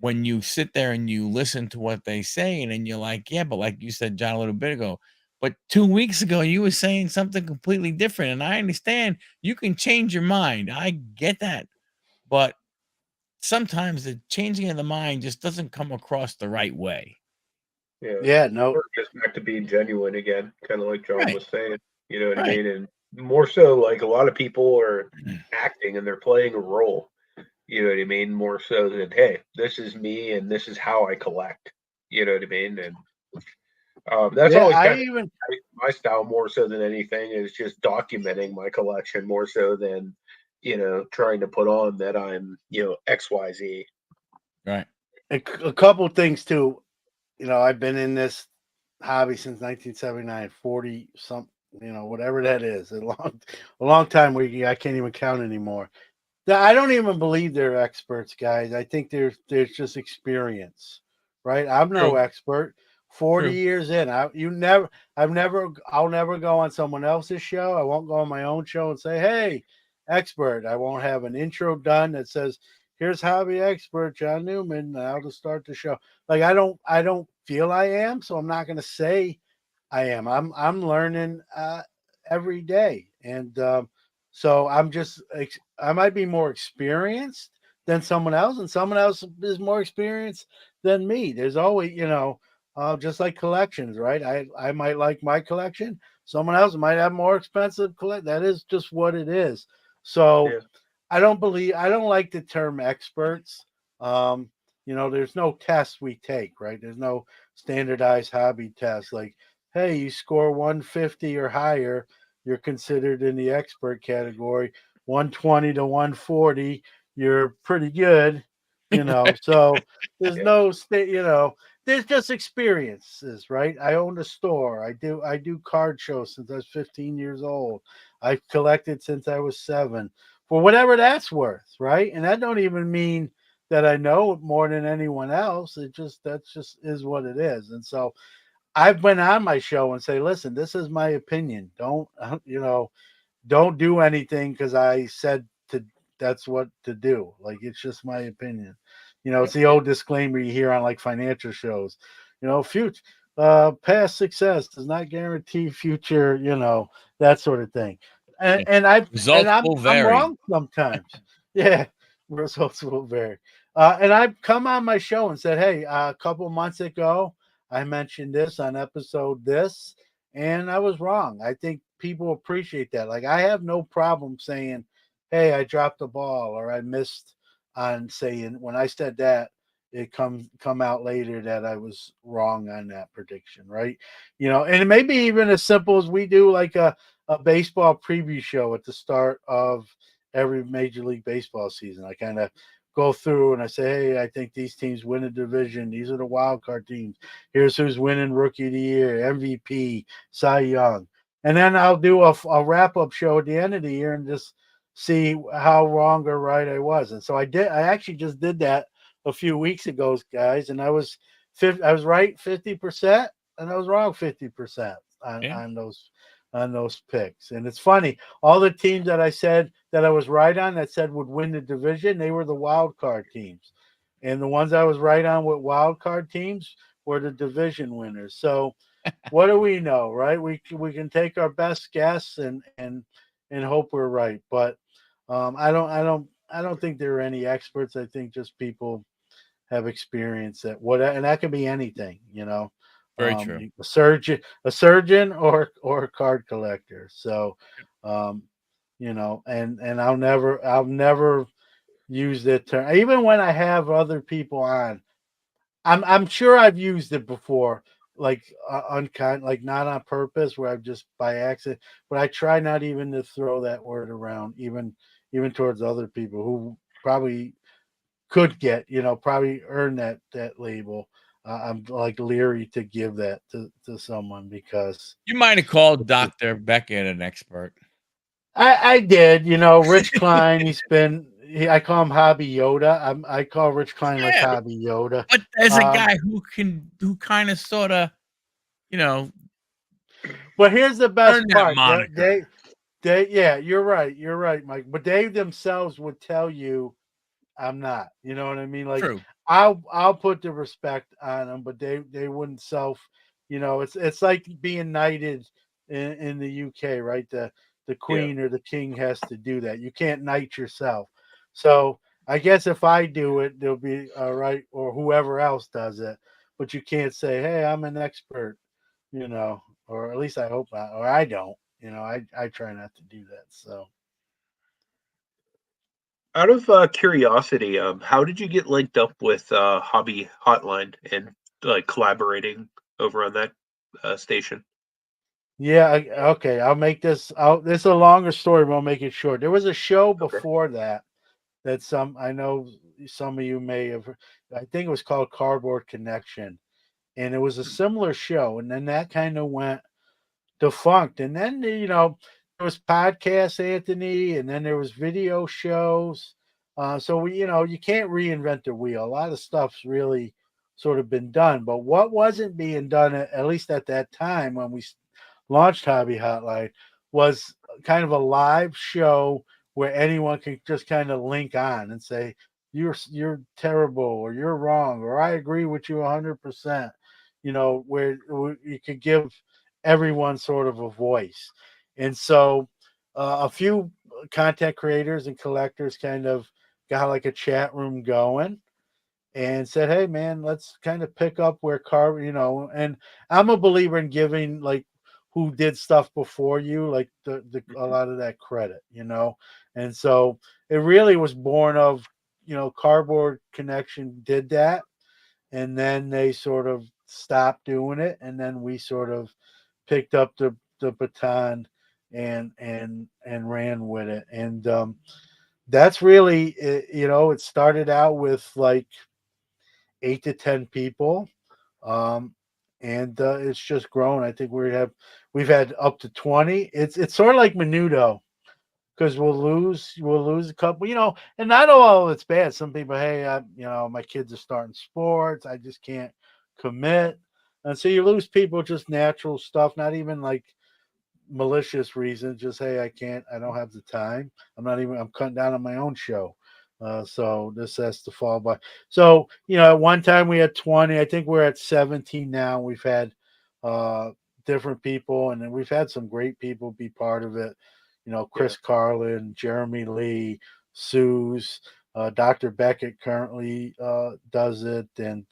when you sit there and you listen to what they say, and then you're like, yeah, but like you said, John, a little bit ago, but 2 weeks ago you were saying something completely different. And I understand you can change your mind. I get that. But sometimes the changing of the mind just doesn't come across the right way. Yeah. Yeah, no. Or it goes back to being genuine again, kind of like John Right. was saying. You know what I Right. mean? And more so, like a lot of people are acting and they're playing a role. You know what I mean? More so than, hey, this is me and this is how I collect. You know what I mean? And that's Yeah, always I kind of even my style, more so than anything, is just documenting my collection more so than, trying to put on that I'm, XYZ. Right. a couple things too. I've been in this hobby since 1979, 40 some, whatever that is, a long time. I can't even count anymore. I don't even believe they're experts, guys. I think there's just experience, right? I'm no True. expert. 40 True. years in, I'll never go on someone else's show. I won't go on my own show and say, "Hey, expert." I won't have an intro done that says, "Here's hobby expert John Newman." Now to start the show. Like I don't feel I am, so I'm not going to say I am. I'm learning every day, and so I might be more experienced than someone else, and someone else is more experienced than me. There's always, just like collections, right? I might like my collection. Someone else might have more expensive collect. That is just what it is. So Yeah. I don't like the term experts. There's no test we take, right? There's no standardized hobby test like, hey, you score 150 or higher, you're considered in the expert category. 120 to 140, you're pretty good. So there's Yeah. no state, there's just experiences, right? I owned a store. I do card shows since I was 15 years old. I've collected since I was 7, for whatever that's worth, right? And that don't even mean that I know more than anyone else. That's just is what it is. And so I've been on my show and say, listen, this is my opinion. Don't do anything because I said to that's what to do. Like it's just my opinion. It's the old disclaimer you hear on like financial shows. Future past success does not guarantee future, that sort of thing. And Yeah. and I've and Results I'm will I'm vary. wrong sometimes. Yeah, results will vary. And I've come on my show and said, hey, a couple months ago, I mentioned this on episode this, and I was wrong. I think people appreciate that. Like I have no problem saying, "Hey, I dropped the ball," or "I missed," on saying when I said that. It come out later that I was wrong on that prediction, right? And it may be even as simple as we do like a baseball preview show at the start of every Major League Baseball season. I kind of go through and I say, hey, I think these teams win a division. These are the wild card teams. Here's who's winning Rookie of the Year, MVP, Cy Young. And then I'll do a wrap-up show at the end of the year and just see how wrong or right I was. And so I actually just did that a few weeks ago, guys, and I was right 50% and I was wrong 50% on those picks. And it's funny, all the teams that I said that I was right on that said would win the division, they were the wild card teams. And the ones I was right on with wild card teams were the division winners. So what do we know, right? We can take our best guess and hope we're right. But I don't think there are any experts. I think just people have experience that and that can be anything, Very true. A surgeon or a card collector. So, and I'll never use that term. Even when I have other people on, I'm sure I've used it before, like like not on purpose, where I've just by accident. But I try not even to throw that word around, even towards other people who probably could get, probably earn that label. I'm like leery to give that to someone because You might have called Dr. Beckett an expert. I did, Rich Klein. I call him Hobby Yoda. I call Rich Klein like Hobby Yoda. But there's a guy who kind of sort of, But here's the best part. Yeah, you're right, Mike. But they themselves would tell you I'm not. You know what I mean? Like true. I'll put the respect on them, but they wouldn't it's like being knighted in the UK, right? The queen or the king has to do that. You can't knight yourself. So I guess if I do it, they'll be all right, or whoever else does it. But you can't say, hey, I'm an expert, or at least I hope not, or I don't. I try not to do that. So Out of curiosity, how did you get linked up with Hobby Hotline and like collaborating over on that station? yeah, okay. I'll make this. This is a longer story, but I'll make it short. There was a show before that I know some of you may have. I think it was called Cardboard Connection, and it was a similar show. And then that kind of went defunct. And then there was podcasts, Anthony, and then there was video shows. So you can't reinvent the wheel. A lot of stuff's really sort of been done. But what wasn't being done, at least at that time when we launched Hobby Hotline, was kind of a live show where anyone can just kind of link on and say, you're terrible, or you're wrong, or I agree with you 100%. Where you could give everyone sort of a voice. And so a few content creators and collectors kind of got like a chat room going and said, hey man, let's kind of pick up where and I'm a believer in giving like who did stuff before you, like a lot of that credit, and so it really was born of, Cardboard Connection did that, and then they sort of stopped doing it, and then we sort of picked up the baton and ran with it, and that's really it. It started out with like 8 to 10 people, and it's just grown. I think we've had up to 20. It's sort of like Menudo, because we'll lose a couple, and not all of it's bad. Some people, hey, my kids are starting sports, I just can't commit, and so you lose people, just natural stuff, not even like malicious reasons, just hey, I don't have the time, I'm cutting down on my own show, so this has to fall by. So at one time we had 20. I think we're at 17 now. We've had different people, and then we've had some great people be part of it. Chris Carlin, Jeremy Lee, Suze, Dr. Beckett currently does it, and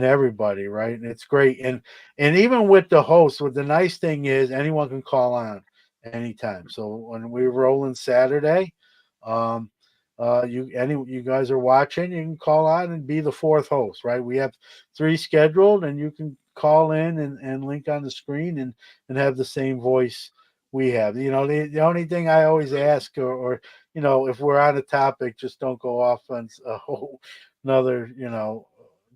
everybody, right? And it's great. And even with the host, what the nice thing is, anyone can call on anytime. So when we roll in Saturday, you guys are watching, you can call on and be the fourth host, right? We have 3 scheduled, and you can call in and link on the screen and have the same voice we have. The only thing I always ask, or if we're on a topic, just don't go off on a whole another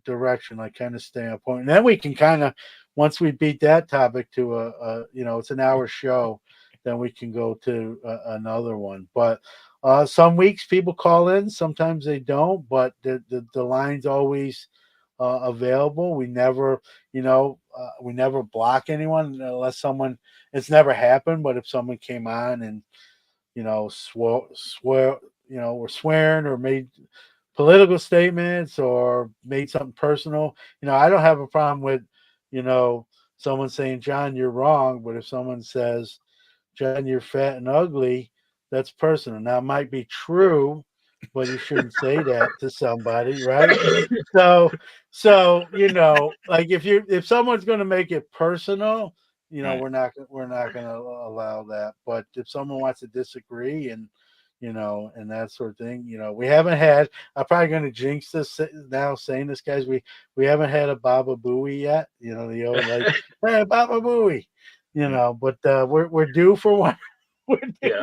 direction. I kind of stay on point, and then we can kind of, once we beat that topic to it's an hour show, then we can go to another one. But some weeks people call in, sometimes they don't, but the line's always available. We never block anyone unless someone. It's never happened, but if someone came on and swear, were swearing or made political statements or made something personal, I don't have a problem with someone saying, John, you're wrong. But if someone says, John, you're fat and ugly, that's personal. Now, it might be true, but you shouldn't say that to somebody, right? So like if someone's going to make it personal, Right. we're not going to allow that. But if someone wants to disagree and and that sort of thing, we haven't had. I'm probably going to jinx this now saying this, guys. We haven't had a Baba Booey yet. The old like, hey, Baba Booey. But we're due for one. We're due Yeah.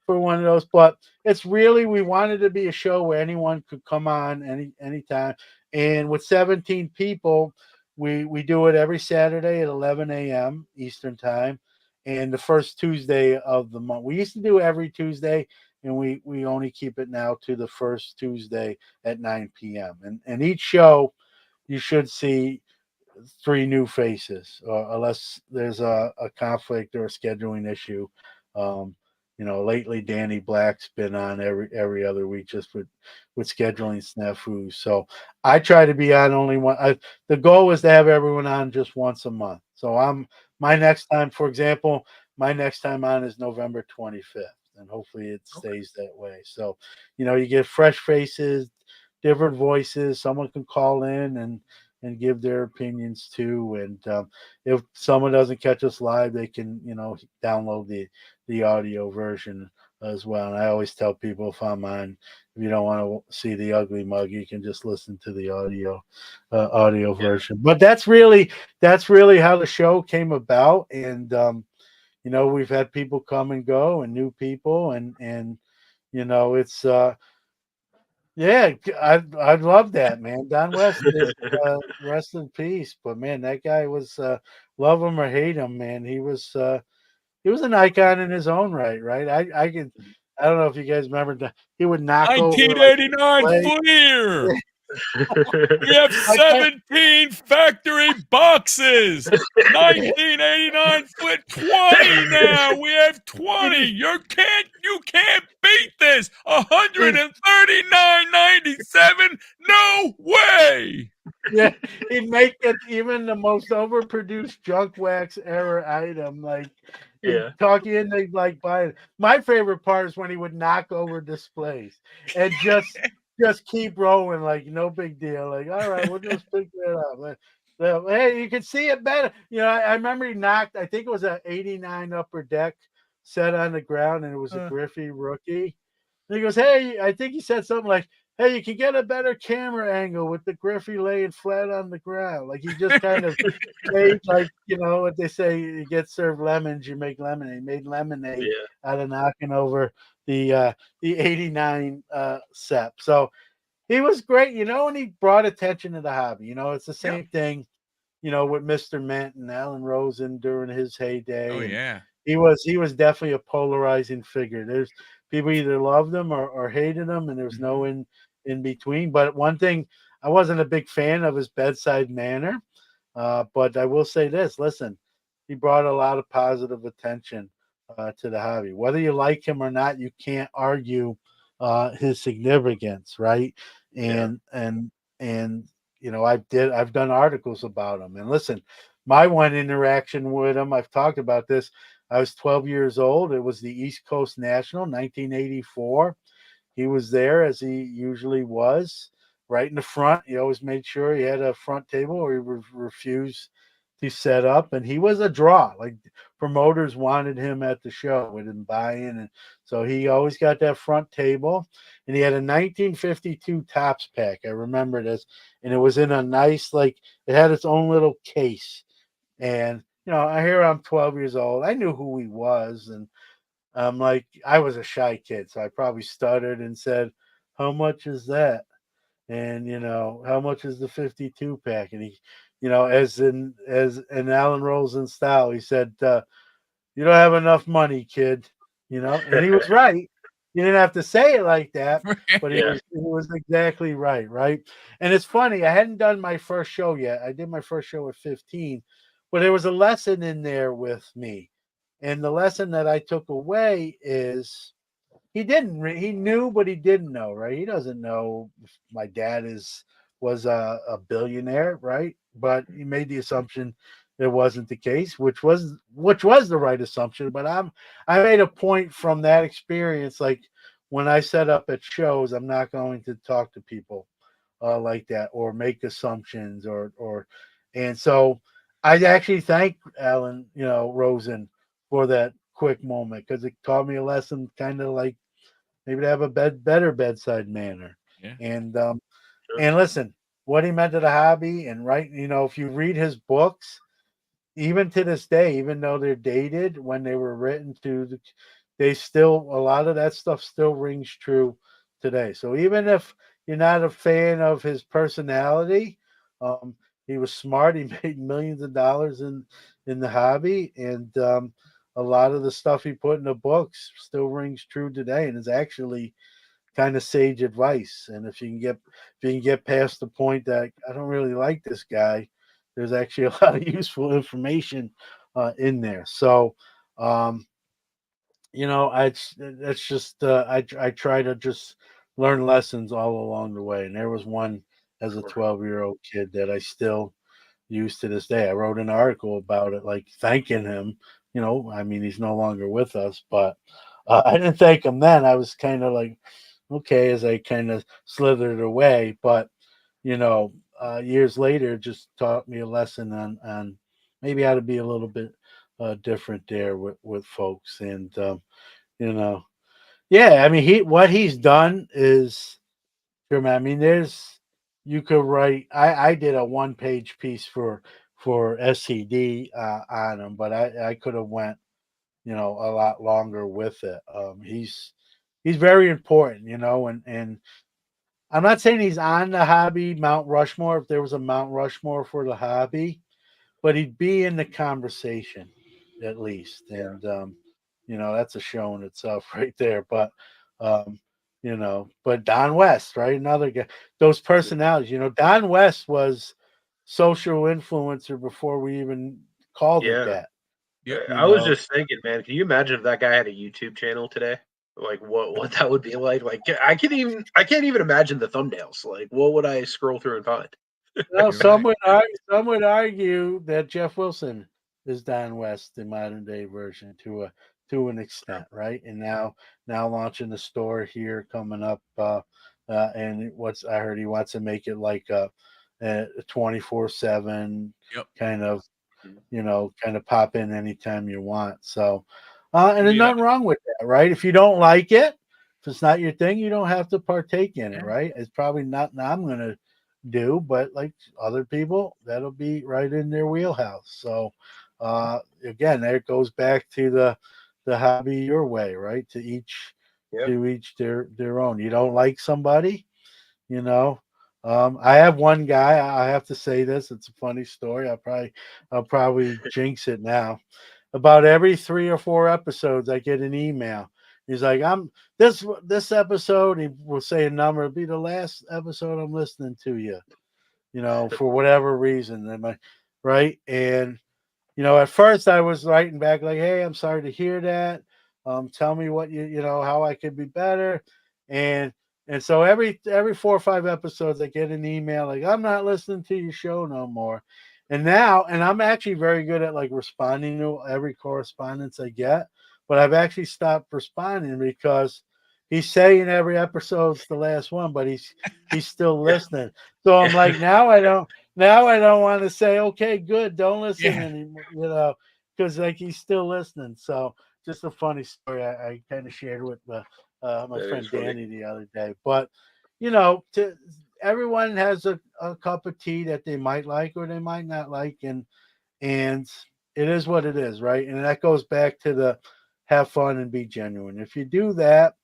for one of those. But it's really, we wanted to be a show where anyone could come on anytime. And with 17 people, we do it every Saturday at 11 a.m. Eastern time, and the first Tuesday of the month. We used to do every Tuesday, and we only keep it now to the first Tuesday at 9 p.m. And each show you should see 3 new faces, unless there's a conflict or a scheduling issue. Um, lately Danny Black's been on every other week just with scheduling snafus. So I try to be on only one. The goal is to have everyone on just once a month. So my next time, for example, my next time on is November 25th, and hopefully it stays that way. So you get fresh faces, different voices. Someone can call in and give their opinions too. And if someone doesn't catch us live, they can download the audio version as well. And I always tell people, if I'm on, if you don't want to see the ugly mug, you can just listen to the audio version. But that's really how the show came about. And we've had people come and go, and new people, and it's yeah, I'd love that, man. Don West is rest in peace. But man, that guy was love him or hate him, man. He was an icon in his own right, right? I don't know if you guys remember that he would knock over like 1989 play. Fleer. We have 17 factory boxes. 1989 split 20 now. We have 20. You can't beat this. 139.97. No way. Yeah, he'd make it even the most overproduced junk wax ever item. Like he'd talk you into like buying. My favorite part is when he would knock over displays and just keep rolling, like no big deal. Like, all right, we'll just pick that up. Hey, you can see it better. I remember he knocked, I think it was an 89 upper deck set on the ground, and it was a Griffey rookie. And he goes, hey, I think he said something like, hey, you can get a better camera angle with the Griffey laying flat on the ground. Like he just kind of made, like, what they say, you get served lemons, you make lemonade. He made lemonade out of knocking over the 89 SEP. So he was great, and he brought attention to the hobby. It's the same thing, with Mr. Mint and Alan Rosen during his heyday. Oh, and yeah. He was definitely a polarizing figure. There's people either loved him or hated him, and there's no in between. But one thing, I wasn't a big fan of his bedside manner. But I will say this: listen, he brought a lot of positive attention to the hobby. Whether you like him or not, you can't argue his significance, right? And I've done articles about him. And listen, my one interaction with him, I've talked about this. I was 12 years old. It was the East Coast National, 1984. He was there, as he usually was, right in the front. He always made sure he had a front table, or he refused to set up. And he was a draw. Like, promoters wanted him at the show. We didn't buy in. And so he always got that front table. And he had a 1952 Topps pack. I remember this. And it was in a nice, like, it had its own little case. And I hear I'm 12 years old. I knew who he was, and I'm like, I was a shy kid, so I probably stuttered and said, "How much is that?" And how much is the 52 pack? And he, as in Alan Rosen style, he said, "You don't have enough money, kid." And he was right. You didn't have to say it like that, but he Yeah. was exactly right, right? And it's funny, I hadn't done my first show yet. I did my first show at 15, but there was a lesson in there with me. And the lesson that I took away is he knew, but he didn't know, right? He doesn't know if my dad was a billionaire, right? But he made the assumption it wasn't the case, which was the right assumption. But I made a point from that experience, like when I set up at shows, I'm not going to talk to people like that or make assumptions and so I actually thank Alan, Rosen for that quick moment because it taught me a lesson, kind of like maybe to have a better bedside manner. Yeah. And Sure. and listen, what he meant to the hobby, and right, if you read his books, even to this day, even though they're dated when they were written they still, a lot of that stuff still rings true today. So even if you're not a fan of his personality, um, he was smart. He made millions of dollars in the hobby, and a lot of the stuff he put in the books still rings true today, and is actually kind of sage advice. And if you can get past the point that I don't really like this guy, there's actually a lot of useful information in there. So, um, that's just I try to just learn lessons all along the way. And there was one as a Sure. 12-year-old kid that I still use to this day. I wrote an article about it, like thanking him. I mean, he's no longer with us, but I didn't thank him then. I was kind of like, okay, as I kind of slithered away. But years later, it just taught me a lesson on maybe how to be a little bit different there with folks. And you know, yeah, I mean, what he's done is sure, man. I mean, you could write. I did a 1-page piece for SCD on him, but I could have went a lot longer with it. He's very important, and I'm not saying he's on the hobby Mount Rushmore. If there was a Mount Rushmore for the hobby, but he'd be in the conversation at least. Yeah. And that's a show in itself right there. But um, but Don West, right? Another guy. Those personalities, Don West was social influencer before we even called it Yeah. that. Yep. You I was know, just thinking, man, can you imagine if that guy had a YouTube channel today? Like what that would be like? Like I can't even imagine the thumbnails. Like what would I scroll through and find? well, You're right. some would argue that Jeff Wilson is Don West, the modern day version, to an extent, right? And now launching the store here coming up, and what's I heard he wants to make it like a 24/7 Yep. kind of Mhm. kind of pop in anytime you want. So, and there's Yeah. nothing wrong with that, right? If you don't like it, if it's not your thing, you don't have to partake in it, Yeah. right? It's probably not. I'm gonna do, but like other people, that'll be right in their wheelhouse. So, again, there it goes back to the hobby your way, right? Yeah. To each their own. You don't like somebody, you know. I have one guy. I have to say this. It's a funny story. I'll probably jinx it now. About every 3 or 4 episodes, I get an email. He's like, "I'm this episode." He will say a number. It'll be the last episode I'm listening to you. For whatever reason. Right? And at first I was writing back like, "Hey, I'm sorry to hear that. Tell me what how I could be better." And so every 4 or 5 episodes, I get an email like, "I'm not listening to your show no more." And I'm actually very good at like responding to every correspondence I get, but I've actually stopped responding because he's saying every episode's the last one, but he's still Yeah. listening. So I'm like, now I don't want to say, okay, good, don't listen Yeah. anymore, because like he's still listening. So just a funny story I kind of shared with my That is friend funny. Danny the other day. But everyone has a cup of tea that they might like or they might not like, and it is what it is, right? And that goes back to the have fun and be genuine. If you do that,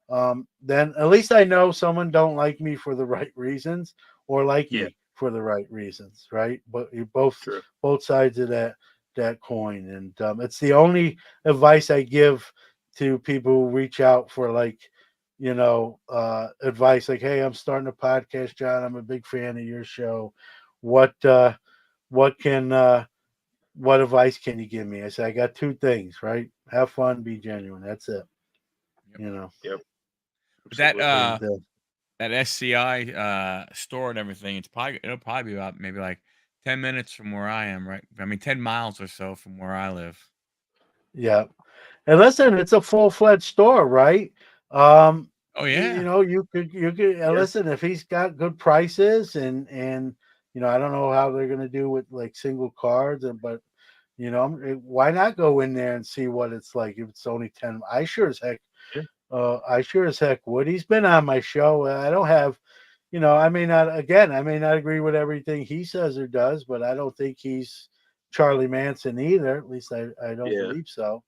then at least I know someone don't like me for the right reasons or like Yeah, me for the right reasons, right? But you true. both sides of that coin, and it's the only advice I give to people who reach out for like advice like, hey, I'm starting a podcast, John, I'm a big fan of your show. What uh what can uh what advice can you give me? I say I got two things, right? Have fun, be genuine. That's it. Yep. You know. Yep, But that absolutely. And that SCI store and everything, it'll probably be about maybe like 10 minutes from where I am, right? I mean 10 miles or so from where I live. yeah. And listen, it's a full-fledged store, right? Um, Oh yeah. you could Yeah, listen if he's got good prices and I don't know how they're gonna do with like single cards and but why not go in there and see what it's like if it's only 10. yeah, I sure as heck would. He's been on my show. I don't have, I may not agree with everything he says or does, but I don't think he's Charlie Manson either. At least I don't yeah, believe so.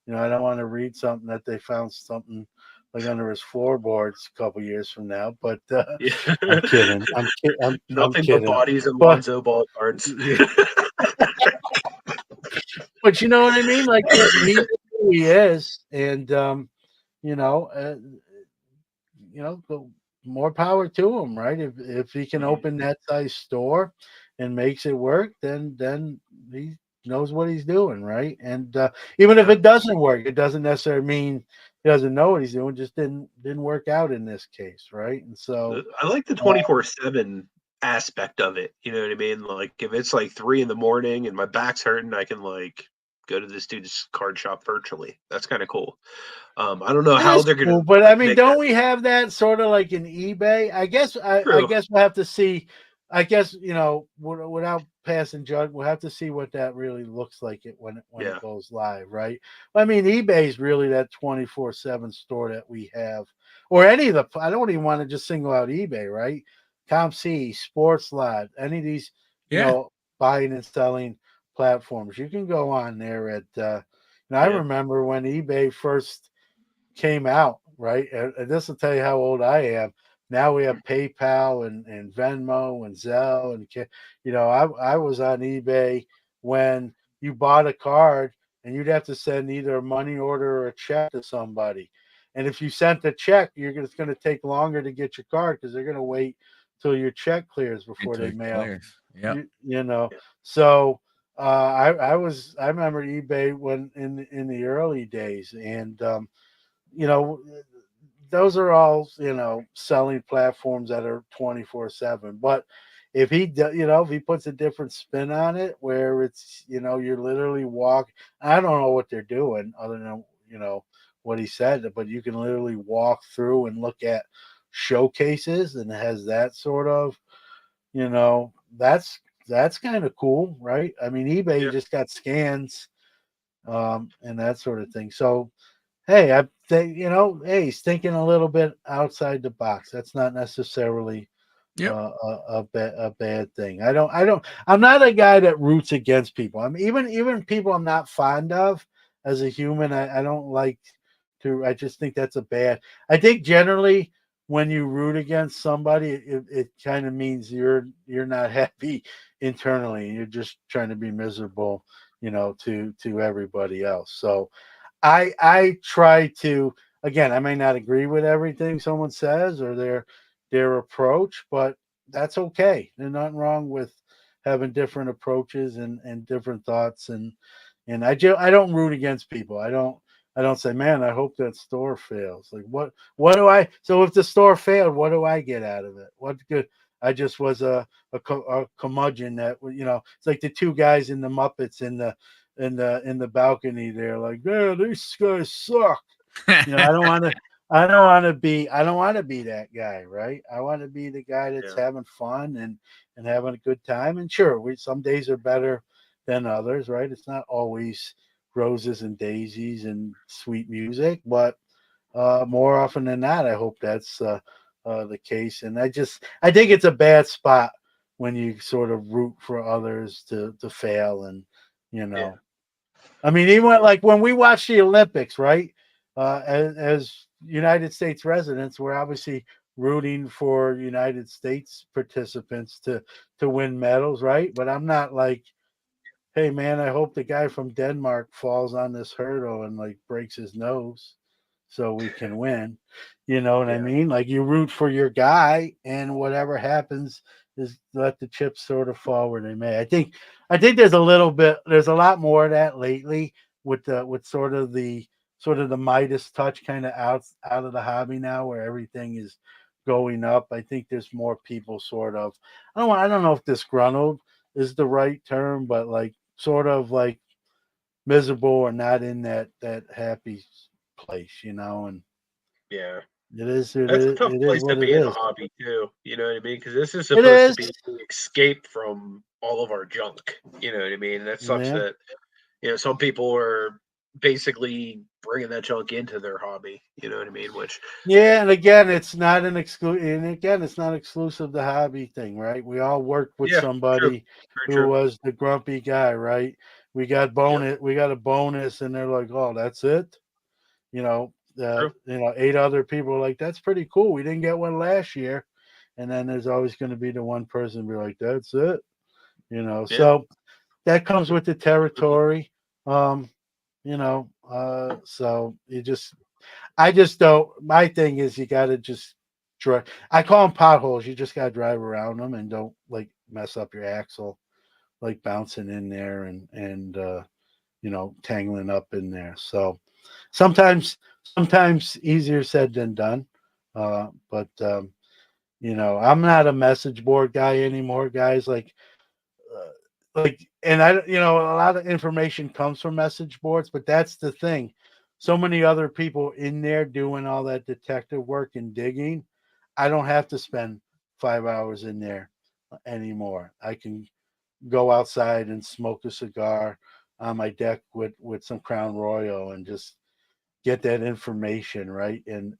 I don't want to read something that they found something like under his floorboards a couple years from now. But yeah. I'm kidding. I'm Nothing but kidding. bodies and But Lonzo ball cards. yeah, but you know what I mean? Like he knows who he is, and you know, uh, go more power to him, right? If he can Mhm. open that size store and makes it work, then he knows what he's doing, right? And even if Yeah. it doesn't work, it doesn't necessarily mean he doesn't know what he's doing. Just didn't work out in this case, right? And so, I like the uh, 24/7 aspect of it. You know what I mean? Like if it's like 3 in the morning and my back's hurting, I can like go to this dude's card shop virtually. That's kind of cool. I don't know it how is they're gonna cool, but I like mean, make that don't we have that sort of like in eBay? I true. guess we'll have to see. I guess without passing judgment, we'll have to see what that really looks like when it Yeah, goes live, right? I mean, eBay is really that 24/7 store that we have, or any of the. I don't even want to just single out eBay, right? ComC, SportsLot, any of these, Yeah. buying and selling platforms. You can go on there at. I yeah, remember when eBay first came out, right? And this will tell you how old I am. Now we have PayPal and Venmo and Zelle and I was on eBay when you bought a card and you'd have to send either a money order or a check to somebody. And if you sent the check, it's going to take longer to get your card because they're going to wait till your check clears before Until they it mail. clears. Yep. You know, yeah, so I remember eBay when in the early days and you know, those are all, selling platforms that are 24/7. But if he puts a different spin on it where it's, you're literally I don't know what they're doing other than, what he said, but you can literally walk through and look at showcases and it has that sort of, you know, that's kind of cool, right? I mean, eBay yeah, you just got scans and that sort of thing. So, hey, I think hey, he's thinking a little bit outside the box. That's not necessarily Yep. a bad thing. I'm not a guy that roots against people. I'm even people I'm not fond of as a human. I don't like to. I just think that's a bad. I think generally when you root against somebody, it kind of means you're not happy internally. You're just trying to be miserable, to everybody else. So I try to, again, I may not agree with everything someone says or their approach, but that's okay. There's nothing wrong with having different approaches and different thoughts and I don't root against people. I don't say, man, I hope that store fails. Like what do I so if the store failed, what do I get out of it? What good I just was a curmudgeon that it's like the two guys in the Muppets in the balcony there, like, man, these guys suck. I don't want to be that guy, right? I want to be the guy that's yeah, having fun and having a good time. And sure, some days are better than others, right? It's not always roses and daisies and sweet music, but more often than not, I hope that's the case. And I think it's a bad spot when you sort of root for others to fail and you yeah. know I mean, even when we watch the Olympics, right? As United States residents, we're obviously rooting for United States participants to win medals, right? But I'm not like, hey man, I hope the guy from Denmark falls on this hurdle and like breaks his nose so we can win. You know what I Yeah. mean? Like you root for your guy and whatever happens is let the chips sort of fall where they may. I think there's a lot more of that lately with sort of the Midas touch kind of out of the hobby now where everything is going up. I think there's more people sort of I don't know if disgruntled is the right term, but like sort of like miserable or not in that happy place, and Yeah. it is it That's a is tough it is place to what it be in a is. hobby too. You know what I mean? Because this is It supposed to is. be the escape from all of our junk. You know what I mean? That sucks Yeah. that some people are basically bringing that junk into their hobby. You know what I mean? Which Yeah, and again, it's not exclusive to hobby thing, right? We all work with yeah, true, somebody very who true. was the grumpy guy, right? Yep, We got a bonus, and they're like, "Oh, that's it." true. 8 other people are like, "That's pretty cool. We didn't get one last year," and then there's always going to be the one person be like, "That's it." Yeah, So that comes with the absolutely. territory. So I just don't. My thing is, you got to just drive. I call them potholes. You just got to drive around them and don't like mess up your axle, like bouncing in there and tangling up in there. So sometimes easier said than done. But I'm not a message board guy anymore, guys. And a lot of information comes from message boards, but that's the thing. So many other people in there doing all that detective work and digging. I don't have to spend 5 hours in there anymore. I can go outside and smoke a cigar on my deck with some Crown Royal and just get that information right and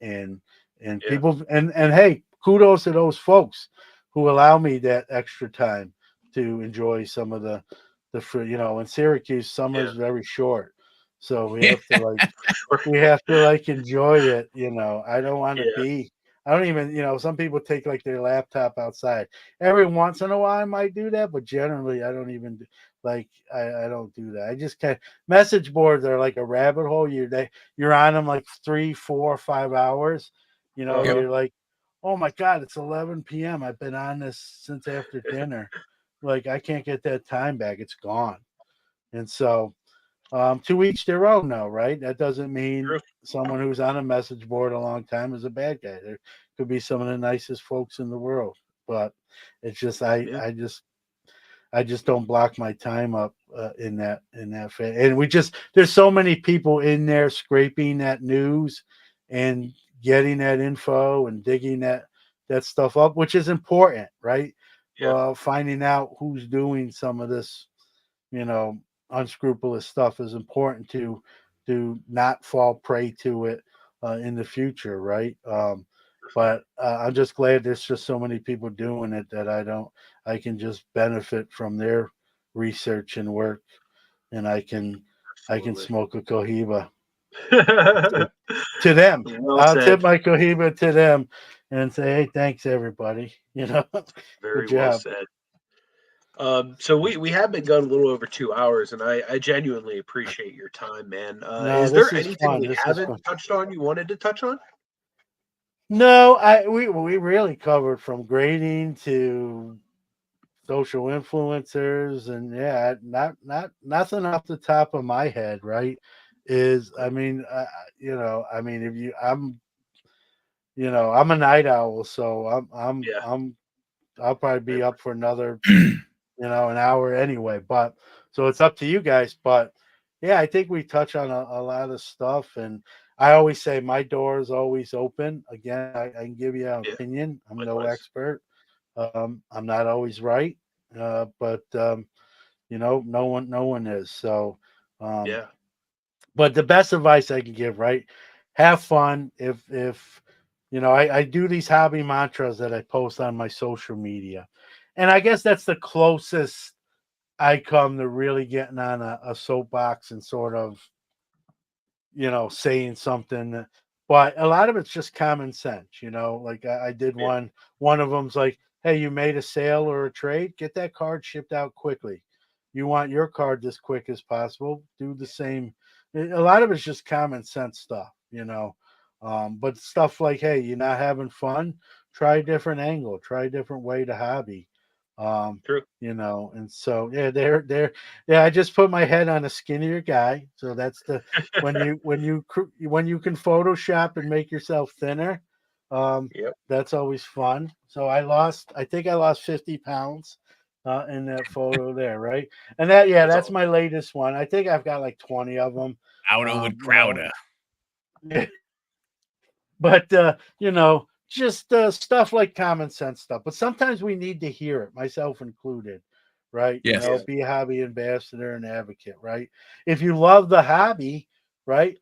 Yeah, people and hey, kudos to those folks who allow me that extra time to enjoy some of the free. In Syracuse summer yeah, is very short, so we Yeah. have to like for sure. we have to like enjoy it. I don't want to Yeah, be. I don't even. Some people take like their laptop outside. Every once in a while, I might do that, but generally, I don't even like. I don't do that. I just can't. Message boards are like a rabbit hole. You're on them like 3, 4, 5 hours. Yep. uh-huh. You're like, oh my god, it's 11 p.m. I've been on this since after dinner. Like I can't get that time back. It's gone. And so to each their own, though, right? That doesn't mean True. someone who's on a message board a long time is a bad guy. There could be some of the nicest folks in the world, but it's just Yeah, I just don't block my time up and there's so many people in there scraping that news and getting that info and digging that stuff up, which is important, right? yeah, Finding out who's doing some of this you know, unscrupulous stuff is important to not fall prey to it in the future, right? for sure. But I'm just glad there's just so many people doing it that I can just benefit from their research and work, and I can Absolutely. smoke a cohiba to, to them. Well I'll tip said. my cohiba to them and say, hey, thanks everybody. Good Very well job. said. So we have been going a little over 2 hours, and I genuinely appreciate your time, man. No, Is this there is anything fun. we This is haven't fun. touched on you wanted to touch on? No, we really covered from grading to social influencers, and yeah, not nothing off the top of my head, right? Is I Right. mean, I mean, if you, I'm a night owl, so Yeah, I'll probably I be up for another an hour anyway. But so it's up to you guys. But yeah, I think we touch on a lot of stuff. And I always say my door is always open. Again, I can give you an yeah, opinion. I'm no likewise. expert. I'm not always right. But no one is. So, um, Yeah, but the best advice I can give, right? Have fun. If I do these hobby mantras that I post on my social media, and I guess that's the closest I come to really getting on a soapbox and sort of, saying something. But a lot of it's just common sense, like I did Yeah, one of them's like, hey, you made a sale or a trade, get that card shipped out quickly. You want your card as quick as possible, do the same. A lot of it's just common sense stuff. But stuff like, hey, you're not having fun, try a different angle, try a different way to hobby. um true. and so yeah, yeah, I just put my head on a skinnier guy, so that's the when you can Photoshop and make yourself thinner. Yep. That's always fun. So I think I lost 50 pounds in that photo there, right? And That's that's all. my latest one. I think I've got like 20 of them. Crowder with Crowder. But just stuff like common sense stuff. But sometimes we need to hear it, myself included, right? Yes. Yeah, Be a hobby ambassador and advocate, right? If you love the hobby, right,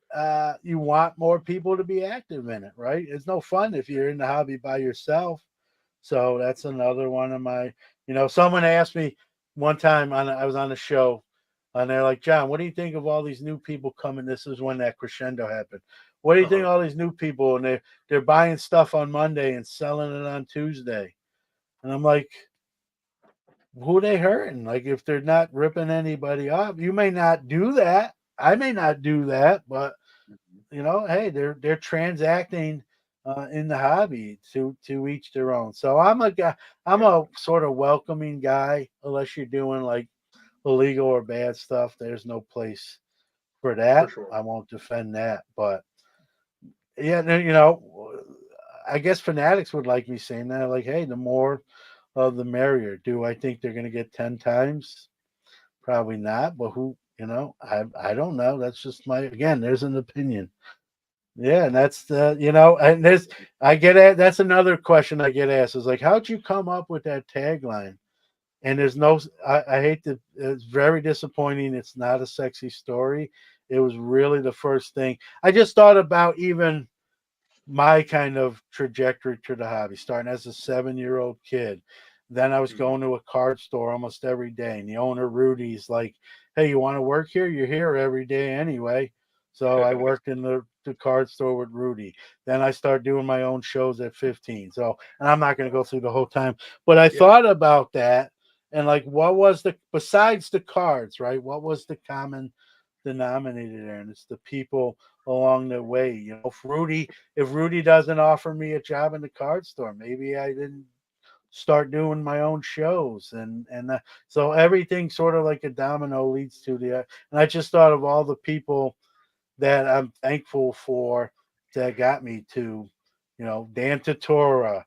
you want more people to be active in it, right? It's no fun if you're in the hobby by yourself. So that's another one of my, someone asked me one time I was on a show, and they're like, John, what do you think of all these new people coming? This is when that crescendo happened. What do you think uh-huh. of all these new people, and they're buying stuff on Monday and selling it on Tuesday? And I'm like, who they hurting? Like, if they're not ripping anybody off, you may not do that. I may not do that, but hey, they're transacting in the hobby, to each their own. So I'm a guy. I'm Yeah, a sort of welcoming guy, unless you're doing like illegal or bad stuff. There's no place for for that. sure. I won't defend that, but yeah, no, I guess fanatics would like me saying that. Like, hey, the more of the merrier. Do I think they're going to get 10 times? Probably not. But who? I don't know. That's just my again. There's an opinion. Yeah, and that's and there's I get it. That's another question I get asked is like, how'd you come up with that tagline? And there's no, I hate to, it's very disappointing. It's not a sexy story. It was really the first thing. I just thought about even my kind of trajectory to the hobby, starting as a 7-year-old kid. Then I was Hmm. going to a card store almost every day. And the owner, Rudy's like, hey, you want to work here? You're here every day anyway. So I worked in the card store with Rudy. Then I started doing my own shows at 15. So, and I'm not going to go through the whole time, but I Yeah, thought about that and like, what was besides the cards, right? What was the common denominator there? And it's the people along the way. If Rudy doesn't offer me a job in the card store, maybe I didn't start doing my own shows, and so everything sort of like a domino leads to and I just thought of all the people that I'm thankful for that got me to, Dan Tortora,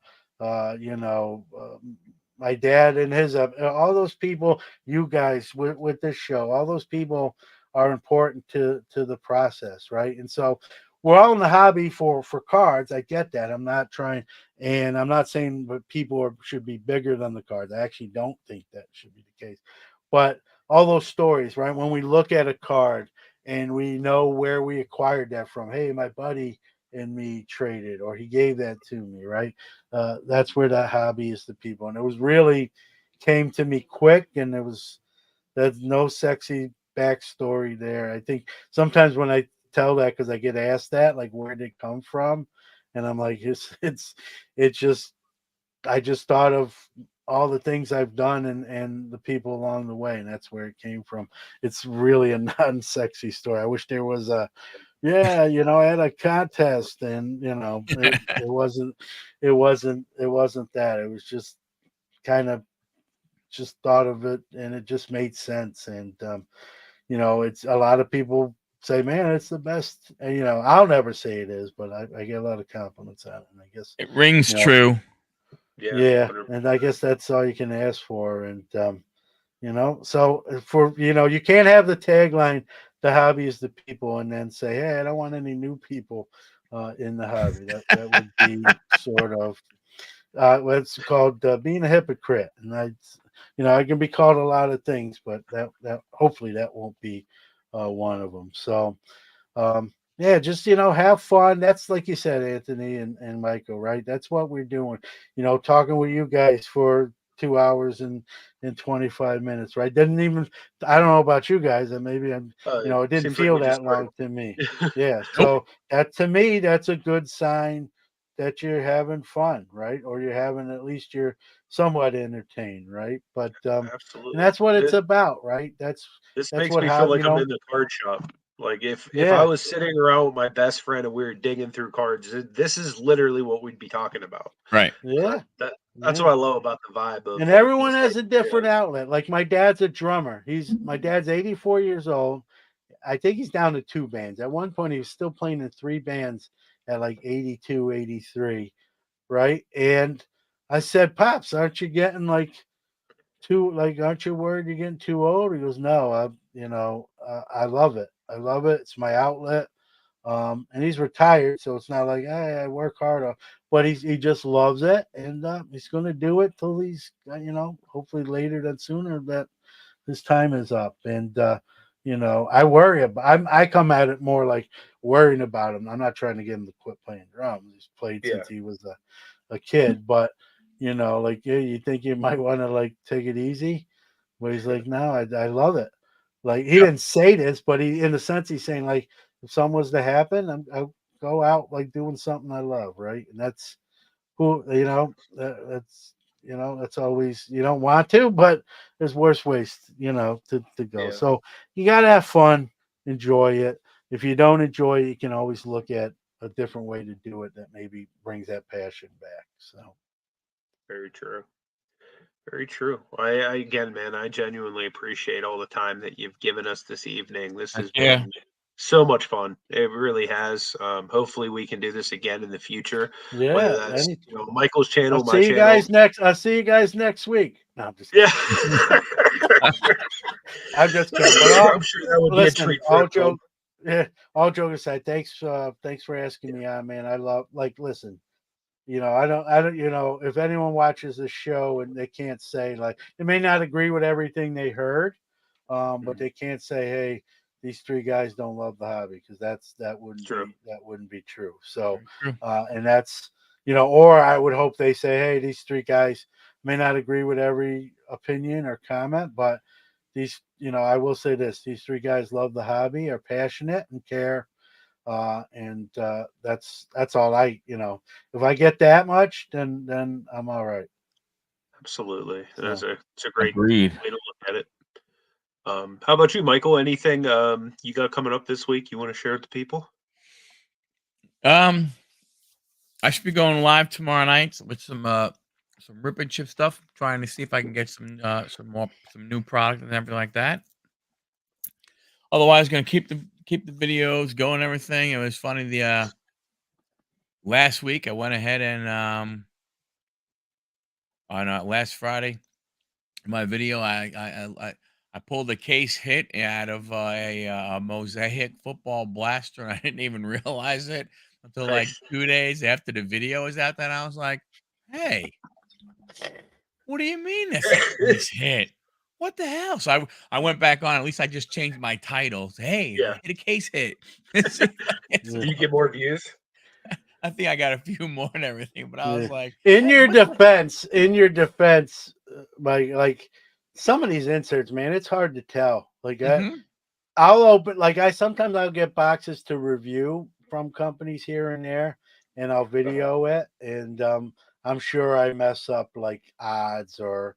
my dad and his, all those people, you guys with this show, all those people are important to the process, right? And so we're all in the hobby for cards. I get that. I'm not trying, and I'm not saying that should be bigger than the cards. I actually don't think that should be the case. But all those stories, right? When we look at a card and we know where we acquired that from. Hey, my buddy and me traded, or he gave that to me, right? That's where that hobby is to people. And it was really came to me quick, and there's no sexy backstory there. I think sometimes when I tell that, because I get asked that, like, where did it come from? And I'm like, it's just, I just thought of all the things I've done and the people along the way, and that's where it came from. It's really a non-sexy story. I wish there was yeah, I had a contest, and it wasn't that. It was just kind of just thought of it, and it just made sense. And it's a lot of people say, man, it's the best. And I'll never say it is, but I get a lot of compliments on it, and I guess It rings you know true. yeah, yeah, and I 100%. guess that's all you can ask for. And so for you can't have the tagline, "The hobby is the people," and then say, "Hey, I don't want any new people in the hobby." That would be sort of what's called being a hypocrite. And I can be called a lot of things, but that hopefully that won't be one of them. So yeah, just have fun. That's like you said, Anthony and Michael, right? That's what we're doing. Talking with you guys for 2 hours and 25 minutes, right? Didn't even, I don't know about you guys, and maybe I'm, it didn't Seems like feel we just that started. long to me. Yeah. Nope. So that, to me, that's a good sign that you're having fun, right? Or you're having, at least you're somewhat entertained, right? But and Absolutely. that's what it's about, right? This That's makes what, me how, feel like I'm in the card shop. Like if I yeah, was sitting around with my best friend and we were digging through cards, this is literally what we'd be talking about. Right. So yeah, that's yeah. what I love about the vibe of And like everyone these has type a of different shows. outlet. Like my dad's a drummer. My dad's 84 years old. I think he's down to 2 bands. At one point, he was still playing in 3 bands at like 82, 83, right? And I said, "Pops, aren't you getting like aren't you worried you're getting too old?" He goes, "No, I love it. I love it. It's my outlet." And he's retired, so it's not like, hey, I work hard, but he just loves it, and he's going to do it till he's, hopefully later than sooner, that his time is up. And I worry about. I come at it more like worrying about him. I'm not trying to get him to quit playing drums. He's played Yeah. since he was a kid, but like, yeah, you think you might want to like take it easy, but he's like, no, I love it. Like, he Yep. didn't say this, but he, in a sense, he's saying like, if something was to happen, I'll go out like doing something I love, right? And that's who, that's, that's always, you don't want to, but there's worse ways, to go. Yeah. So you got to have fun, enjoy it. If you don't enjoy it, you can always look at a different way to do it that maybe brings that passion back. So, Very true. Very true. I again, man, I genuinely appreciate all the time that you've given us this evening. This Heck has yeah. been so much fun. It really has. Hopefully, we can do this again in the future. Whether yeah, that's Michael's I'll channel, my see you channel. guys next. I'll see you guys next week. No, I'm just Yeah, kidding. I'm just kidding. But all, I'm sure that would be a listen, treat for everyone. yeah, all joke aside, thanks for asking me on, man. I love, like, listen, I don't, if anyone watches this show and they can't say, like, they may not agree with everything they heard, but Mhm. they can't say, hey, these 3 guys don't love the hobby, because that It's wouldn't true. be true. So, Very true. and that's, or I would hope they say, hey, these 3 guys may not agree with every opinion or comment, but I will say this: these 3 guys love the hobby, are passionate, and care. And that's all if I get that much, then I'm all right. Absolutely. So, It's a great Agreed. way to look at it. How about you, Michael? Anything you got coming up this week you want to share with the people? Um, I should be going live tomorrow night with some rip and chip stuff, trying to see if I can get some new product and everything like that. Otherwise, gonna keep the videos going and everything. It was funny the last week I went ahead and on last Friday, my video I pulled a case hit out of a Mosaic football blaster, and I didn't even realize it until like Nice. 2 days after the video was out. Then I was like, "Hey, what do you mean that's a case hit? What the hell?" So I went back on. At least I just changed my title. Hey, Yeah. I hit a case hit. See if I get yeah, Do some you get more views? I think I got a few more and everything, but I yeah. was like, In "Hey, your what the?" defense, like some of these inserts, man, it's hard to tell. Like, Mhm. I'll open, like, I'll get boxes to review from companies here and there, and I'll Uh-huh. video it, and I'm sure I mess up like odds, or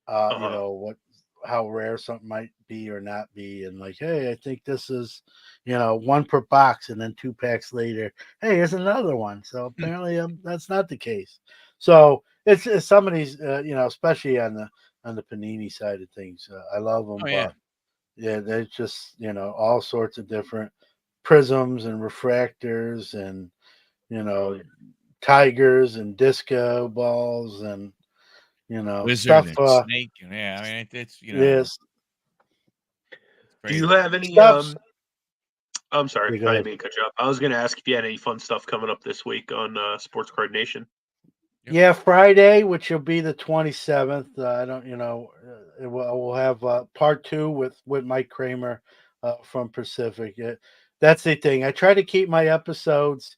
Uh-huh. what, how rare something might be or not be, and like, hey, I think this is, one per box, and then 2 packs later, hey, here's another one. So apparently, that's not the case. So it's some of these, especially on the Panini side of things. I love them, Oh yeah. but yeah, there's just, all sorts of different prisms and refractors, and you Oh know yeah. tigers and disco balls, and Wizard stuff. and snake, and yeah, I mean it's Yes, it's Do you crazy. have any stuff's. I'm sorry, Yeah, go I didn't ahead. mean to cut you off. I was gonna ask if you had any fun stuff coming up this week on Sports Card Nation. Yep. Yeah, Friday, which will be the 27th. I don't, we'll have part 2 with Mike Kramer from Pacific. That's the thing. I try to keep my episodes,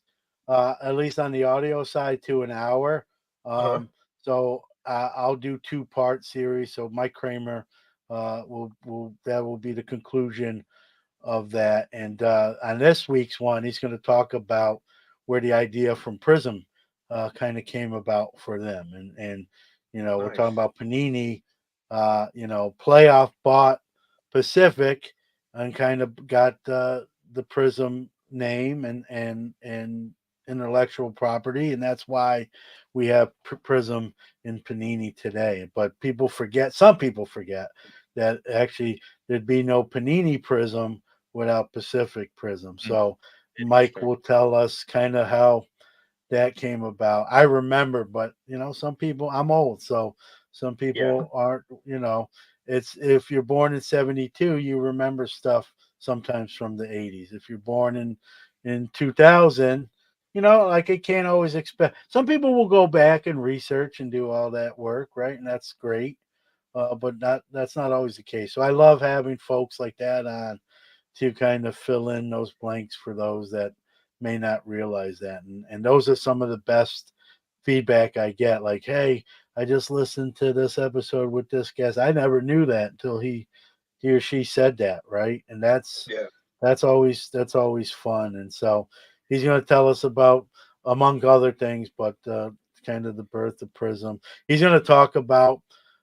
at least on the audio side, to an hour. Uh-huh. So I'll do 2-part series. So Mike Kramer will be the conclusion of that. And on this week's one, he's going to talk about where the idea from Prism kind of came about for them. And we're talking Nice. about Panini. Playoff bought Pacific and kind of got the Prism name and intellectual property, and that's why we have Prism in Panini today. But some people forget that actually there'd be no Panini Prism without Pacific Prism. So Mike Interesting. will tell us kind of how that came about. I remember, but some people, I'm old, so some Yeah. people aren't, it's if you're born in 72, you remember stuff sometimes from the 80s. If you're born in 2000, like it can't always expect. Some people will go back and research and do all that work, right? And that's great. But that's not always the case. So I love having folks like that on to kind of fill in those blanks for those that may not realize that. And those are some of the best feedback I get. Like, hey, I just listened to this episode with this guest. I never knew that until he or she said that, right? And Yeah. that's always fun. And so he's going to tell us about, among other things, but kind of the birth of Prism. He's going to talk about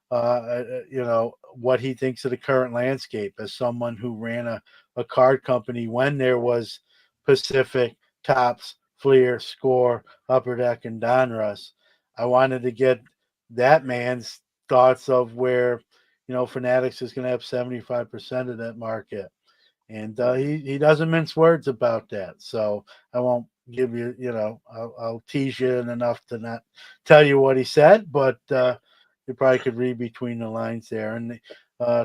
what he thinks of the current landscape as someone who ran a card company when there was Pacific, Tops, Fleer, Score, Upper Deck, and Donruss. I wanted to get that man's thoughts of where Fanatics is going to have 75% of that market, and he doesn't mince words about that. So I won't give you, I'll tease you enough to not tell you what he said, but you probably could read between the lines there and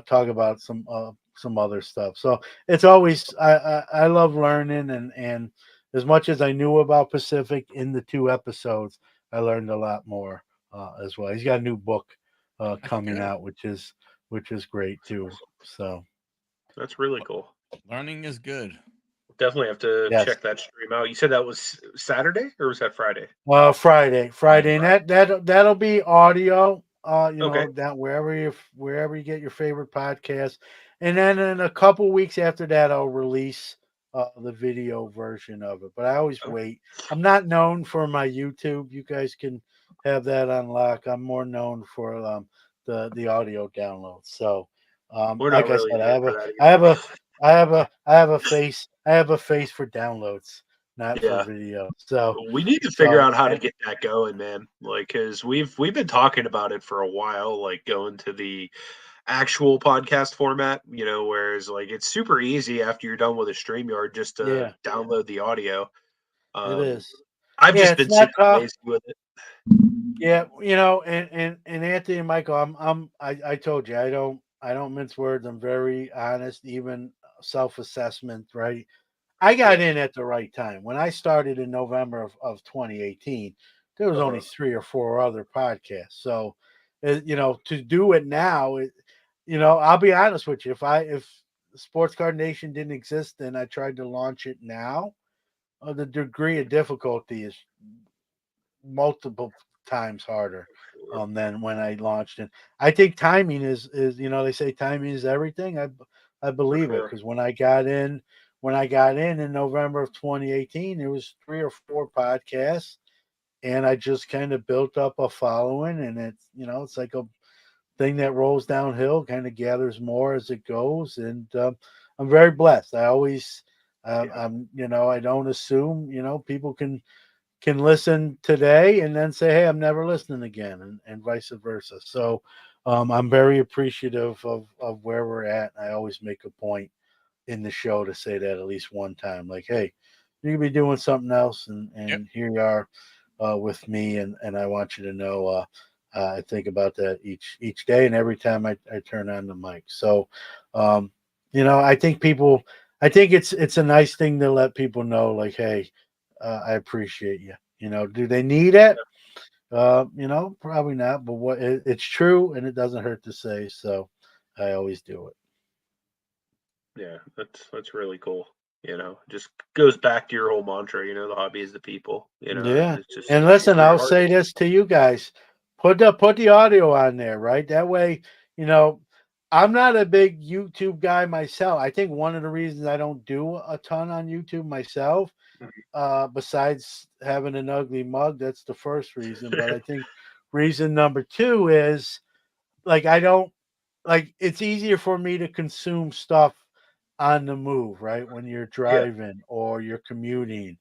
talk about some other stuff. So it's always I love learning, and as much as I knew about Pacific in the 2 episodes, I learned a lot more as well. He's got a new book coming good. out, which is great too. So That's really cool. Learning is good. Definitely have to yes. check that stream out. You said that was Saturday or was that Friday? Friday, and that'll be audio. Okay. Down wherever you get your favorite podcast, and then in a couple weeks after that, I'll release the video version of it. But I always Oh, wait. I'm not known for my YouTube. You guys can have that on lock. I'm more known for the audio downloads. So, we're not like I really said, known for that I have either. a face for downloads, not for Yeah. video. So. We need to figure out how to get that going, man. Like, because we've been talking about it for a while, like going to the actual podcast format. Whereas like it's super easy after you're done with a StreamYard just to Yeah, download the audio. it Um, is. I've Yeah, just it's been not super tough. lazy with it. Yeah, and Anthony and Michael, I told you I don't mince words. I'm very honest, even self-assessment, right? I got Yeah. in at the right time. When I started in November of 2018, there was only Uh-huh. 3 or 4 other podcasts. So, to do it now, I'll be honest with you. If Sports Card Nation didn't exist and I tried to launch it now, the degree of difficulty is multiple times harder than when I launched it. I think timing is they say timing is everything. I For believe it sure. because when I got in November of 2018, there was 3 or 4 podcasts, and I just kind of built up a following, and it's like a thing that rolls downhill, kind of gathers more as it goes, and I'm very blessed. I always Yeah. I don't assume people can listen today and then say, hey, I'm never listening again, and vice versa. So I'm very appreciative of where we're at. I always make a point in the show to say that at least one time, like, hey, you could be doing something else, and Yep. here you are with me, and I want you to know I think about that each day and every time I turn on the mic. So I think it's a nice thing to let people know, like, hey, I appreciate you. Do they need it? Probably not, but it's true, and it doesn't hurt to say. So I always do it. Yeah. That's really cool. Just goes back to your whole mantra. The hobby is the people. Yeah. It's just And it's listen, your I'll heart. say this to you guys. Put the audio on there, right? That way, I'm not a big YouTube guy myself. I think one of the reasons I don't do a ton on YouTube myself, besides having an ugly mug, that's the first reason. But I think reason number two is like I don't like it's easier for me to consume stuff on the move, right? When you're Yeah. driving or you're commuting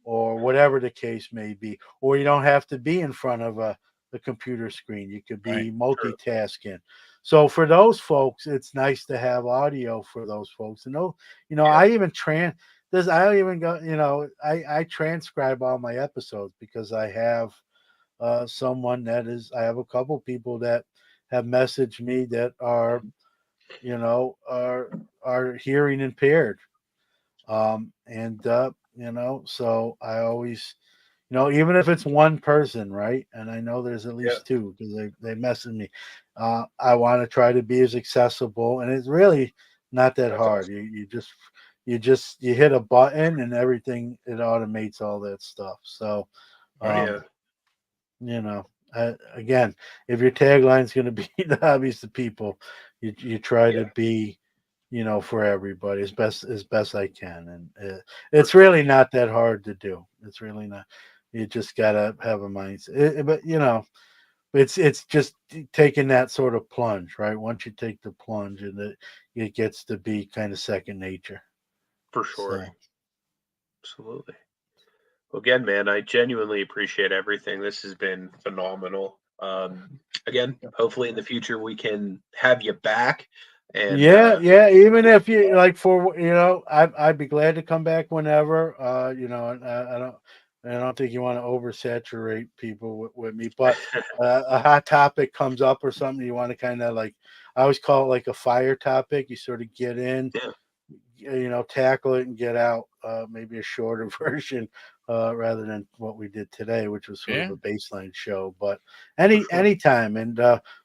or whatever the case may be, or you don't have to be in front of a computer screen. You could Right. be multitasking. So for those folks, it's nice to have audio for those folks. And Yeah. I even I don't even go, I transcribe all my episodes because I have someone I have a couple people that have messaged me that are are hearing impaired. So I always, even if it's one person, right? And I know there's at Yeah. least two because they message me. I want to try to be as accessible, and it's really not that That's hard. awesome. You hit a button and everything, it automates all that stuff. So Right. Yeah. you know again, if your tagline is going to be the hobbies to people, you try Yeah. to be for everybody as best I can, and For it's sure. really not that hard to do. It's really not. You just gotta have a mindset. But it's just taking that sort of plunge, right? Once you take the plunge, and it gets to be kind of second nature. For sure. So Absolutely. Well, again, man, I genuinely appreciate everything. This has been phenomenal. Again, hopefully in the future we can have you back. And yeah. Even if you like, for I'd be glad to come back whenever. And I don't think you want to oversaturate people with me, but a hot topic comes up or something you want to kind of like. I always call it like a fire topic. You sort of get in, yeah, tackle it and get out. Maybe a shorter version, rather than what we did today, which was sort of Yeah. a baseline show. But for sure. anytime, and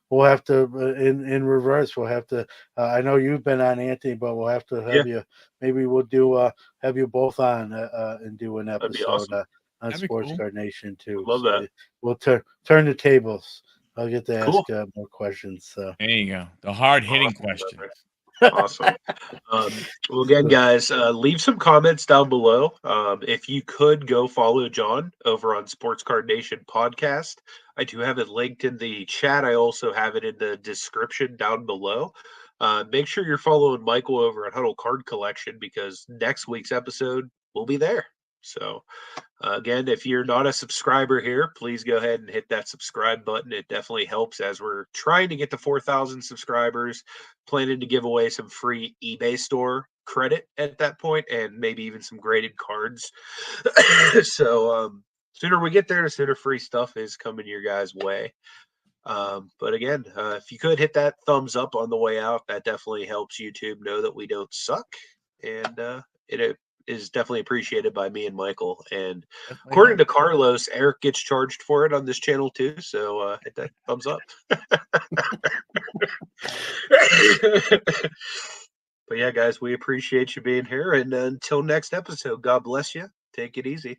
we'll have to in reverse. We'll have to. I know you've been on, Anthony, but we'll have to Yeah, have you. Maybe we'll do have you both on and do an that'd be episode awesome. on That'd be Sports cool. Card Nation too. Love that. So we'll turn the tables. I'll get to Cool. ask more questions. So. There you go. The hard hitting Awesome, questions. brother. Awesome. Well, again, guys, leave some comments down below. If you could go follow John over on Sports Card Nation podcast, I do have it linked in the chat. I also have it in the description down below. Make sure you're following Michael over at Huddle Card Collection because next week's episode will be there. So, again, if you're not a subscriber here, please go ahead and hit that subscribe button. It definitely helps as we're trying to get to 4,000 subscribers, planning to give away some free eBay store credit at that point and maybe even some graded cards. So, sooner we get there, the sooner free stuff is coming your guys' way. But again, if you could hit that thumbs up on the way out, that definitely helps YouTube know that we don't suck. And it is definitely appreciated by me and Michael. And Definitely according help. to Carlos, Eric gets charged for it on this channel too. So hit that thumbs up. But yeah, guys, we appreciate you being here. And until next episode, God bless you. Take it easy.